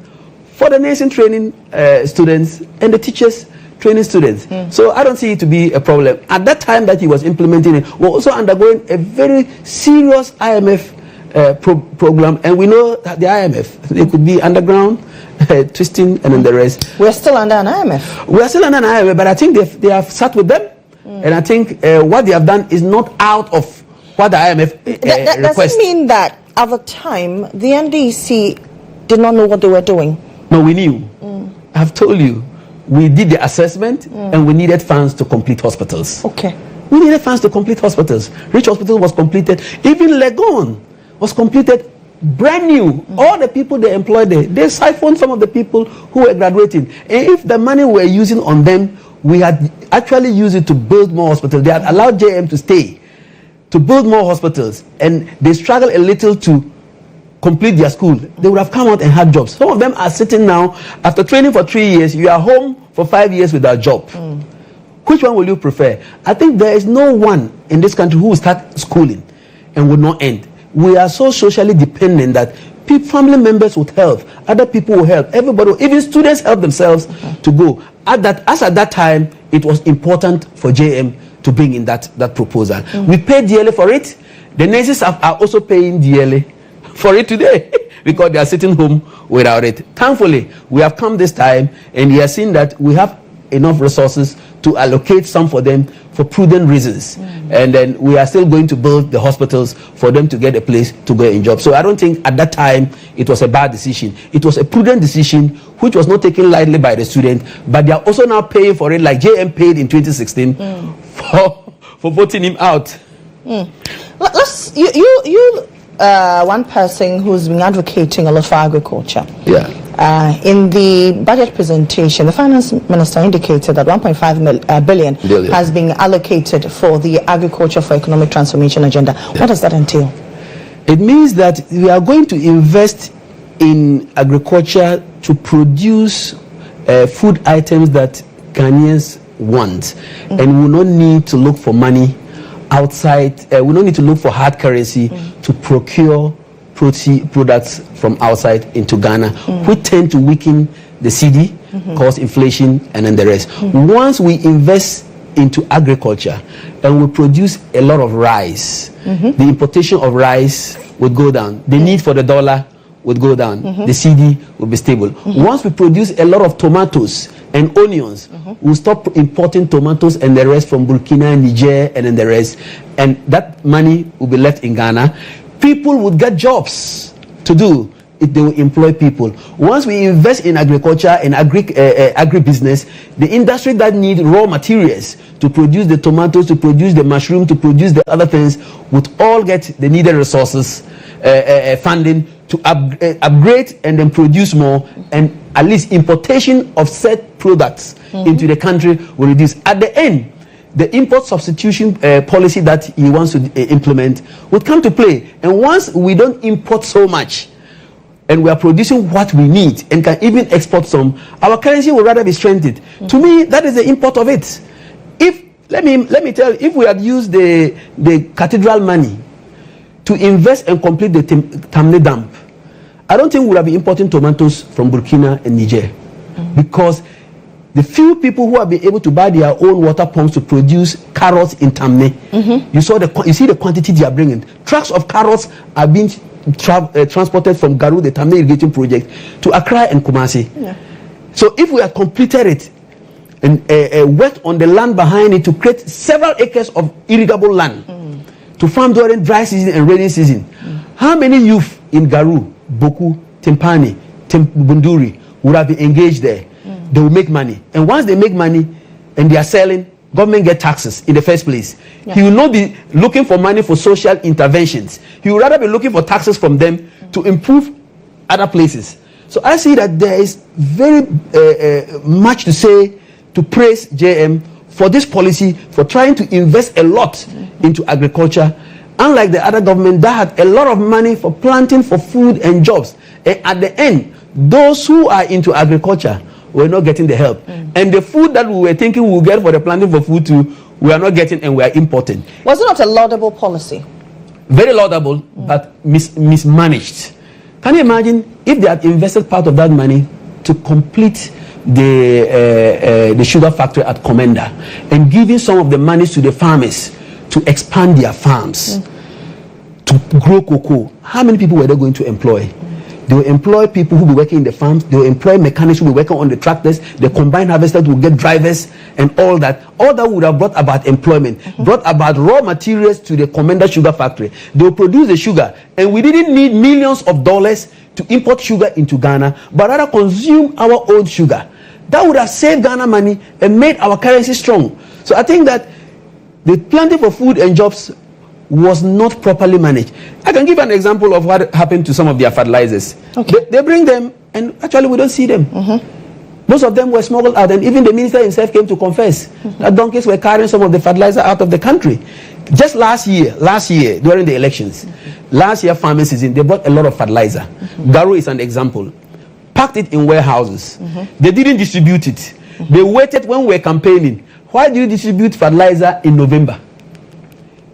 for the nursing training students and the teachers training students. So I don't see it to be a problem. At that time that he was implementing it, we're also undergoing a very serious IMF program, and we know that the IMF, they could be underground, twisting, and then the rest. We're still under an IMF. We are still under an IMF, but I think they have sat with them, and I think what they have done is not out of what the IMF requests. Does it mean that at the time, the NDC did not know what they were doing? No, we knew. I've told you, we did the assessment, and we needed funds to complete hospitals. Okay. We needed funds to complete hospitals. Rich Hospital was completed. Even GHOne was completed brand new. All the people they employed there, they siphoned some of the people who were graduating. And if the money we're using on them, we had actually used it to build more hospitals. They had allowed JM to stay, to build more hospitals, and they struggled a little to complete their school. They would have come out and had jobs. Some of them are sitting now, after training for 3 years, you are home for 5 years without a job. Which one will you prefer? I think there is no one in this country who will start schooling and will not end. We are so socially dependent that family members would help, other people will help, everybody, even students help themselves to go. At that time, it was important for JM to bring in that proposal. We paid dearly for it. The nurses are also paying dearly for it today because they are sitting home without it. Thankfully, we have come this time and we are seeing that we have enough resources to allocate some for them for prudent reasons. And then we are still going to build the hospitals for them to get a place to go in job. So I don't think at that time it was a bad decision. It was a prudent decision which was not taken lightly by the student, but they are also now paying for it like JM paid in 2016 for voting him out. One person who's been advocating a lot for agriculture. Yeah. In the budget presentation, the finance minister indicated that 1.5 billion has been allocated for the Agriculture for Economic Transformation agenda. What does that entail? It means that we are going to invest in agriculture to produce food items that Ghanaians want, and we will not need to look for money outside. We don't need to look for hard currency to procure products from outside into Ghana, which tend to weaken the cedi, cause inflation, and then the rest. Once we invest into agriculture and we produce a lot of rice, the importation of rice would go down. The need for the dollar would go down. The cedi will be stable. Once we produce a lot of tomatoes and onions, we'll stop importing tomatoes and the rest from Burkina, Niger, and then the rest. And that money will be left in Ghana. People would get jobs to do if they will employ people. Once we invest in agriculture and agribusiness, the industry that need raw materials to produce the tomatoes, to produce the mushroom, to produce the other things, would all get the needed resources, funding to upgrade and then produce more, and at least importation of said products into the country will reduce. At the end, the import substitution policy that he wants to implement would come to play. And once we don't import so much, and we are producing what we need and can even export some, our currency will rather be strengthened. To me, that is the import of it. If let me tell you, if we had used the cathedral money to invest and complete the Tamale Dam, I don't think we would have been importing tomatoes from Burkina and Niger, because the few people who have been able to buy their own water pumps to produce carrots in Tamale, you see the quantity they are bringing. Trucks of carrots are being transported from Garu, the Tamale irrigation project, to Accra and Kumasi. So if we had completed it and worked on the land behind it to create several acres of irrigable land to farm during dry season and rainy season, how many youth in Garu, Boku, Timpani, Bunduri would have been engaged there? They will make money, and once they make money and they are selling, government get taxes in the first place. He will not be looking for money for social interventions. He will rather be looking for taxes from them to improve other places. So I see that there is very much to say to praise JM for this policy, for trying to invest a lot into agriculture, unlike the other government that had a lot of money for planting, for food and jobs. And at the end, those who are into agriculture were not getting the help. And the food that we were thinking we would get for the planting for food too, we are not getting, and we are importing. Was it not a laudable policy? Very laudable, but mismanaged. Can you imagine if they had invested part of that money to complete the sugar factory at Commander, and giving some of the money to the farmers to expand their farms, to grow cocoa? How many people were they going to employ? They will employ people who will be working in the farms. They will employ mechanics who will be working on the tractors. The combined harvesters will get drivers and all that. All that would have brought about employment, brought about raw materials to the Commander Sugar Factory. They will produce the sugar, and we didn't need millions of dollars to import sugar into Ghana, but rather consume our own sugar. That would have saved Ghana money and made our currency strong. So I think that the planting for food and jobs was not properly managed. I can give an example of what happened to some of their fertilizers. They bring them, and actually we don't see them. Most of them were smuggled out, and even the minister himself came to confess that donkeys were carrying some of the fertilizer out of the country. Just last year during the elections, last year farming season, they bought a lot of fertilizer. Garu is an example. Packed it in warehouses. They didn't distribute it. They waited when we were campaigning. Why do you distribute fertilizer in November?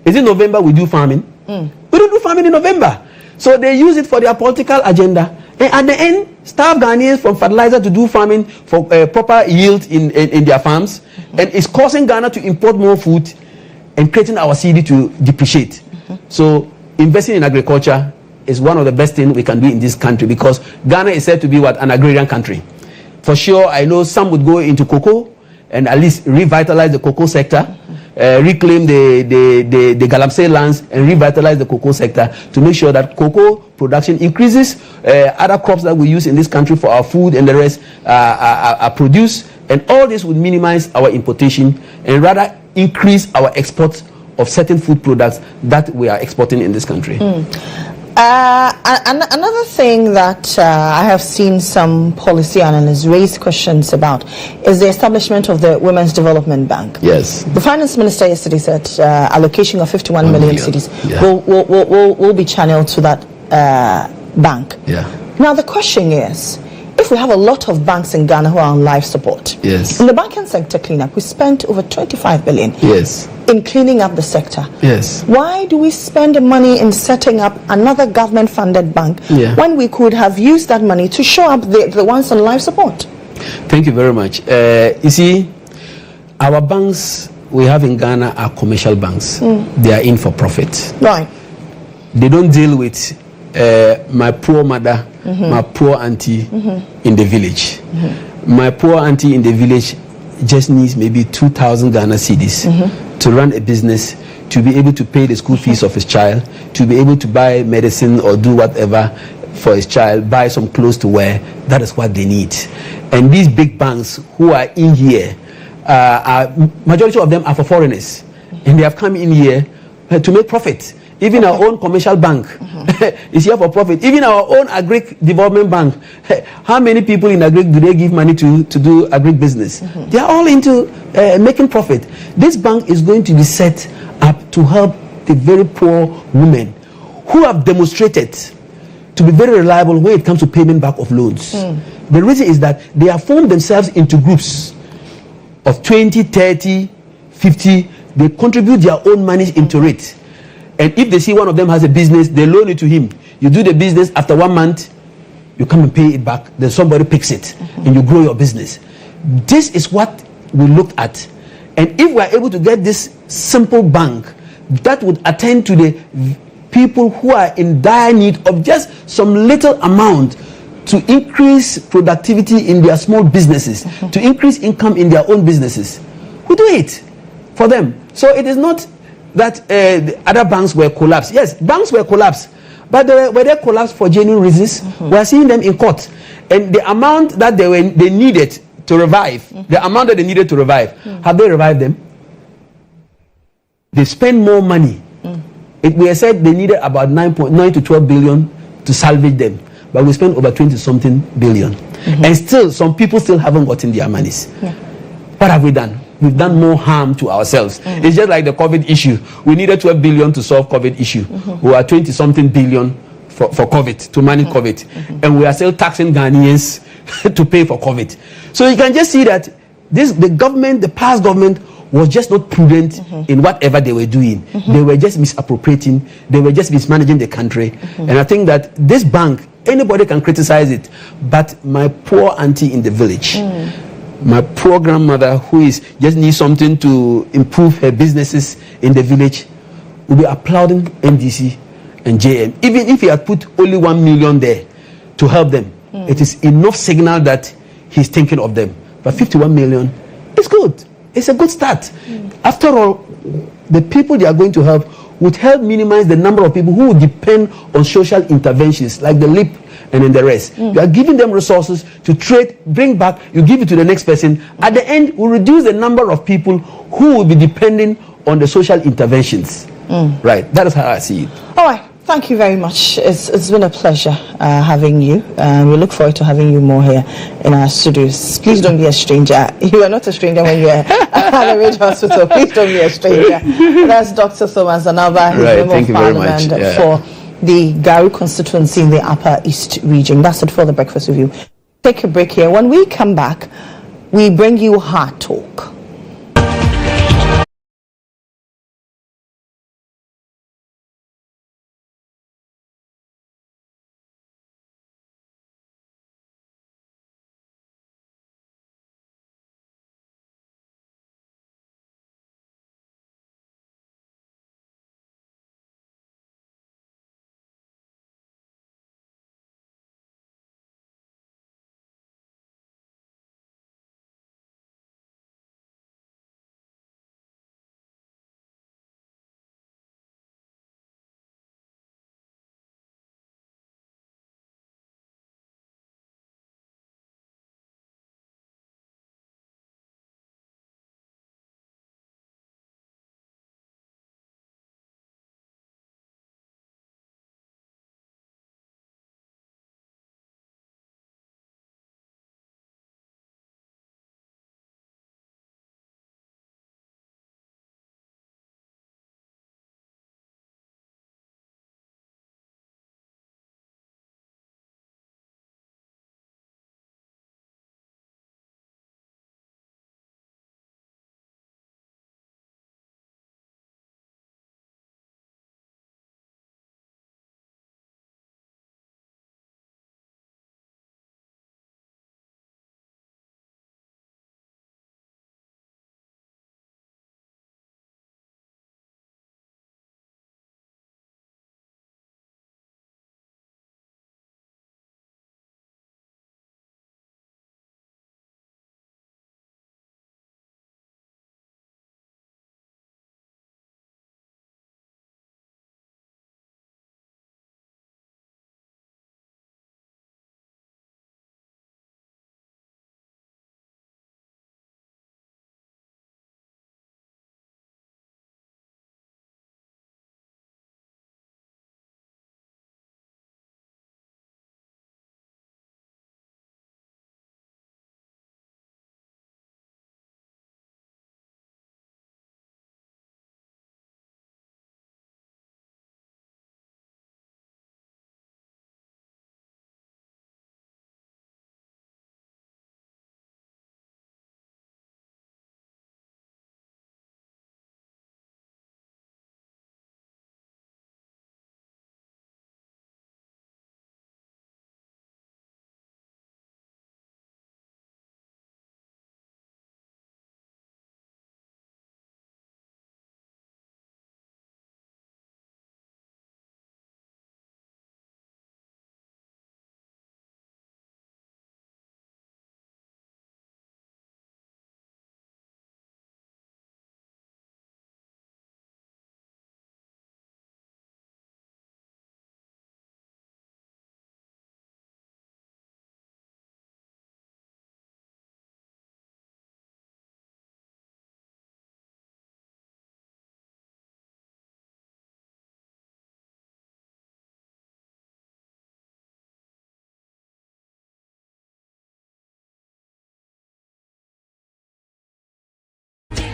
Is it November we do farming? We don't do farming in November. So they use it for their political agenda. And at the end, starve Ghanaians from fertilizer to do farming for proper yield in their farms. And it's causing Ghana to import more food and creating our cedi to depreciate. So investing in agriculture is one of the best things we can do in this country, because Ghana is said to be an agrarian country. For sure, I know some would go into cocoa and at least revitalize the cocoa sector. Reclaim the Galamsey lands and revitalize the cocoa sector to make sure that cocoa production increases. Other crops that we use in this country for our food and the rest are produced, and all this would minimize our importation and rather increase our exports of certain food products that we are exporting in this country. Another thing that I have seen some policy analysts raise questions about is the establishment of the Women's Development Bank. Yes. The finance minister yesterday said allocation of 51 million cedis will be channeled to that bank. Yeah. Now the question is, if we have a lot of banks in Ghana who are on life support, yes, in the banking sector cleanup, we spent over 25 billion. Yes. In cleaning up the sector. Yes. Why do we spend the money in setting up another government-funded bank when we could have used that money to show up the ones on life support? Thank you very much. You see, our banks we have in Ghana are commercial banks. They are in for profit. Right. They don't deal with my poor mother, my poor auntie in the village. My poor auntie in the village just needs maybe 2,000 Ghana cedis to run a business, to be able to pay the school fees of his child, to be able to buy medicine or do whatever for his child, buy some clothes to wear. That is what they need. And these big banks who are in here, majority of them are for foreigners, and they have come in here to make profit. Even our own commercial bank is here for profit. Even our own agric development bank, how many people in agric do they give money to do agric business? They are all into making profit. This bank is going to be set up to help the very poor women who have demonstrated to be very reliable when it comes to payment back of loans. The reason is that they have formed themselves into groups of 20, 30, 50. They contribute their own money into it. And if they see one of them has a business, they loan it to him. You do the business, after 1 month, you come and pay it back. Then somebody picks it, and you grow your business. This is what we looked at. And if we are able to get this simple bank that would attend to the people who are in dire need of just some little amount to increase productivity in their small businesses, to increase income in their own businesses, we do it for them. So it is not that the other banks were collapsed. Yes, banks were collapsed, but were they collapsed for genuine reasons? We are seeing them in court, and the amount that they needed to revive, have they revived them? They spend more money. We said they needed about 9 to 12 billion to salvage them, but we spent over 20-something billion, and still some people still haven't gotten their monies. What have we done? We've done more harm to ourselves. It's just like the COVID issue. We needed 12 billion to solve COVID issue. We are 20-something billion for COVID, to manage COVID. And we are still taxing Ghanaians to pay for COVID. So you can just see that the past government was just not prudent in whatever they were doing. They were just misappropriating. They were just mismanaging the country. And I think that this bank, anybody can criticize it, but my poor auntie in the village, my poor grandmother who just needs something to improve her businesses in the village, will be applauding NDC and JM. Even if he had put only 1 million there to help them, it is enough signal that he's thinking of them. But 51 million is good. It's a good start. After all, the people they are going to help would help minimize the number of people who would depend on social interventions like the LIP and then the rest. You are giving them resources to trade, bring back, you give it to the next person. At the end, we reduce the number of people who will be depending on the social interventions. Right, that is how I see it. All right, thank you very much. It's been a pleasure having you. We look forward to having you more here in our studios. Please don't be a stranger. You are not a stranger when you're at the Ridge Hospital. Please don't be a stranger. That's Dr. Thomas Anava, Member of Parliament for the Garo constituency in the Upper East region. That's it for the Breakfast Review. Take a break here. When we come back, we bring you Hard Talk.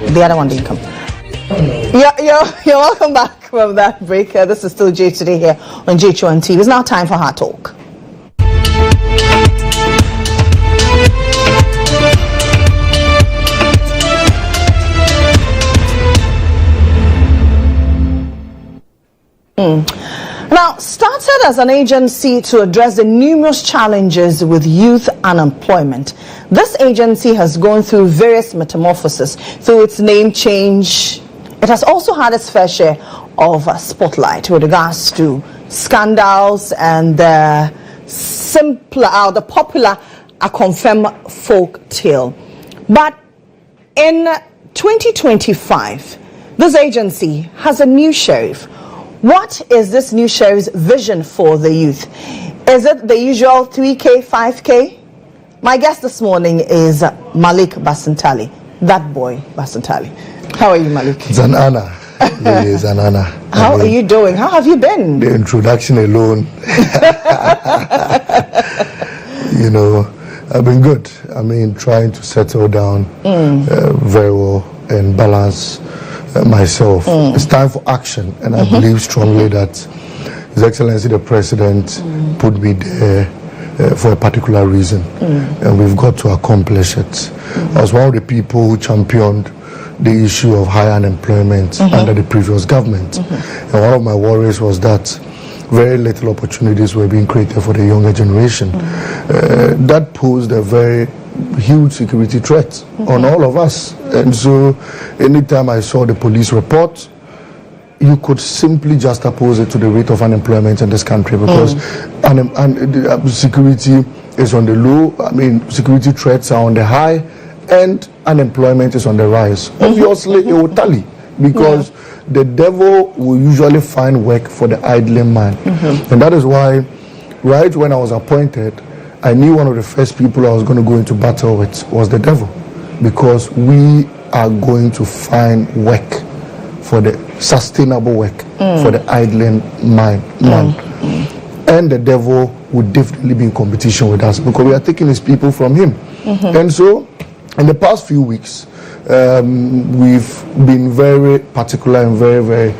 The other one didn't come. You're welcome back from that break. This is still J Today here on GHOne TV. It's now time for Hard Talk. Now, started as an agency to address the numerous challenges with youth unemployment, this agency has gone through various metamorphoses through its name change. It has also had its fair share of spotlight with regards to scandals and the popular confirmed folk tale. But in 2025, this agency has a new sheriff. What is this new sheriff's vision for the youth? Is it the usual 3K, 5K? My guest this morning is Malik Basintale, that boy Basintale. How are you, Malik? Zanana. Really, Zanana. How are you doing? How have you been? The introduction alone. You know, I've been good. I mean, trying to settle down very well and balance myself. It's time for action, and I believe strongly that His Excellency the President put me there for a particular reason, and we've got to accomplish it. I was one of the people who championed the issue of high unemployment under the previous government, and one of my worries was that very little opportunities were being created for the younger generation. That posed a very huge security threat on all of us, and so anytime I saw the police report, you could simply just oppose it to the rate of unemployment in this country, because security is on the low. I mean, security threats are on the high, and unemployment is on the rise. Obviously, it will tally, because the devil will usually find work for the idling man, and that is why, right when I was appointed, I knew one of the first people I was going to go into battle with was the devil, because we are going to find work for the sustainable work for the idling man. And the devil would definitely be in competition with us, because we are taking his people from him. And so in the past few weeks, we've been very particular and very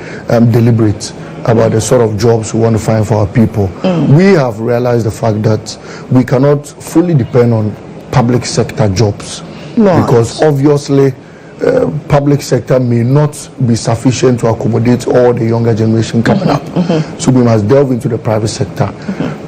deliberate about the sort of jobs we want to find for our people. We have realized the fact that we cannot fully depend on public sector jobs, because obviously public sector may not be sufficient to accommodate all the younger generation coming up. So we must delve into the private sector.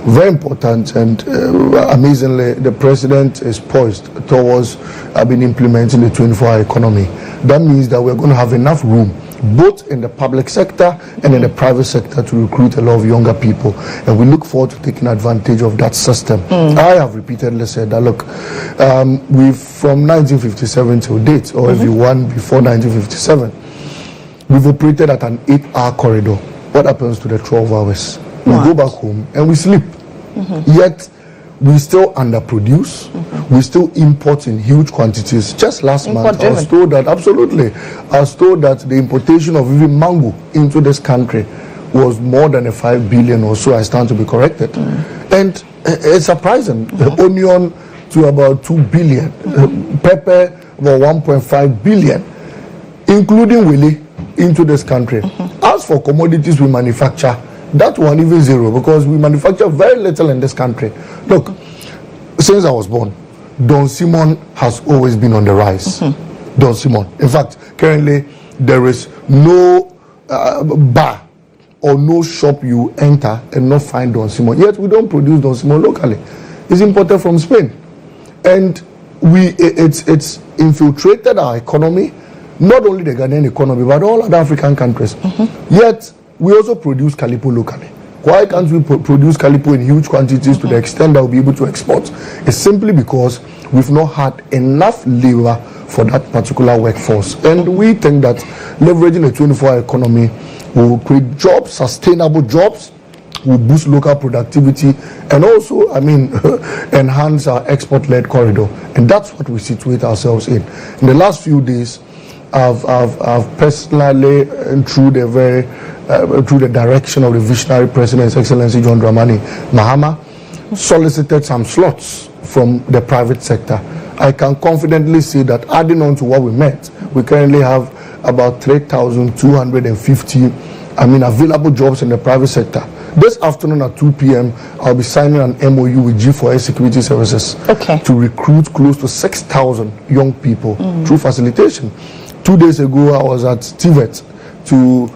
Very important, and amazingly, the president is poised towards implementing the 24-hour economy. That means that we're going to have enough room, both in the public sector and in the private sector, to recruit a lot of younger people, and we look forward to taking advantage of that system. I have repeatedly said that, look, we've from 1957 till date, or if you want before 1957, we've operated at an 8-hour corridor. What happens to the 12 hours? We go back home and we sleep. Yet we still underproduce. We still import in huge quantities. Just last month, I was told that the importation of even mango into this country was more than 5 billion or so. I stand to be corrected. And it's surprising. Onion to about 2 billion, pepper about 1.5 billion, including willy into this country. As for commodities we manufacture, that one even zero, because we manufacture very little in this country. Look, since I was born, Don Simon has always been on the rise. Don Simon. In fact, currently there is no bar or no shop you enter and not find Don Simon. Yet we don't produce Don Simon locally. It's imported from Spain, and it's infiltrated our economy, not only the Ghanaian economy but all other African countries. Yet we also produce calipo locally. Why can't we produce calipo in huge quantities to the extent that we'll be able to export? It's simply because we've not had enough labor for that particular workforce. And we think that leveraging a 24-hour economy will create jobs, sustainable jobs, will boost local productivity, and also, enhance our export-led corridor. And that's what we situate ourselves in. In the last few days, I've personally, and through the direction of the visionary President, His Excellency John Dramani Mahama, solicited some slots from the private sector. I can confidently say that, adding on to what we met, We currently have about 3,250 available jobs in the private sector. This afternoon at 2 p.m., I'll be signing an MOU with GHOne Security Services to recruit close to 6,000 young people through facilitation. 2 days ago, I was at TVET to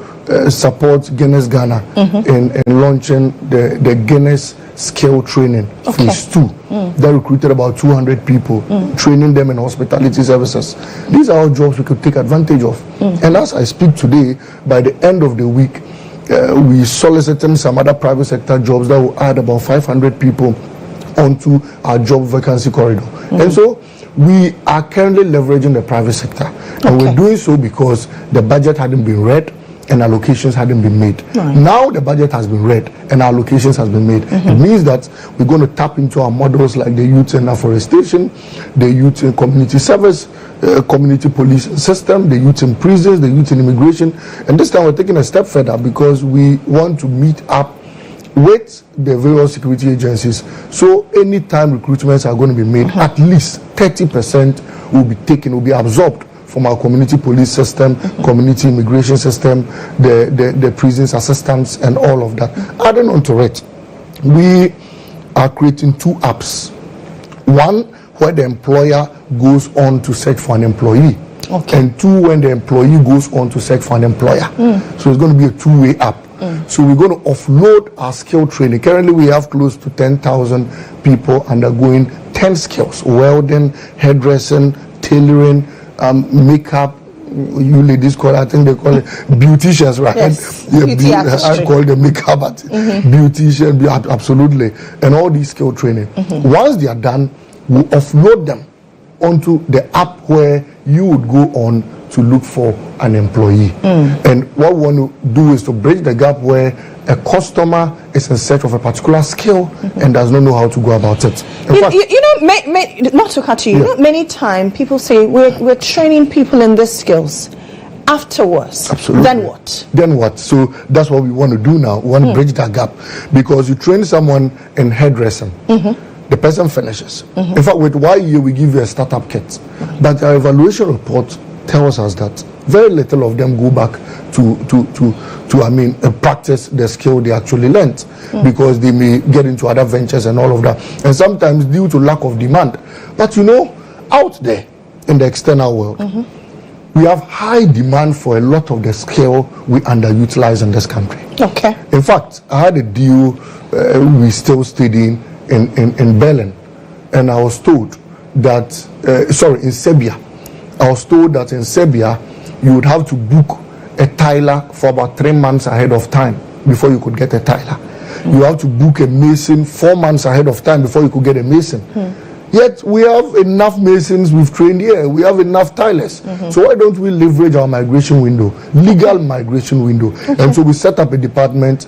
support Guinness Ghana in launching the Guinness skill training phase 2. That recruited about 200 people, training them in hospitality services. These are all jobs we could take advantage of. And as I speak today, by the end of the week, we soliciting some other private sector jobs that will add about 500 people onto our job vacancy corridor. And so we are currently leveraging the private sector. And we're doing so because the budget hadn't been read and allocations hadn't been made. Now the budget has been read and allocations has been made. It means that we're going to tap into our models like the youth in afforestation, the youth in community service, community police system, the youth in prisons, the youth in immigration. And this time we're taking a step further because we want to meet up with the various security agencies. So anytime recruitments are going to be made, at least 30% will be taken, will be absorbed from our community police system, community immigration system, the prisons assistance and all of that. Adding on to it, we are creating 2 apps. One, where the employer goes on to search for an employee. And 2, when the employee goes on to search for an employer. So it's going to be a 2-way app. So we're going to offload our skill training. Currently we have close to 10,000 people undergoing 10 skills: welding, hairdressing, tailoring, makeup. You ladies call it, I think they call it beauticians, right? Yes. I call them makeup artists. Beautician, absolutely. And all these skill training. Once they are done, we offload them onto the app where you would go on to look for an employee. And what we want to do is to bridge the gap where a customer is in search of a particular skill and does not know how to go about it. Not to cut you, many times people say we're training people in these skills. Afterwards, then what? Then what? So that's what we want to do now. We want to bridge that gap, because you train someone in hairdressing. The person finishes. In fact, with 1 year we give you a startup kit, but our evaluation report tells us that very little of them go back to practice the skill they actually learned, because they may get into other ventures and all of that, and sometimes due to lack of demand. But out there in the external world, we have high demand for a lot of the skill we underutilize in this country. In fact, I had a deal we still studying in Berlin, and I was told that in Serbia. I was told that in Serbia you would have to book a tiler for about 3 months ahead of time before you could get a tiler. You have to book a mason 4 months ahead of time before you could get a mason. Yet we have enough masons we've trained here. We have enough tilers. So why don't we leverage our migration window, legal migration window? And so we set up a department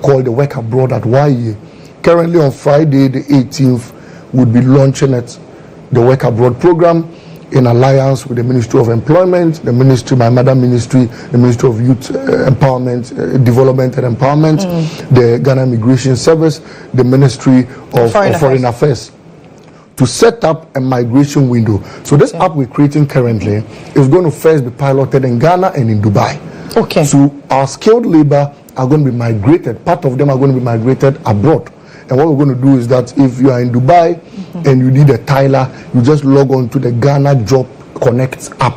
called the Work Abroad at YE. Currently on Friday the 18th, we'll be launching it, the Work Abroad program, in alliance with the Ministry of Employment, the ministry, my mother ministry, the Ministry of Youth Empowerment, Development and Empowerment, the Ghana Immigration Service, the Ministry of Foreign Affairs, to set up a migration window. So this app we're creating currently is going to first be piloted in Ghana and in Dubai. So our skilled labor are going to be migrated. Part of them are going to be migrated abroad. And what we're going to do is that if you are in Dubai and you need a tiler, you just log on to the Ghana Job Connect app.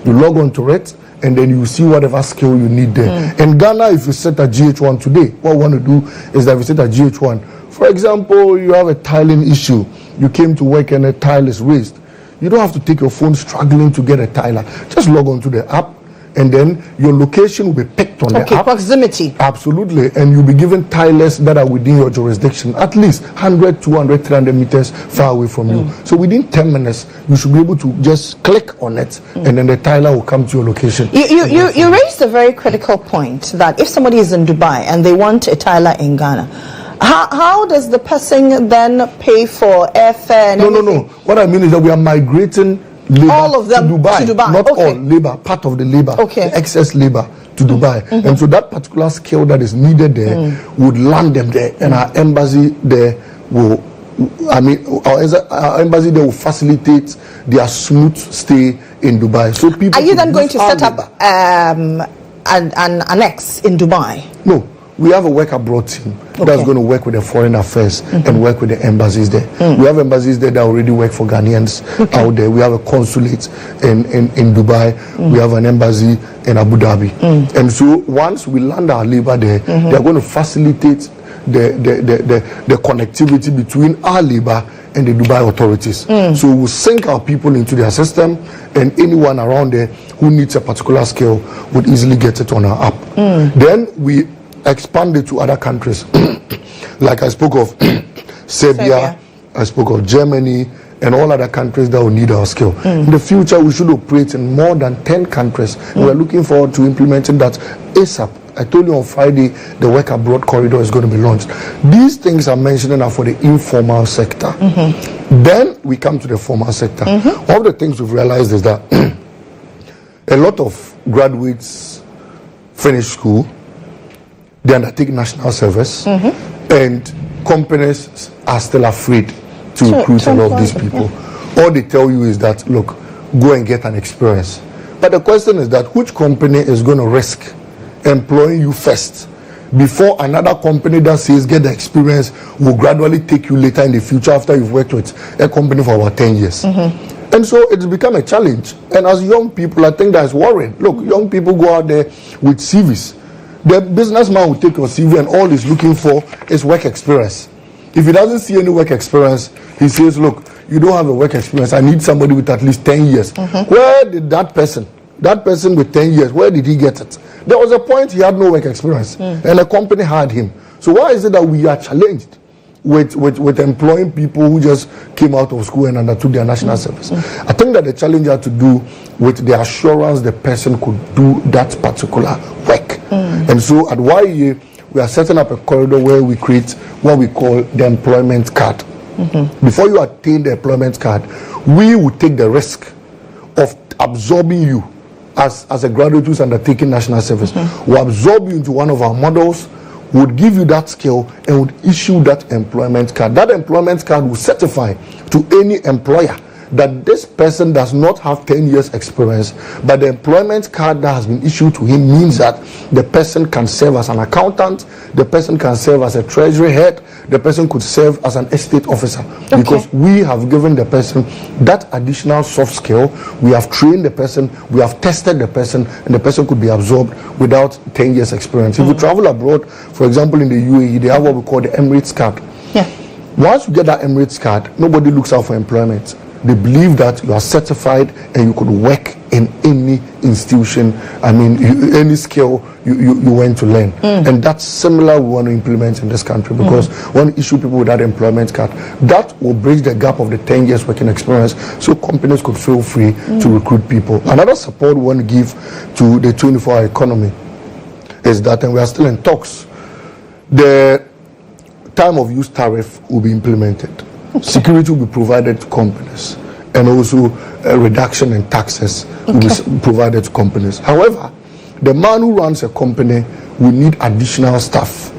You log on to it, and then you see whatever skill you need there. In Ghana, if you set a GHOne today, what we want to do is that we set a GHOne. For example, you have a tiling issue. You came to work and a tile is raised. You don't have to take your phone struggling to get a tiler. Just log on to the app, and then your location will be picked on the app. Proximity. Absolutely. And you'll be given tilers that are within your jurisdiction, at least 100, 200, 300 meters far away from you. So within 10 minutes, you should be able to just click on it, and then the tiler will come to your location. You raised a very critical point that if somebody is in Dubai and they want a tiler in Ghana, how does the person then pay for airfare and everything? No. What I mean is that we are migrating labor all of them to Dubai. Not all labor, part of the labor, the excess labor to Dubai. And so that particular skill that is needed there would land them there, and our embassy there will I mean, our embassy there will facilitate their smooth stay in Dubai. So people. Are you then going to set up an annex in Dubai? No. We have a work abroad team that's going to work with the foreign affairs and work with the embassies there. We have embassies there that already work for Ghanaians out there. We have a consulate in Dubai. We have an embassy in Abu Dhabi. And so once we land our labor there, they are going to facilitate the connectivity between our labor and the Dubai authorities. So we'll sync our people into their system, and anyone around there who needs a particular skill would easily get it on our app. Then we expand it to other countries. Like I spoke of Serbia, I spoke of Germany, and all other countries that will need our skill. In the future, we should operate in more than 10 countries. We're looking forward to implementing that ASAP. I told you on Friday, the work abroad corridor is going to be launched. These things I'm mentioning are for the informal sector. Then we come to the formal sector. One of the things we've realized is that a lot of graduates finish school, they undertake national service, and companies are still afraid to recruit a lot of these people. All they tell you is that, look, go and get an experience. But the question is that which company is going to risk employing you first before another company that says get the experience will gradually take you later in the future after you've worked with a company for about 10 years. And so it's become a challenge. And as young people, I think that's worrying. Look, young people go out there with CVs. The businessman will take your CV and all he's looking for is work experience. If he doesn't see any work experience, he says, look, you don't have a work experience. I need somebody with at least 10 years. Where did that person with 10 years, where did he get it? There was a point he had no work experience and a company hired him. So why is it that we are challenged with employing people who just came out of school and undertook their national service? I think that the challenge had to do with the assurance the person could do that particular work. And so at YEA, we are setting up a corridor where we create what we call the employment card. Before you attain the employment card, we will take the risk of absorbing you as a graduate who's undertaking national service. We'll absorb you into one of our models, would give you that skill, and would issue that employment card. That employment card will certify to any employer that this person does not have 10 years experience, but the employment card that has been issued to him means that the person can serve as an accountant, the person can serve as a treasury head, the person could serve as an estate officer, because we have given the person that additional soft skill, we have trained the person, we have tested the person, and the person could be absorbed without 10 years experience. If you travel abroad, for example in the UAE, they have what we call the Emirates card. Once you get that Emirates card, nobody looks out for employment. They believe that you are certified and you could work in any institution, any skill you went to learn. And that's similar we want to implement in this country, because we want to issue people with that employment card. That will bridge the gap of the 10 years working experience so companies could feel free to recruit people. Another support we want to give to the 24-hour economy is that, and we are still in talks, the time of use tariff will be implemented. Security will be provided to companies, and also a reduction in taxes will be provided to companies. However, the man who runs a company will need additional staff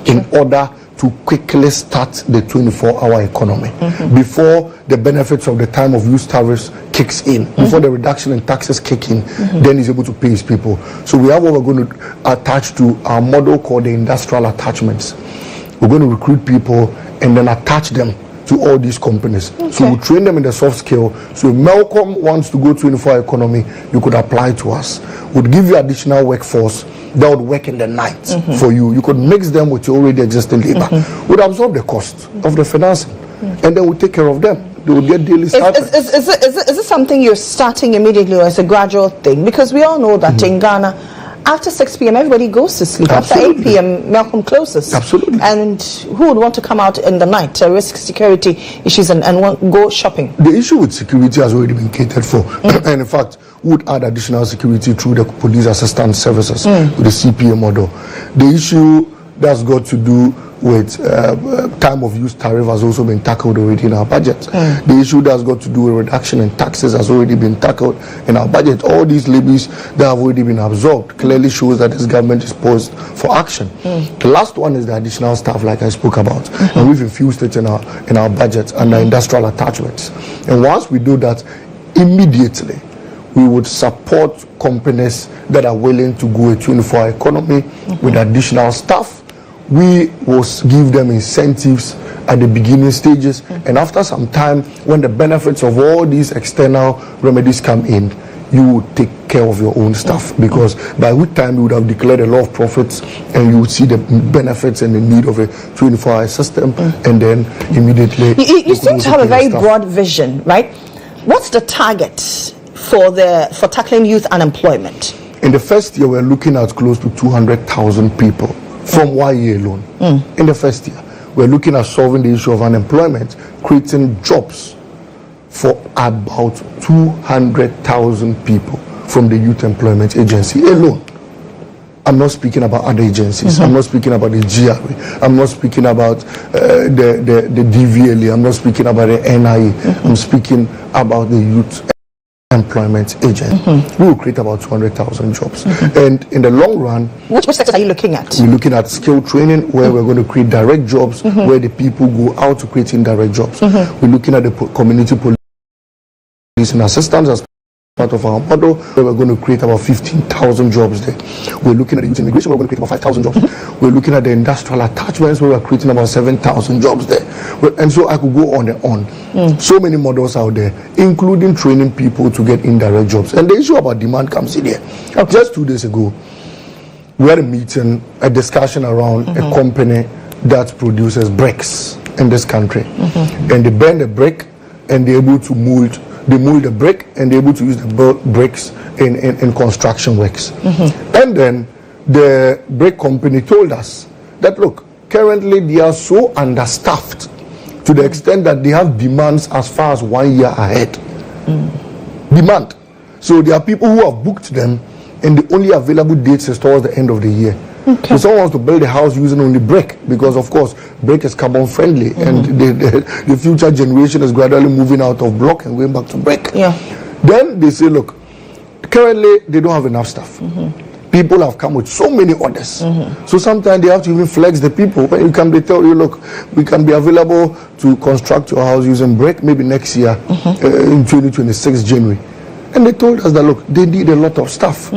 in order to quickly start the 24-hour economy before the benefits of the time of use tariffs kicks in, before the reduction in taxes kick in, then he's able to pay his people. So we have what we're going to attach to our model called the industrial attachments. We're going to recruit people and then attach them to all these companies. So we'll train them in the soft skill. So if Malcolm wants to go 24-hour economy, you could apply to us. We'll give you additional workforce that would work in the night for you. You could mix them with your already existing labor. We'll absorb the cost of the financing, and then we'll take care of them. They will get daily stipends. Is it something you're starting immediately, or is a gradual thing? Because we all know that in Ghana, after 6 p.m., everybody goes to sleep. Absolutely. After 8 p.m., Malcolm closes. Absolutely. And who would want to come out in the night to risk security issues and go shopping? The issue with security has already been catered for. And in fact, we would add additional security through the police assistance services with the CPA model. The issue that's got to do with time of use tariff has also been tackled already in our budget. The issue that's got to do with reduction in taxes has already been tackled in our budget. All these levies that have already been absorbed clearly shows that this government is poised for action. The last one is the additional staff, like I spoke about, and we've infused it in our budget under industrial attachments. And once we do that, immediately we would support companies that are willing to go a 24-hour economy with additional staff. We will give them incentives at the beginning stages, and after some time, when the benefits of all these external remedies come in, you will take care of your own stuff, because by which time you would have declared a lot of profits and you would see the benefits and the need of a 24-hour system, and then immediately... You seem to have a very broad vision, right? What's the target for tackling youth unemployment? In the first year, we're looking at close to 200,000 people from 1 year alone. In the first year, we're looking at solving the issue of unemployment, creating jobs for about 200,000 people from the Youth Employment Agency alone. I'm not speaking about other agencies. I'm not speaking about the GRA. I'm not speaking about the DVLA. I'm not speaking about the NIA. I'm speaking about the Youth Employment Agent. We will create about 200,000 jobs. And in the long run... Which sectors are you looking at? We're looking at skill training, where we're going to create direct jobs, where the people go out to create indirect jobs. We're looking at the community policing assistance as part of our model, where we're going to create about 15,000 jobs there. We're looking at the youth immigration, where we're going to create about 5,000 jobs. We're looking at the industrial attachments, where we're creating about 7,000 jobs there. And so I could go on and on. So many models out there, including training people to get indirect jobs. And the issue about demand comes in here. Just 2 days ago, we had a meeting, a discussion around a company that produces bricks in this country. And they burn the brick and they're able to mold. They mold the brick and they're able to use the bricks in construction works. And then the brick company told us that, look, currently they are so understaffed to the extent that they have demands as far as 1 year ahead. Demand. So there are people who have booked them, and the only available dates is towards the end of the year. So someone wants to build a house using only brick, because of course brick is carbon friendly, and the future generation is gradually moving out of block and going back to brick. Then they say, look, currently they don't have enough staff. People have come with so many orders. So sometimes they have to even flex the people. When you come, they tell you, look, we can be available to construct your house using brick maybe next year, in 2026 January. And they told us that, look, they need a lot of staff.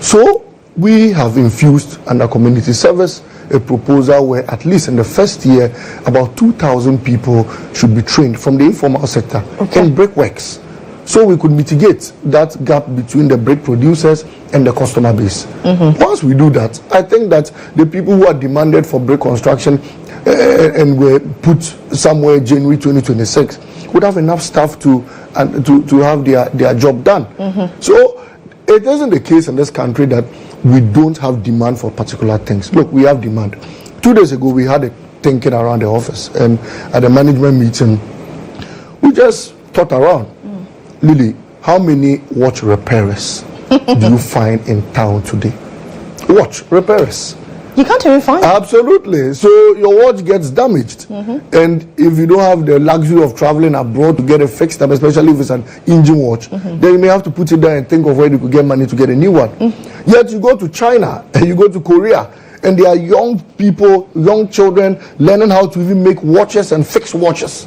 So we have infused under community service a proposal where at least in the first year, about 2,000 people should be trained from the informal sector in brickworks. So we could mitigate that gap between the brick producers and the customer base. Once we do that, I think that the people who are demanded for brick construction and were put somewhere January 2026 would have enough staff to have their job done. So it isn't the case in this country that we don't have demand for particular things. Look, we have demand. 2 days ago, we had a thinking around the office, and at the management meeting, we just thought around. Lily, how many watch repairers do you find in town today? Watch repairers. You can't even find them. Absolutely. So your watch gets damaged. And if you don't have the luxury of traveling abroad to get it fixed up, especially if it's an engine watch, then you may have to put it there and think of where you could get money to get a new one. Yet you go to China and you go to Korea, and there are young people, young children learning how to even make watches and fix watches.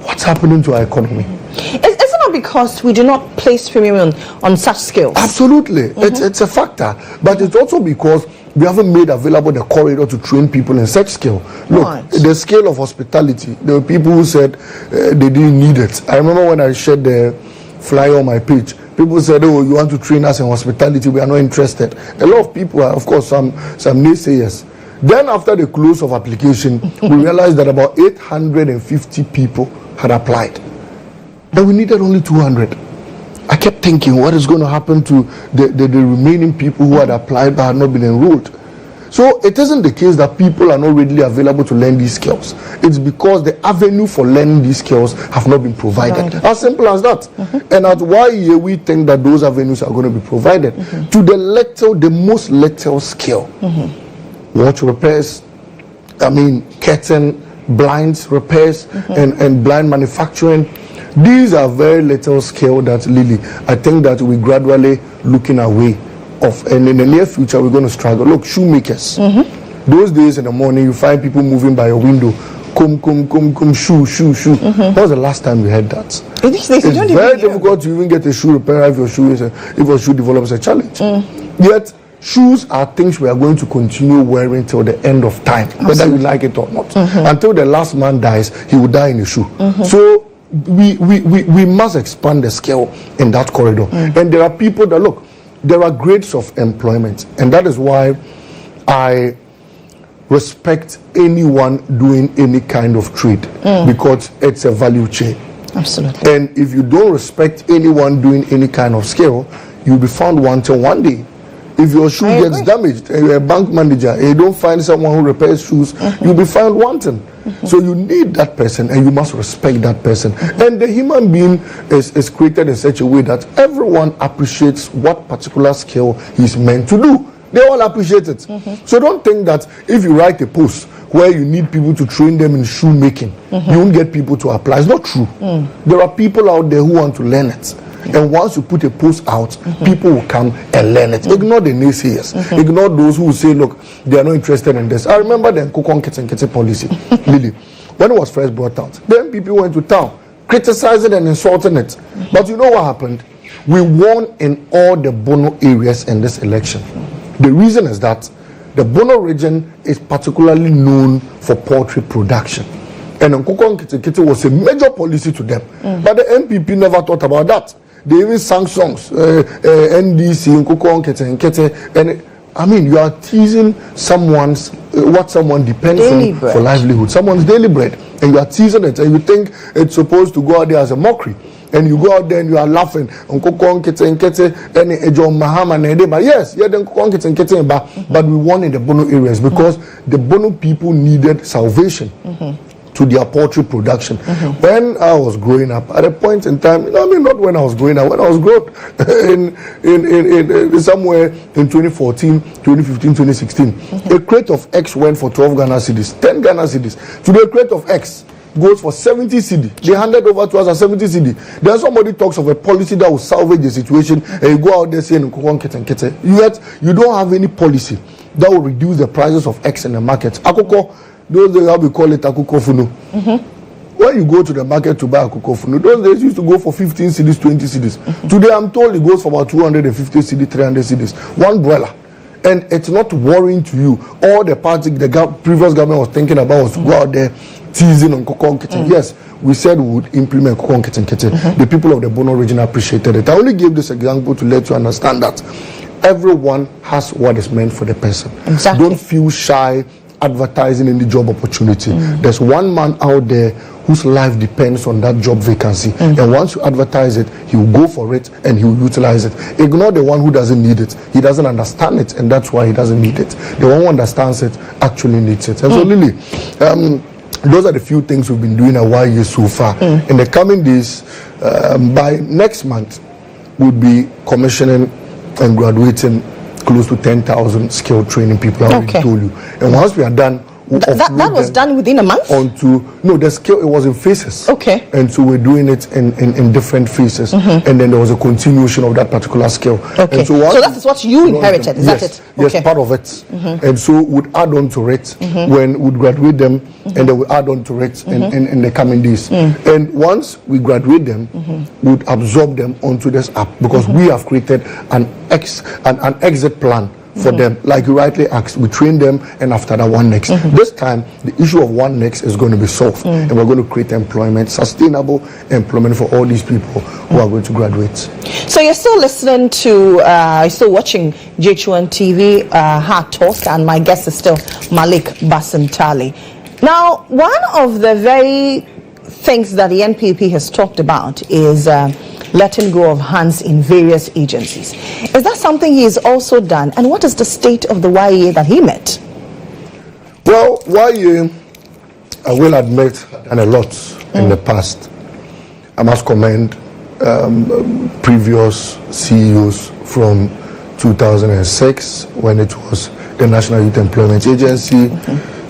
What's happening to our economy? Is it not because we do not place premium on such skills? Absolutely. It's a factor. But it's also because we haven't made available the corridor to train people in such skill. Look, the scale of hospitality, there were people who said they didn't need it. I remember when I shared the flyer on my page, people said, oh, you want to train us in hospitality, we are not interested. A lot of people are, of course, some naysayers. Then after the close of application, we realized that about 850 people had applied. But we needed only 200. I kept thinking, what is going to happen to the remaining people who had applied but had not been enrolled? So it isn't the case that people are not readily available to learn these skills. It's because the avenue for learning these skills have not been provided. As simple as that. And at YEA, we think that those avenues are going to be provided to the most little skill. watch repairs, curtain, blinds repairs, and blind manufacturing. These are very little scale that Lily, I think that we're gradually looking away of, and in the near future we're going to struggle. Look, shoemakers. Those days in the morning you find people moving by a window, shoe. When was the last time we had that? It's very difficult to even get a shoe repair if your shoe develops a challenge. Yet shoes are things we are going to continue wearing till the end of time, whether you like it or not. Until the last man dies, he will die in a shoe. So we must expand the scale in that corridor. And there are people that, look, there are grades of employment, and that is why I respect anyone doing any kind of trade, because it's a value chain. Absolutely. And if you don't respect anyone doing any kind of skill, you'll be found wanting one day. If your shoe gets damaged and you're a bank manager and you don't find someone who repairs shoes, you'll be found wanting. So you need that person and you must respect that person. And the human being is created in such a way that everyone appreciates what particular skill he's meant to do. They all appreciate it. So don't think that if you write a post where you need people to train them in shoemaking, you won't get people to apply. It's not true. There are people out there who want to learn it. And once you put a post out, people will come and learn it. Ignore the naysayers. Ignore those who say, look, they are not interested in this. I remember the Nkukon policy, Lily, when it was first brought out. Then people went to town, criticizing and insulting it. But you know what happened? We won in all the Bono areas in this election. The reason is that the Bono region is particularly known for poultry production. And Nkukon was a major policy to them. But the MPP never thought about that. They even sang songs, NDC, Nkukon, and I mean, you are teasing someone's, what someone depends on for livelihood, someone's daily bread, and you are teasing it, and you think it's supposed to go out there as a mockery. And you go out there and you are laughing. But yes, but we won in the Bono areas because the Bono people needed salvation to their poultry production. When I was growing up, at a point in time, not when I was growing up, when I was growing in somewhere in 2014, 2015, 2016, a crate of eggs went for 12 Ghana cedis, 10 Ghana cedis. Today, a crate of eggs goes for 70 cedi. They handed over to us at 70 cedi. Then somebody talks of a policy that will salvage the situation, and you go out there saying yet you don't have any policy that will reduce the prices of eggs in the market. Akoko, those days how we call it akoko funu. When you go to the market to buy akoko funu, those days used to go for 15 cedis, 20 cedis. Today I'm told it goes for about 250 cedis, 300 cedis. One broiler. And it's not worrying to you. All the party the previous government was thinking about was to go out there teasing on Nkukon Kitchen. Yes, we said we would implement Nkukon Kitchen. The people of the Bono region appreciated it. I only gave this example to let you understand that everyone has what is meant for the person. Exactly. Don't feel shy advertising any job opportunity. There's one man out there whose life depends on that job vacancy. And once you advertise it, he will go for it and he will utilize it. Ignore the one who doesn't need it. He doesn't understand it, and that's why he doesn't need it. The one who understands it actually needs it. And so, Lily, those are the few things we've been doing a while so far. In the coming days, by next month, we'll be commissioning and graduating close to 10,000 skilled training people. I already told you. And once we are done, that was done within a month? The scale, it was in phases. Okay. And so we're doing it in different phases. And then there was a continuation of that particular scale. Okay. And so that is what you inherited, is that it? Yes, part of it. And so we'd add on to it when we'd graduate them, and then we add on to it in the coming days. And once we graduate them, we'd absorb them onto this app, because we have created an exit plan for them. Like you rightly asked, we train them, and after that, one next. This time, the issue of one next is going to be solved, and we're going to create employment, sustainable employment for all these people who are going to graduate. So you're still listening to, you're still watching GHOne TV, Hard Talk, and my guest is still Malik Basintale. Now, one of the very things that the NPP has talked about is letting go of hands in various agencies. Is that something he has also done? And what is the state of the YEA that he met? Well, YEA, I will admit, and a lot in the past. I must commend previous CEOs from 2006, when it was the National Youth Employment Agency,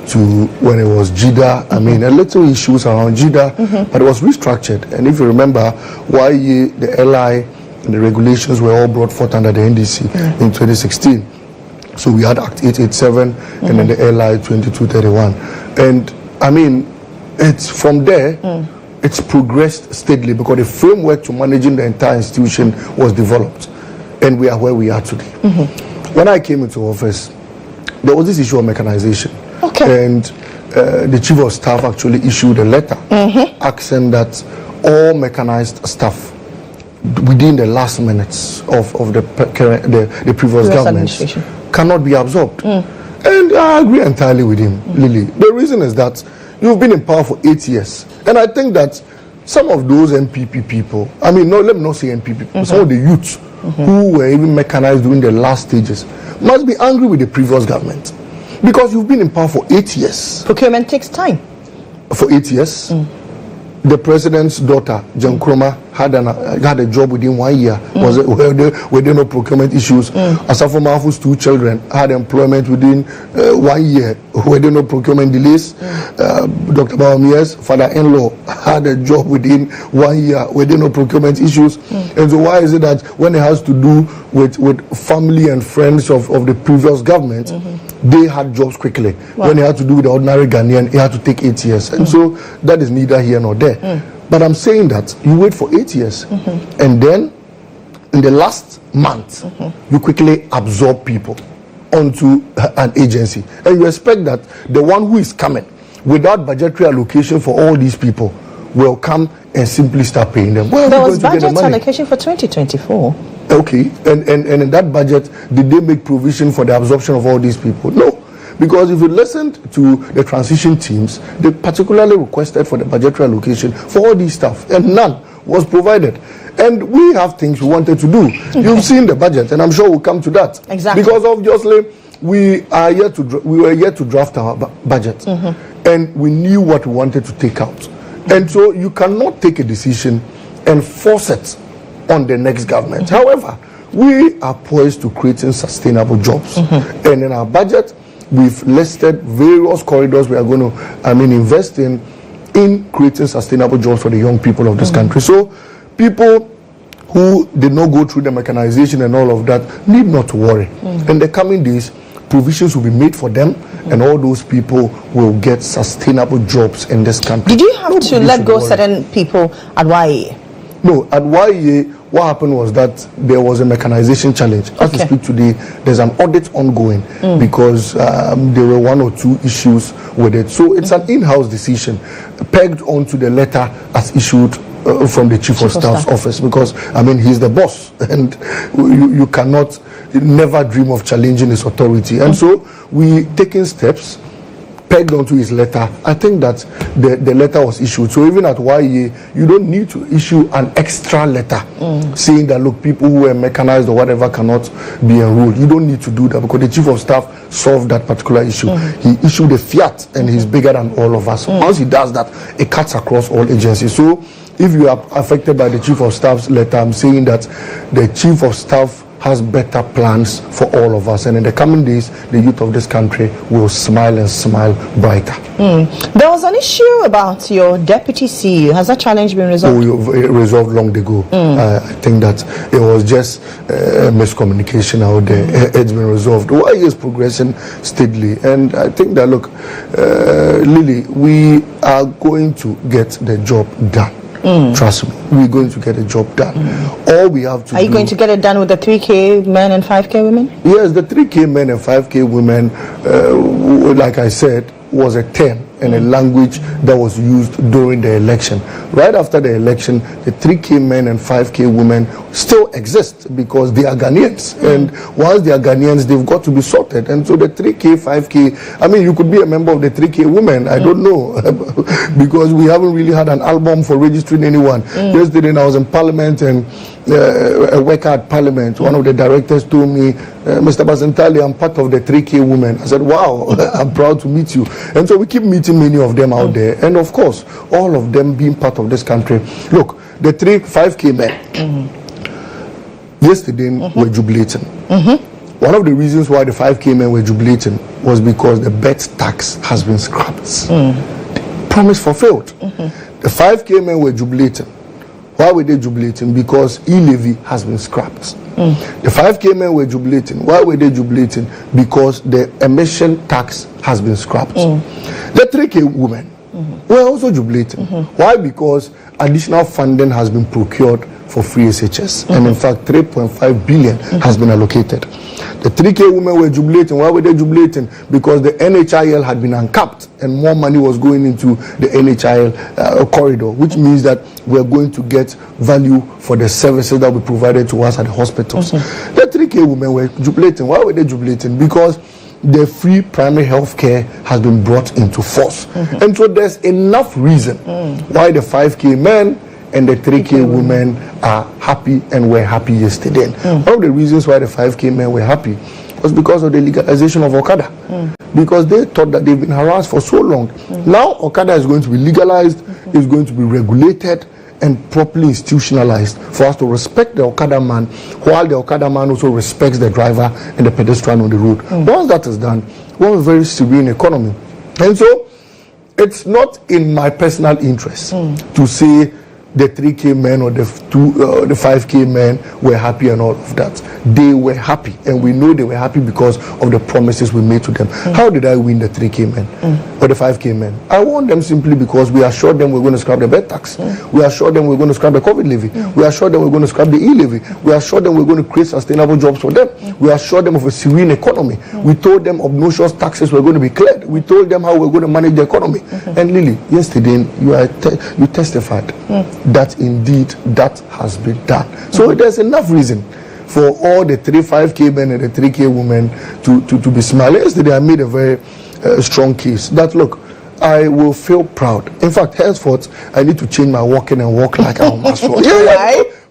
to when it was GHOne. I mean, a little issues around GHOne, but it was restructured. And if you remember, the LI and the regulations were all brought forth under the NDC in 2016. So we had Act 887 and then the LI 2231. And I mean, it's from there, it's progressed steadily because the framework to managing the entire institution was developed. And we are where we are today. When I came into office, there was this issue of mechanization. And the Chief of Staff actually issued a letter asking that all mechanized staff within the last minutes of the previous government cannot be absorbed. And I agree entirely with him, Lily. The reason is that you've been in power for 8 years. And I think that some of those MPP people, I mean, no, let me not say MPP, some of the youths who were even mechanized during the last stages must be angry with the previous government. Because you've been in power for 8 years. Procurement takes time. For 8 years. The president's daughter, GHOne, had a job within 1 year. Were there no procurement issues? Asafo Mafu's 2 children had employment within 1 year. Were there no procurement delays? Dr. Bawumia's father-in-law had a job within 1 year. Were there no procurement issues? And so why is it that when it has to do with family and friends of the previous government, they had jobs quickly? When it had to do with the ordinary Ghanaian, it had to take 8 years. And so that is neither here nor there. But I'm saying that you wait for 8 years and then in the last month you quickly absorb people onto an agency, and you expect that the one who is coming without budgetary allocation for all these people will come and simply start paying them. Well, there was budget allocation for 2024. Okay, and in that budget, did they make provision for the absorption of all these people? No. Because if you listened to the transition teams, they particularly requested for the budgetary allocation for all these stuff, and none was provided. And we have things we wanted to do. You've seen the budget, and I'm sure we'll come to that. Exactly. Because obviously, we were yet to draft our budget, and we knew what we wanted to take out. And so you cannot take a decision and force it on the next government. However, we are poised to creating sustainable jobs. And in our budget, we've listed various corridors we are going to, invest in creating sustainable jobs for the young people of this country. So people who did not go through the mechanization and all of that need not to worry. In the coming days, provisions will be made for them, and all those people will get sustainable jobs in this country. Did you have to let go certain people at YA? No, at YA, what happened was that there was a mechanization challenge. As we speak today, there's an audit ongoing because there were 1 or 2 issues with it. So it's an in-house decision pegged onto the letter as issued from the Chief of Staff's office, because he's the boss, and you cannot never dream of challenging his authority. And so we taking steps pegged onto his letter. I think that the letter was issued. So even at YA, you don't need to issue an extra letter saying that, look, people who are mechanized or whatever cannot be enrolled. You don't need to do that because the Chief of Staff solved that particular issue. He issued a fiat, and he's bigger than all of us. Once he does that, it cuts across all agencies. So if you are affected by the Chief of Staff's letter, I'm saying that the Chief of Staff has better plans for all of us, and in the coming days the youth of this country will smile and smile brighter. There was an issue about your deputy CEO. Has that challenge been resolved? Resolved long ago. I think that it was just miscommunication out there. It's been resolved. YA is progressing steadily, and I think that, look, Lily, we are going to get the job done. Trust me, we're going to get a job done. All we have to do... Are you going to get it done with the 3K men and 5K women? Yes, the 3K men and 5K women, like I said, was a term and a language that was used during the election. Right after the election, the 3K men and 5K women still exist because they are Ghanaians. And once they are Ghanaians, they've got to be sorted. And so the 3K, 5K, you could be a member of the 3K women. I don't know because we haven't really had an album for registering anyone. Yesterday I was in Parliament, and a worker at Parliament, one of the directors told me, Mr. Basintale, I'm part of the 3K women. I said, wow, I'm proud to meet you. And so we keep meeting many of them out there. And of course, all of them being part of this country. Look, the 5K men yesterday were jubilating. One of the reasons why the 5K men were jubilating was because the bet tax has been scrapped. Promise fulfilled. The 5K men were jubilating. Why were they jubilating? Because e-levy has been scrapped. The 5K men were jubilating. Why were they jubilating? Because the emission tax has been scrapped. The 3K women were also jubilating. Why? Because additional funding has been procured for free SHS, and in fact 3.5 billion has been allocated. The 3K women were jubilating. Why were they jubilating? Because the NHIL had been uncapped and more money was going into the NHIL corridor, which means that we're going to get value for the services that we provided to us at the hospitals. The 3K women were jubilating. Why were they jubilating? Because the free primary health care has been brought into force. And so there's enough reason why the 5K men and the 3K women are happy and were happy yesterday. One of the reasons why the 5K men were happy was because of the legalization of Okada. Because they thought that they've been harassed for so long. Now Okada is going to be legalized, is going to be regulated and properly institutionalized for us to respect the Okada man, while the Okada man also respects the driver and the pedestrian on the road. Once that is done, we have a very serene economy. And so it's not in my personal interest to say the 3K men or the 5K men were happy and all of that. They were happy, and we know they were happy because of the promises we made to them. How did I win the 3K men or the 5K men? I won them simply because we assured them we're going to scrap the bed tax. We assured them we're going to scrap the COVID levy. We assured them we're going to scrap the e-levy. We assured them we're going to create sustainable jobs for them. We assured them of a serene economy. We told them obnoxious taxes were going to be cleared. We told them how we're going to manage the economy. And Lily, yesterday you testified that indeed that has been done. So there's enough reason for all the 5K men and the 3K women to be smiling. Yesterday I made a very strong case that, look, I will feel proud. In fact, henceforth, I need to change my walking and walk like I'm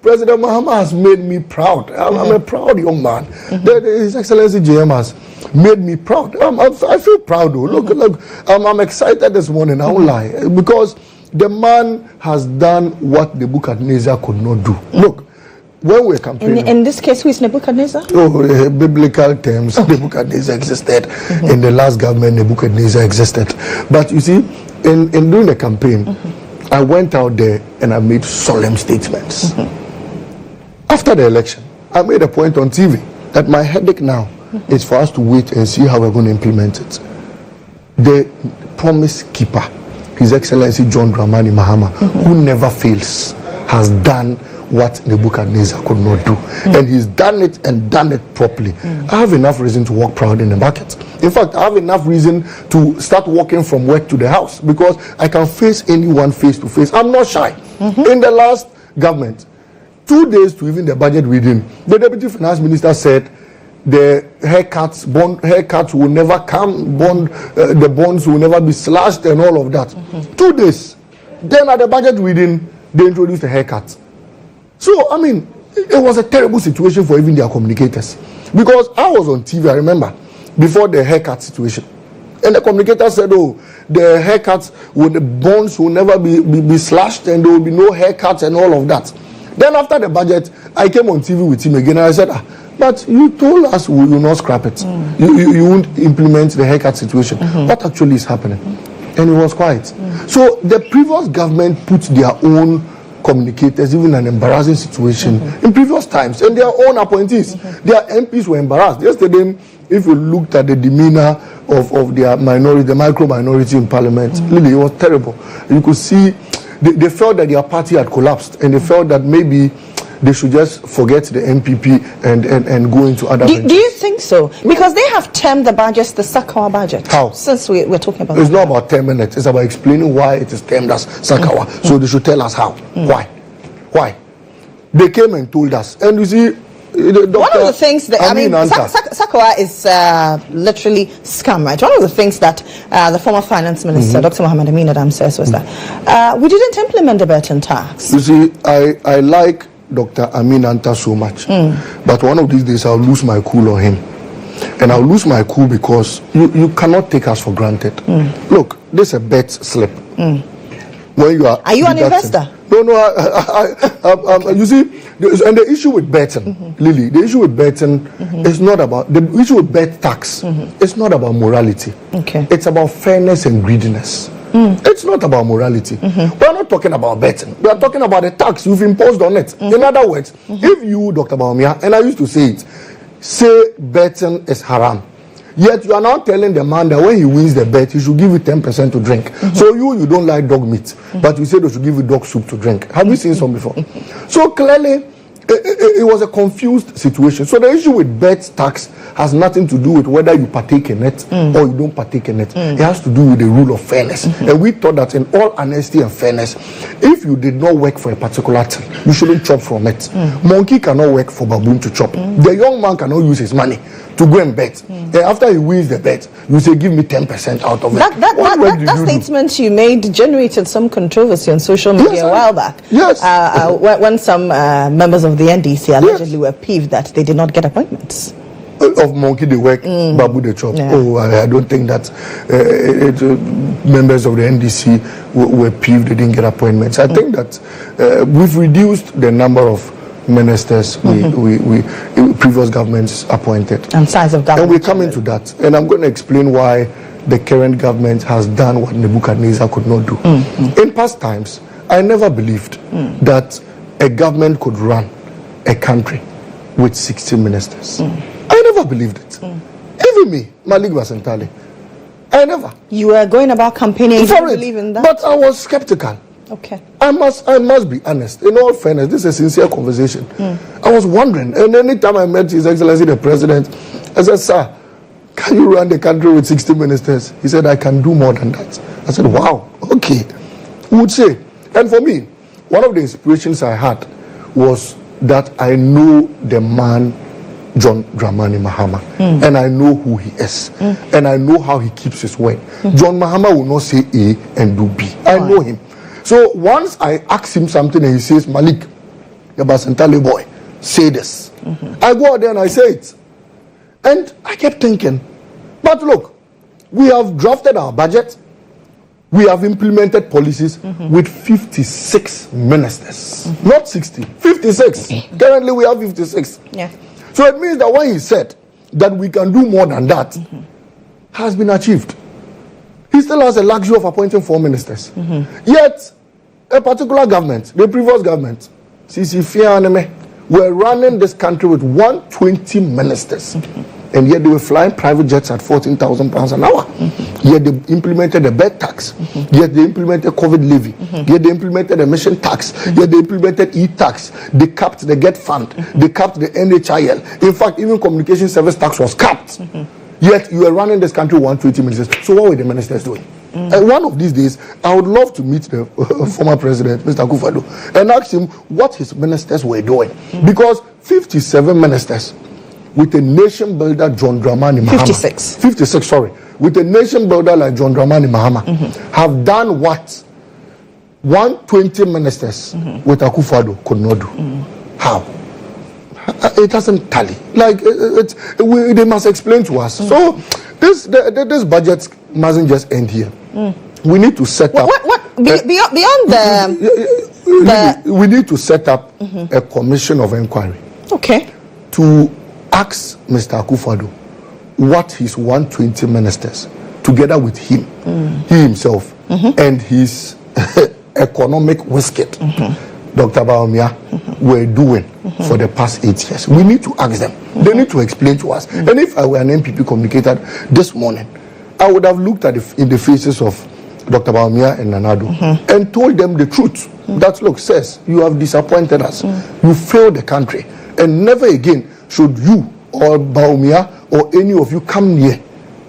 President Mohammed has made me proud. I'm a proud young man. His Excellency GM has made me proud. I feel proud though. Look, I'm excited this morning, I won't lie, because the man has done what Nebuchadnezzar could not do. Look, when we're campaigning... In this case, who is Nebuchadnezzar? Biblical terms, Nebuchadnezzar existed. In the last government, Nebuchadnezzar existed. But you see, in doing the campaign, I went out there and I made solemn statements. After the election, I made a point on TV that my headache now is for us to wait and see how we're going to implement it. The promise keeper, His Excellency John Dramani Mahama, who never fails, has done what Nebuchadnezzar could not do. And he's done it and done it properly. I have enough reason to walk proud in the market. In fact, I have enough reason to start walking from work to the house because I can face anyone face to face. I'm not shy. In the last government, 2 days to even the budget reading, the Deputy Finance Minister said the haircuts will never come, the bonds will never be slashed and all of that. 2 days. Then at the budget reading, they introduced the haircut. So, I mean, it was a terrible situation for even their communicators. Because I was on TV, I remember, before the haircut situation. And the communicator said, oh, the haircuts, the bonds will never be slashed and there will be no haircuts and all of that. Then after the budget, I came on TV with him again and I said, but you told us we will not scrap it. You won't implement the haircut situation. What actually is happening? And he was quiet. So the previous government put their own communicators even an embarrassing situation in previous times, and their own appointees, their MPs were embarrassed. Yesterday, if you looked at the demeanor of their minority, the micro minority in parliament, really, it was terrible. You could see they felt that their party had collapsed, and they felt that maybe they should just forget the MPP and go into other do you think so? Because they have termed the budget the Sakawa budget. How? Since we're talking about it's not about terming it, it's about explaining why it is termed as Sakawa. So they should tell us how. Why? They came and told us. And you see, one of the things that Sakawa is literally scam, right? One of the things that the former finance minister, Dr. Mohammed Adam, says was that we didn't implement the Burton tax. You see, I like Dr. Amin Anta so much, but one of these days I'll lose my cool on him, and I'll lose my cool because you cannot take us for granted. Look, this is a bet slip. when you are you an investor? No, you see, and the issue with betting, Lily, the issue with betting is not about, the issue with bet tax, it's not about morality. Okay. It's about fairness and greediness. It's not about morality. We're not talking about betting. We are talking about the tax you've imposed on it. In other words, if you, Dr. Baumia, and I used to say it, say betting is haram, yet you are now telling the man that when he wins the bet, he should give you 10% to drink. So you don't like dog meat, but you say they should give you dog soup to drink. Have you seen some before? So clearly, it was a confused situation. So the issue with bet tax has nothing to do with whether you partake in it or you don't partake in it. It has to do with the rule of fairness. And we thought that in all honesty and fairness, if you did not work for a particular thing, you shouldn't chop from it. Monkey cannot work for baboon to chop. The young man cannot use his money to go and bet. And after he wins the bet, you say, give me 10% out of it. That statement you made generated some controversy on social media a while back. Yes. When some members of the NDC allegedly were peeved that they did not get appointments. Of monkey they work, babu they chop. I don't think that members of the NDC were peeved they didn't get appointments. I think that we've reduced the number of ministers we previous governments appointed and size of government, and we're coming to that, and I'm going to explain why the current government has done what Nebuchadnezzar could not do. In past times, I never believed that a government could run a country with 60 ministers. I never believed it. Even me, Malik Basintale, I never. You were going about campaigning, you didn't believe in that? But I was skeptical. Okay. I must be honest. In all fairness, this is a sincere conversation. I was wondering, and anytime I met His Excellency the President, I said, sir, can you run the country with 60 ministers? He said, I can do more than that. I said, wow, okay. Who would say? And for me, one of the inspirations I had was that I know the man John Dramani Mahama, and I know who he is, and I know how he keeps his word. John Mahama will not say A and do B. I know him. So once I ask him something and he says, Malik, the Basintale boy, say this. I go out there and I say it. And I kept thinking, but look, we have drafted our budget, we have implemented policies with 56 ministers, not 60, 56. Currently we have 56. Yeah. So it means that when he said that we can do more than that, has been achieved. He still has a luxury of appointing 4 ministers. Yet, a particular government, the previous government, Sisi Fianeme, were running this country with 120 ministers. And yet they were flying private jets at £14,000 an hour. Yet they implemented the bed tax. Yet they implemented COVID levy. Yet they implemented emission tax. Yet they implemented e-tax. They capped the GET fund. They capped the NHIL. In fact, even communication service tax was capped. Yet you are running this country 120 ministers. So what were the ministers doing? And one of these days, I would love to meet the former president, Mr. Akufo-Addo, and ask him what his ministers were doing. Because 57 ministers with a nation builder, John Dramani Mahama. 56, sorry. With a nation builder like John Dramani Mahama, have done what 120 ministers with Akufo-Addo could not do. How? It doesn't tally. Like they must explain to us. So this budget mustn't just end here. We need to set up. Beyond the we need to set up a commission of inquiry. Okay. To ask Mr. Akufo-Addo what his 120 ministers, together with him, he himself, and his economic whisket, Dr. Baumia, were doing for the past 8 years. We need to ask them. They need to explain to us. And if I were an MPP communicator this morning, I would have looked at in the faces of Dr. Baumia and Nanado and told them the truth. That, look, says, you have disappointed us. You failed the country. And never again should you or Baumia or any of you come near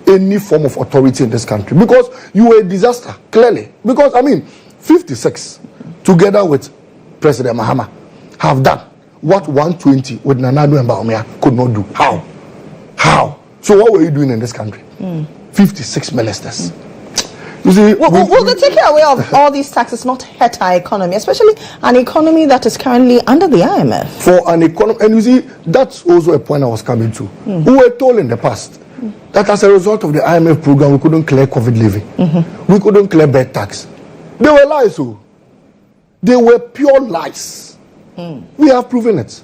any form of authority in this country. Because you were a disaster, clearly. Because, 56, together with President Mahama, have done what 120 with Nanado and Baumia could not do. How? So what were you doing in this country? 56 ministers. You see, will the taking away of all these taxes not hurt our economy, especially an economy that is currently under the IMF? For an economy, and you see, that's also a point I was coming to. We were told in the past that as a result of the IMF program, we couldn't clear COVID levy. We couldn't clear bed tax. They were lies, so they were pure lies. We have proven it.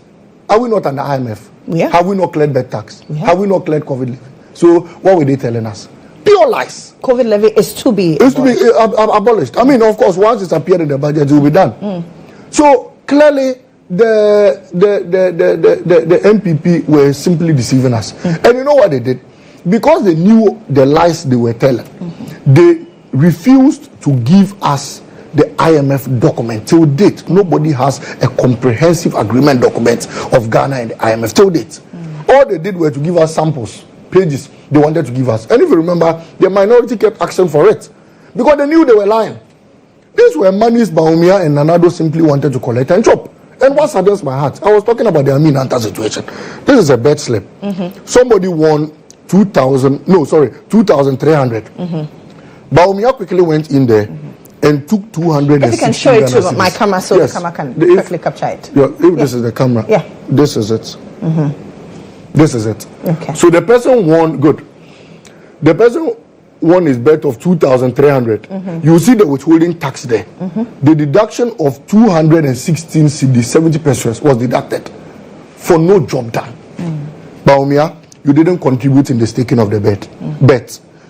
Are we not under IMF? Yeah. Have we not cleared bed tax? Have we not cleared COVID levy? So what were they telling us? Pure lies. COVID levy is to be abolished. I mean, of course, once it's appeared in the budget, it will be done. So clearly, the MPP were simply deceiving us. And you know what they did? Because they knew the lies they were telling, they refused to give us the IMF document. Till date, nobody has a comprehensive agreement document of Ghana and the IMF. Till date. All they did were to give us samples, pages they wanted to give us. And if you remember, the minority kept asking for it because they knew they were lying. These were monies Bawumia and Nanado simply wanted to collect and chop. And what saddens my heart, I was talking about the Amin Anta situation. This is a bad slip. Somebody won 2,300. Bawumia quickly went in there and took 260. If you can show it to my camera so the camera can quickly capture it. Yeah, this is the camera. Yeah. This is it. This is it. Okay. So the person won, good. The person won his bet of 2,300. You see the withholding tax there. The deduction of 216 cedi, 70 pesos was deducted for no job done. Bawumia, you didn't contribute in the staking of the bet.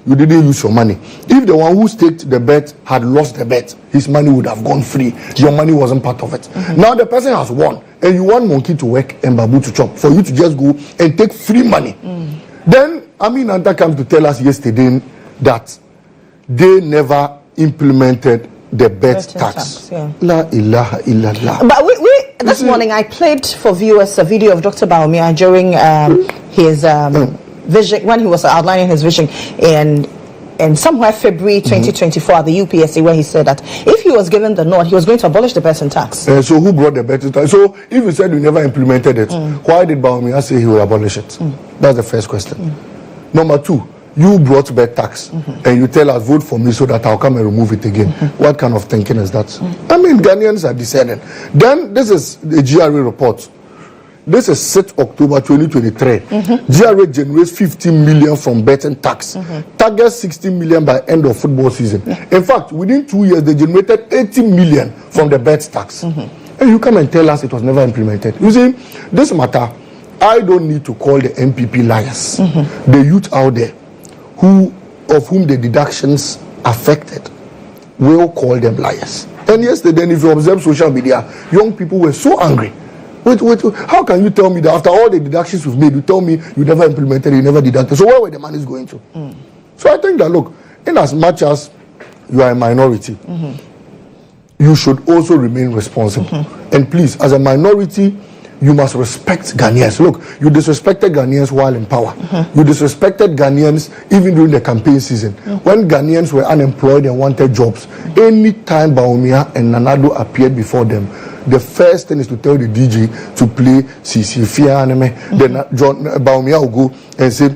You didn't use your money. If the one who staked the bet had lost the bet, his money would have gone free. Your money wasn't part of it. Now the person has won, and you want Monkey to work and Babu to chop for you to just go and take free money. Then Amin Anta came to tell us yesterday that they never implemented the bet tax. La ilaha illallah. But this morning I played for viewers a video of Dr. Bawumia during his vision, when he was outlining his vision in somewhere February 2024 at the UPSC, where he said that if he was given the nod, he was going to abolish the person tax. So who brought the person tax? So if you said you never implemented it, why did Bawumia say he will abolish it? That's the first question. Number two, you brought bed tax and you tell us vote for me so that I'll come and remove it again. What kind of thinking is that? I mean, Ghanaians are discerning. Then this is the GRA report. This is 6 October 2023. GRA generates 15 million from betting tax. Target 60 million by end of football season. In fact, within 2 years, they generated 80 million from the bet tax. And you come and tell us it was never implemented. You see, this matter, I don't need to call the MPP liars. The youth out there of whom the deductions affected will call them liars. And yesterday, if you observe social media, young people were so angry. Wait, how can you tell me that after all the deductions we've made, you tell me you never implemented, you never deducted? So where were the monies going to? So I think that, look, in as much as you are a minority, you should also remain responsible. And please, as a minority, you must respect Ghanaians. Look, you disrespected Ghanaians while in power. You disrespected Ghanaians even during the campaign season. When Ghanaians were unemployed and wanted jobs, any time Bawumia and Nanado appeared before them, the first thing is to tell the DJ to play CC Fia Anime. Then John Bawumia will go and say,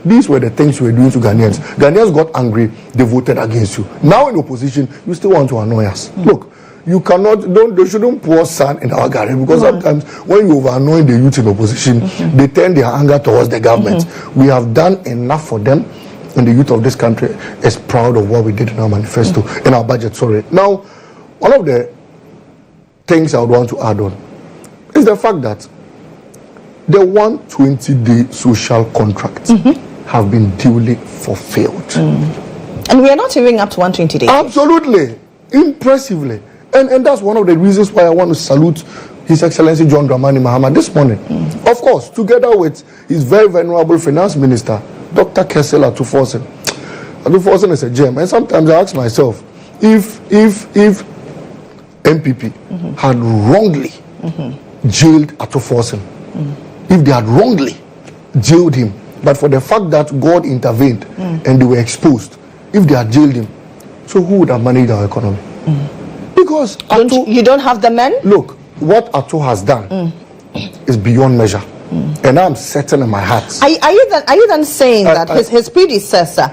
these were the things you were doing to Ghanaians. Ghanaians got angry, they voted against you. Now in opposition, you still want to annoy us. Look, you cannot, they shouldn't pour sand in our garden, because sometimes when you over annoy the youth in opposition, they turn their anger towards the government. We have done enough for them, and the youth of this country is proud of what we did in our manifesto, in our budget, sorry. Now, one of the things I would want to add on is the fact that the 120-day social contracts have been duly fulfilled. And we are not even up to 120 days. Absolutely. Impressively. And that's one of the reasons why I want to salute His Excellency John Dramani Mohammed this morning. Of course, together with his very venerable finance minister, Dr. Kessel Atuforsen. Atuforsen is a gem. And sometimes I ask myself, if MPP had wrongly jailed Atuforsen, if they had wrongly jailed him, but for the fact that God intervened and they were exposed, if they had jailed him, so who would have managed our economy? Because you don't have the men? Look, what Ato has done is beyond measure. And I'm certain in my heart. Are you then saying that his predecessor,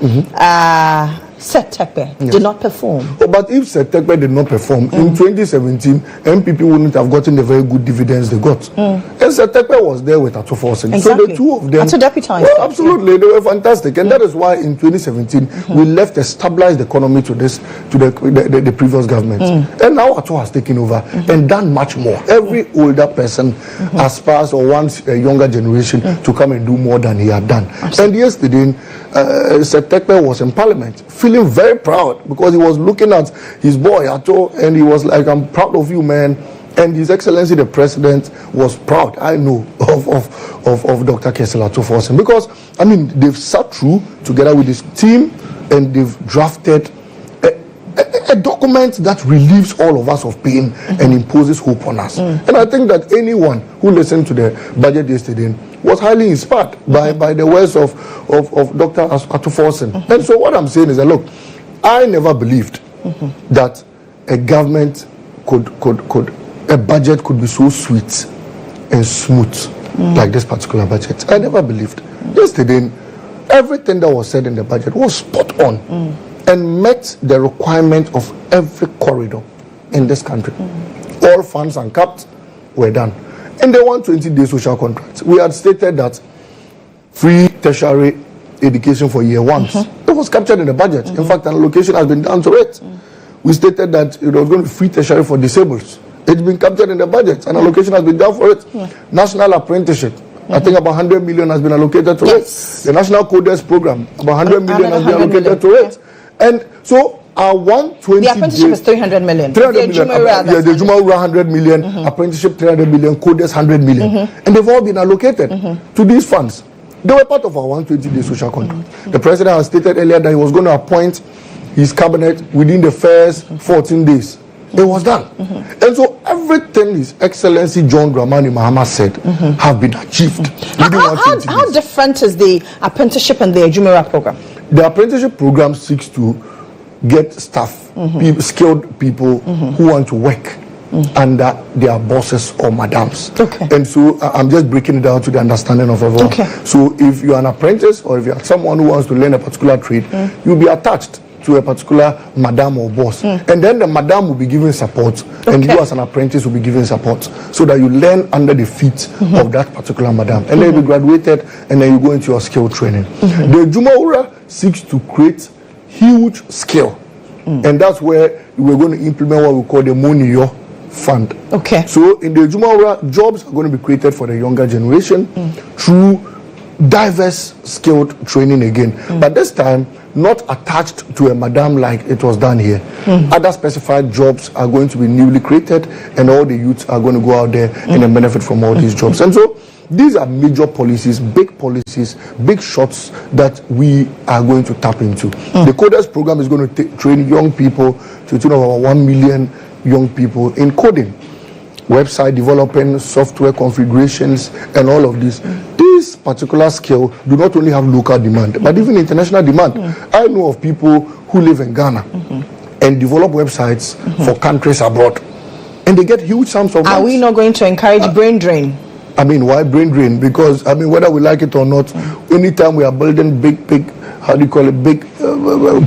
Setepe did not perform. Oh, but if Setepe did not perform, in 2017, MPP wouldn't have gotten the very good dividends they got. And Setepe was there with Atuforsen. Exactly. So the two of them... Well, absolutely, they were fantastic. And that is why in 2017, we left a stabilized economy to the previous government. And now Atu has taken over and done much more. Every older person aspires or wants a younger generation to come and do more than he had done. And yesterday, Setepe was in Parliament, feeling very proud because he was looking at his boy Ato and he was like, I'm proud of you, man. And His Excellency the President was proud, I know, of Dr. Kessel Atuforsen, because I mean they've sat through together with his team and they've drafted a document that relieves all of us of pain and imposes hope on us. And I think that anyone who listened to the budget yesterday was highly inspired by the words of Dr. Atuforsen. And so what I'm saying is that, look, I never believed that a government a budget could be so sweet and smooth like this particular budget. I never believed. Yesterday, everything that was said in the budget was spot on and met the requirement of every corridor in this country. All funds uncapped were done. In the 120-day social contract, we had stated that free tertiary education for year one. It was captured in the budget. In fact, an allocation has been done to it. We stated that it was going to be free tertiary for disabled. It's been captured in the budget. An allocation has been done for it. National apprenticeship, I think about 100 million has been allocated to it. The National Coders Program, about 100 million has been allocated to it. And so our 120 the apprenticeship is 300 million. 300 million. The GHOne 100 million, apprenticeship 300 million, coders 100 million. And they've all been allocated to these funds. They were part of our 120-day social contract. The president has stated earlier that he was going to appoint his cabinet within the first 14 days. It was done. And so everything His Excellency John Dramani Mahama said have been achieved. How different is the apprenticeship and the GHOne program? The apprenticeship program seeks to get staff, skilled people who want to work under their bosses or madams. And so I'm just breaking it down to the understanding of everyone. So if you're an apprentice or if you're someone who wants to learn a particular trade, you'll be attached to a particular madam or boss. And then the madam will be given support and you as an apprentice will be given support so that you learn under the feet of that particular madam. And then you graduated and then you go into your skill training. The GHOne seeks to create huge skill. And that's where we're going to implement what we call the Moniyo Fund. So in the GHOne, jobs are going to be created for the younger generation through diverse skilled training again. But this time, not attached to a madam like it was done here. Other specified jobs are going to be newly created and all the youths are going to go out there and then benefit from all these jobs. And so these are major policies, big shots that we are going to tap into. The Coders program is going to train young people to the tune of about 1 million young people in coding, website developing, software configurations, and all of this. This particular skill do not only have local demand, but even international demand. I know of people who live in Ghana and develop websites for countries abroad, and they get huge sums of money. Are we not going to encourage brain drain? I mean, why brain drain? Because, I mean, whether we like it or not, anytime we are building big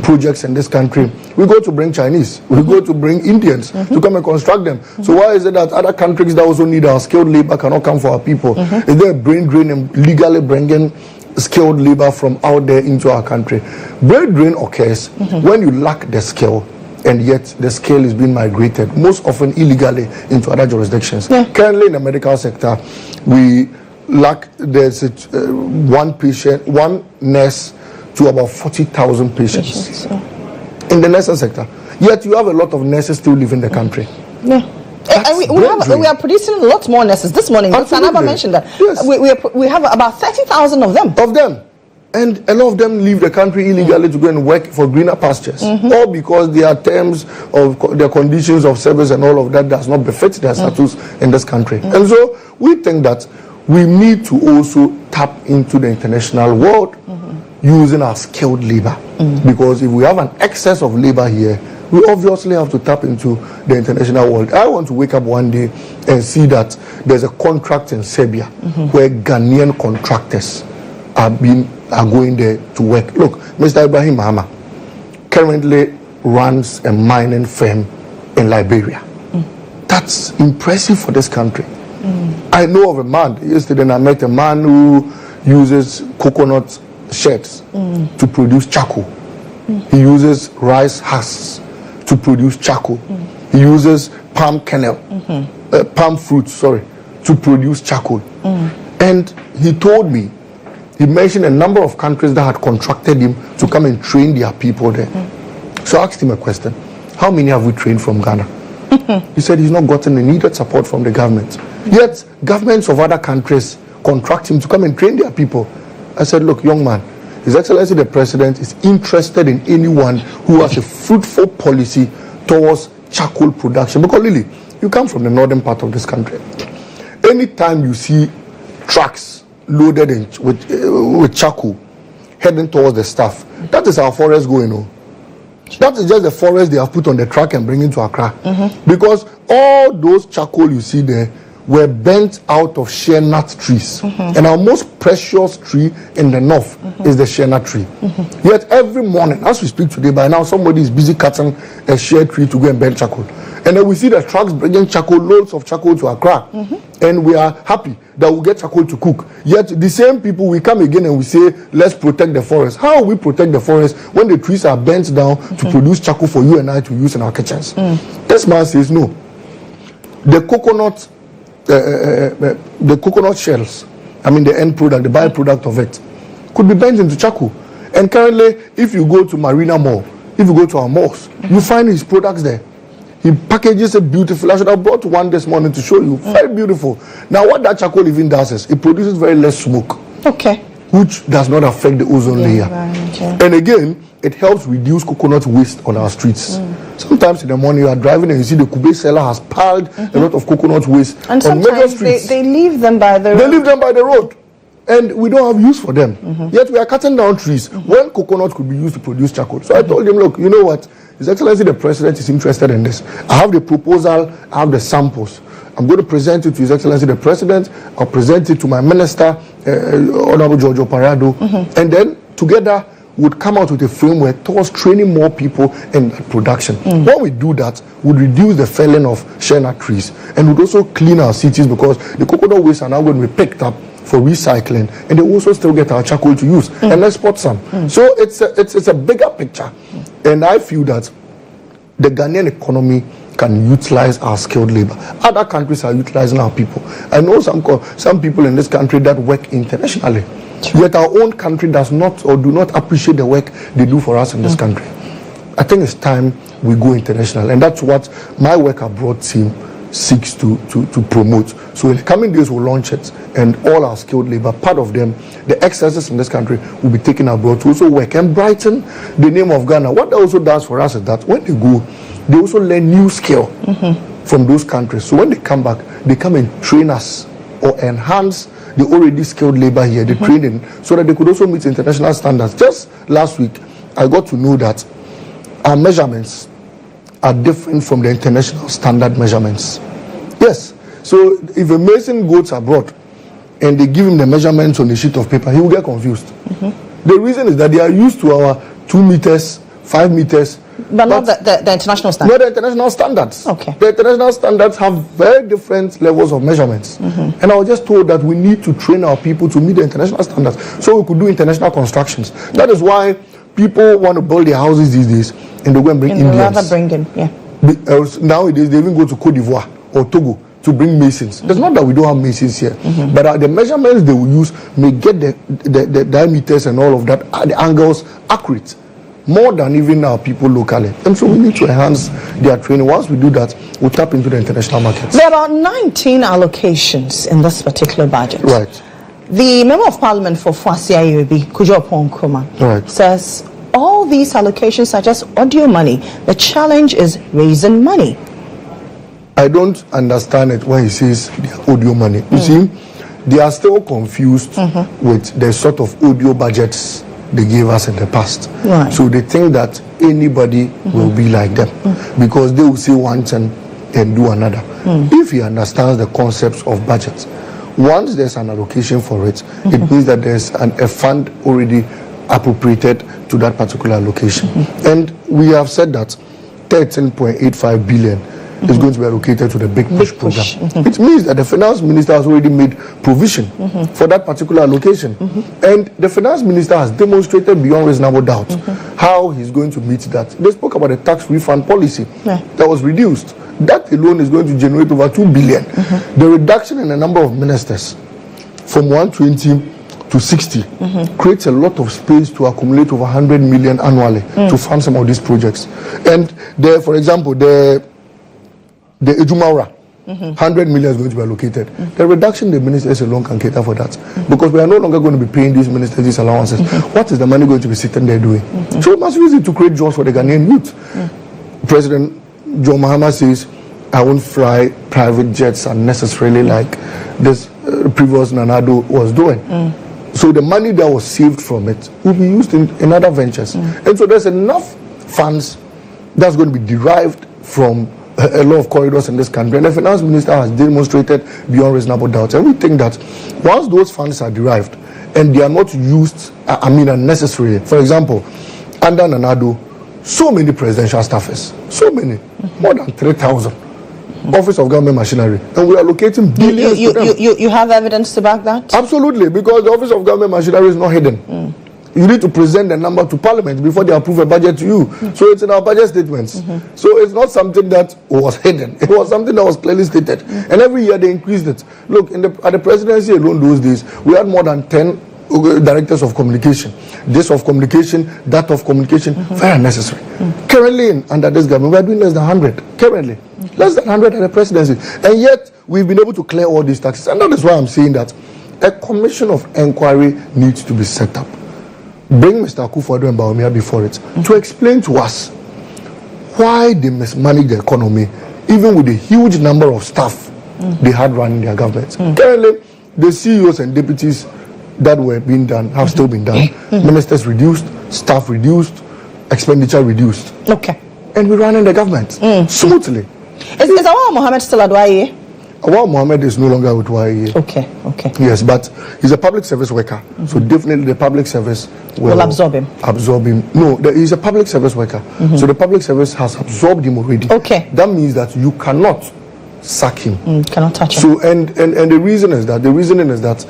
projects in this country, we go to bring Chinese, we go to bring Indians to come and construct them. So why is it that other countries that also need our skilled labor cannot come for our people? Is there a brain drain in legally bringing skilled labor from out there into our country? Brain drain occurs when you lack the skill and yet the skill is being migrated, most often illegally, into other jurisdictions. Currently in the medical sector, we lack, there's one nurse to about 40,000 patients in the nursing sector. Yet you have a lot of nurses still living in the country. And we are producing a lot more nurses. This morning, Sanaba mentioned that. We have about 30,000 of them. And a lot of them leave the country illegally to go and work for greener pastures. All because their terms of their conditions of service and all of that does not befit their status in this country. And so we think that we need to also tap into the international world using our skilled labor. Because if we have an excess of labor here, we obviously have to tap into the international world. I want to wake up one day and see that there's a contract in Serbia where Ghanaian contractors are going there to work. Look, Mr. Ibrahim Mahama, currently runs a mining firm in Liberia. That's impressive for this country. I know of a man, yesterday I met a man who uses coconut shells to produce charcoal. He uses rice husks to produce charcoal. He uses palm kernel, palm fruit, to produce charcoal. And he told me, he mentioned a number of countries that had contracted him to come and train their people there. So I asked him a question. How many have we trained from Ghana? He said he's not gotten the needed support from the government. Yet governments of other countries contract him to come and train their people. I said, look, young man, His Excellency the President is interested in anyone who has a fruitful policy towards charcoal production. Because Lily, you come from the northern part of this country. Anytime you see trucks loaded with charcoal heading towards the staff, that is our forest going on. That is just the forest they have put on the truck and bring into Accra. Because all those charcoal you see there were bent out of shea nut trees. And our most precious tree in the north is the shea nut tree. Yet every morning, as we speak today, by now somebody is busy cutting a shea tree to go and burn charcoal. And then we see the trucks bringing charcoal, loads of charcoal to Accra. And we are happy that we get charcoal to cook. Yet the same people, we come again and we say, let's protect the forest. How will we protect the forest when the trees are bent down to produce charcoal for you and I to use in our kitchens? This man says, no. The coconut shells, I mean the end product, the byproduct of it, could be bent into charcoal. And currently, if you go to Marina Mall, if you go to our malls, you find his products there. He packages it beautifully. I should have brought one this morning to show you. Very beautiful. Now, what that charcoal even does is it produces very less smoke. Okay. Which does not affect the ozone layer. And again, it helps reduce coconut waste on our streets. Sometimes in the morning you are driving and you see the Kube seller has piled a lot of coconut waste and on major streets. They leave them by the road. They leave them by the road. And we don't have use for them. Yet we are cutting down trees when coconut could be used to produce charcoal. So I told him, look, you know what? His Excellency the President is interested in this. I have the proposal, I have the samples. I'm going to present it to His Excellency the President. I'll present it to my Minister, Honorable Giorgio Parado. And then together would come out with a framework towards training more people in production. When we do that, would reduce the felling of shea nut trees and would also clean our cities because the coconut waste are now going to be picked up for recycling, and they also still get our charcoal to use and export some. So it's a bigger picture, and I feel that the Ghanaian economy can utilize our skilled labor. Other countries are utilizing our people. I know some people in this country that work internationally, yet our own country does not or do not appreciate the work they do for us in this country. I think it's time we go international, and that's what my work abroad team seeks to promote. So in the coming days we'll launch it, and all our skilled labor, part of them, the excesses in this country, will be taken abroad to also work and brighten the name of Ghana. What that also does for us is that when they go, they also learn new skill from those countries. So when they come back, they come and train us or enhance the already skilled labor here, the training, so that they could also meet international standards. Just last week, I got to know that our measurements are different from the international standard measurements. Yes. So if a mason goes abroad and they give him the measurements on a sheet of paper, he will get confused. The reason is that they are used to our 2 meters, 5 meters. But not the international standards. Not the international standards. Okay. The international standards have very different levels of measurements. And I was just told that we need to train our people to meet the international standards so we could do international constructions. That is why people want to build their houses these days and they go and bring Indians. Rather bring in, nowadays they even go to Cote d'Ivoire or Togo to bring masons. It's not that we don't have masons here, but the measurements they will use may get the diameters and all of that, the angles accurate, more than even our people locally. And so we need to enhance their training. Once we do that, we'll tap into the international markets. There are 19 allocations in this particular budget. Right. The Member of Parliament for Fwasia Yobi, Kujo Nkrumah, says all these allocations are just audio money. The challenge is raising money. I don't understand it when he says the audio money. You see, they are still confused with the sort of audio budgets they gave us in the past. Right. So they think that anybody will be like them because they will say one thing and do another. If he understands the concepts of budgets, once there's an allocation for it, it means that there's a fund already appropriated to that particular allocation. And we have said that 13.85 billion is going to be allocated to the Big Push program. It means that the finance minister has already made provision for that particular allocation. And the finance minister has demonstrated beyond reasonable doubt how he's going to meet that. They spoke about the tax refund policy that was reduced. That alone is going to generate over 2 billion. The reduction in the number of ministers from 120 to 60 creates a lot of space to accumulate over 100 million annually to fund some of these projects. And there, for example, the Ejumaura, 100 million is going to be allocated. The reduction in the ministers alone can cater for that, because we are no longer going to be paying these ministers these allowances. What is the money going to be sitting there doing? So we must use it to create jobs for the Ghanaian youth. President John Mohammed says, I won't fly private jets unnecessarily like this previous Nanado was doing. So the money that was saved from it will be used in other ventures. And so there's enough funds that's going to be derived from a lot of corridors in this country, and the finance minister has demonstrated beyond reasonable doubt. And we think that once those funds are derived and they are not used, unnecessarily. For example, under Nanado, so many presidential staffers, so many, more than 3,000. Office of Government Machinery, and we are allocating billions to them. You have evidence to back that? Absolutely, because the Office of Government Machinery is not hidden. You need to present the number to Parliament before they approve a budget to you. So it's in our budget statements. So it's not something that was hidden. It was something that was clearly stated. And every year they increased it. Look, at the presidency alone those days, we had more than 10 directors of communication. This of communication, that of communication, very unnecessary. Currently, under this government, we are doing less than 100. Currently, less than 100 at the presidency. And yet, we've been able to clear all these taxes. And that is why I'm saying that a commission of inquiry needs to be set up. Bring Mr. Akufo-Addo and Bawumia before it to explain to us why they mismanage the economy, even with the huge number of staff they had running their government. Currently, the CEOs and deputies that were being done have still been done. Ministers reduced, staff reduced, expenditure reduced. Okay. And we're running the government smoothly. Is Awal Mohammed still at YA? Awal Mohammed is no longer with YA. Okay. Yes, but he's a public service worker. So definitely the public service will absorb him. No, he's a public service worker. So the public service has absorbed him already. Okay. That means that you cannot sack him. Cannot touch him. So and the reasoning is that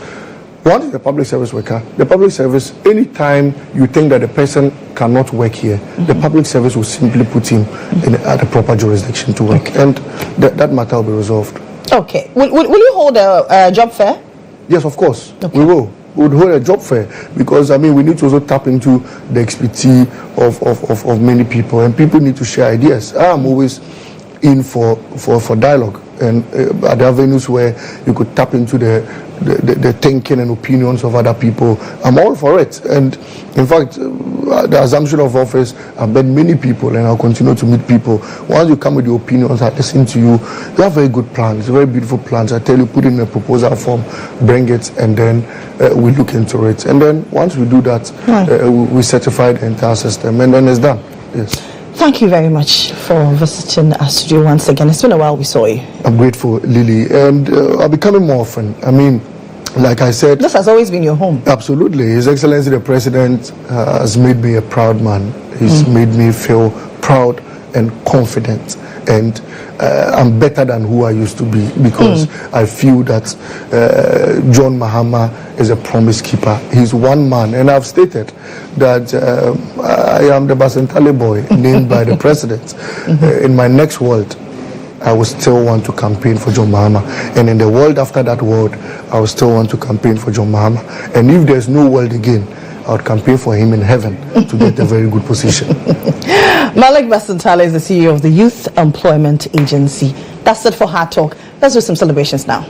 once you're a public service worker, the public service, anytime you think that the person cannot work here, the public service will simply put him at a proper jurisdiction to work. And that matter will be resolved. Okay. Will you hold a job fair? Yes, of course. We will. We would hold a job fair because, we need to also tap into the expertise of many people, and people need to share ideas. I'm always in for dialogue, and at the avenues where you could tap into the thinking and opinions of other people. I'm all for it. And in fact, the assumption of office, I've met many people and I'll continue to meet people. Once you come with your opinions, I listen to you. You have very good plans, very beautiful plans. I tell you, put it in a proposal form, bring it, and then we look into it. And then once we do that, we certify the entire system, and then it's done. Yes. Thank you very much for visiting our studio once again. It's been a while we saw you. I'm grateful, Lily, and I'll be coming more often. Like I said, this has always been your home. Absolutely. His Excellency the President has made me a proud man. He's made me feel proud and confident, and I'm better than who I used to be, because I feel that John Mahama is a promise keeper. He's one man, and I've stated that I am the Basintale boy named by the President. In my next world, I will still want to campaign for John Mahama, and in the world after that world, I will still want to campaign for John Mahama. And if there's no world again, I would campaign for him in heaven to get a very good position. Malik Basintale is the CEO of the Youth Employment Agency. That's it for Hard Talk. Let's do some celebrations now.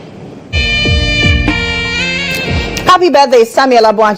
Happy birthday, Samuel Abuaji.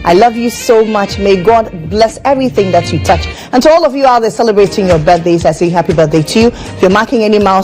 I love you so much. May God bless everything that you touch. And to all of you out there celebrating your birthdays, I say happy birthday to you. If you're marking any milestone,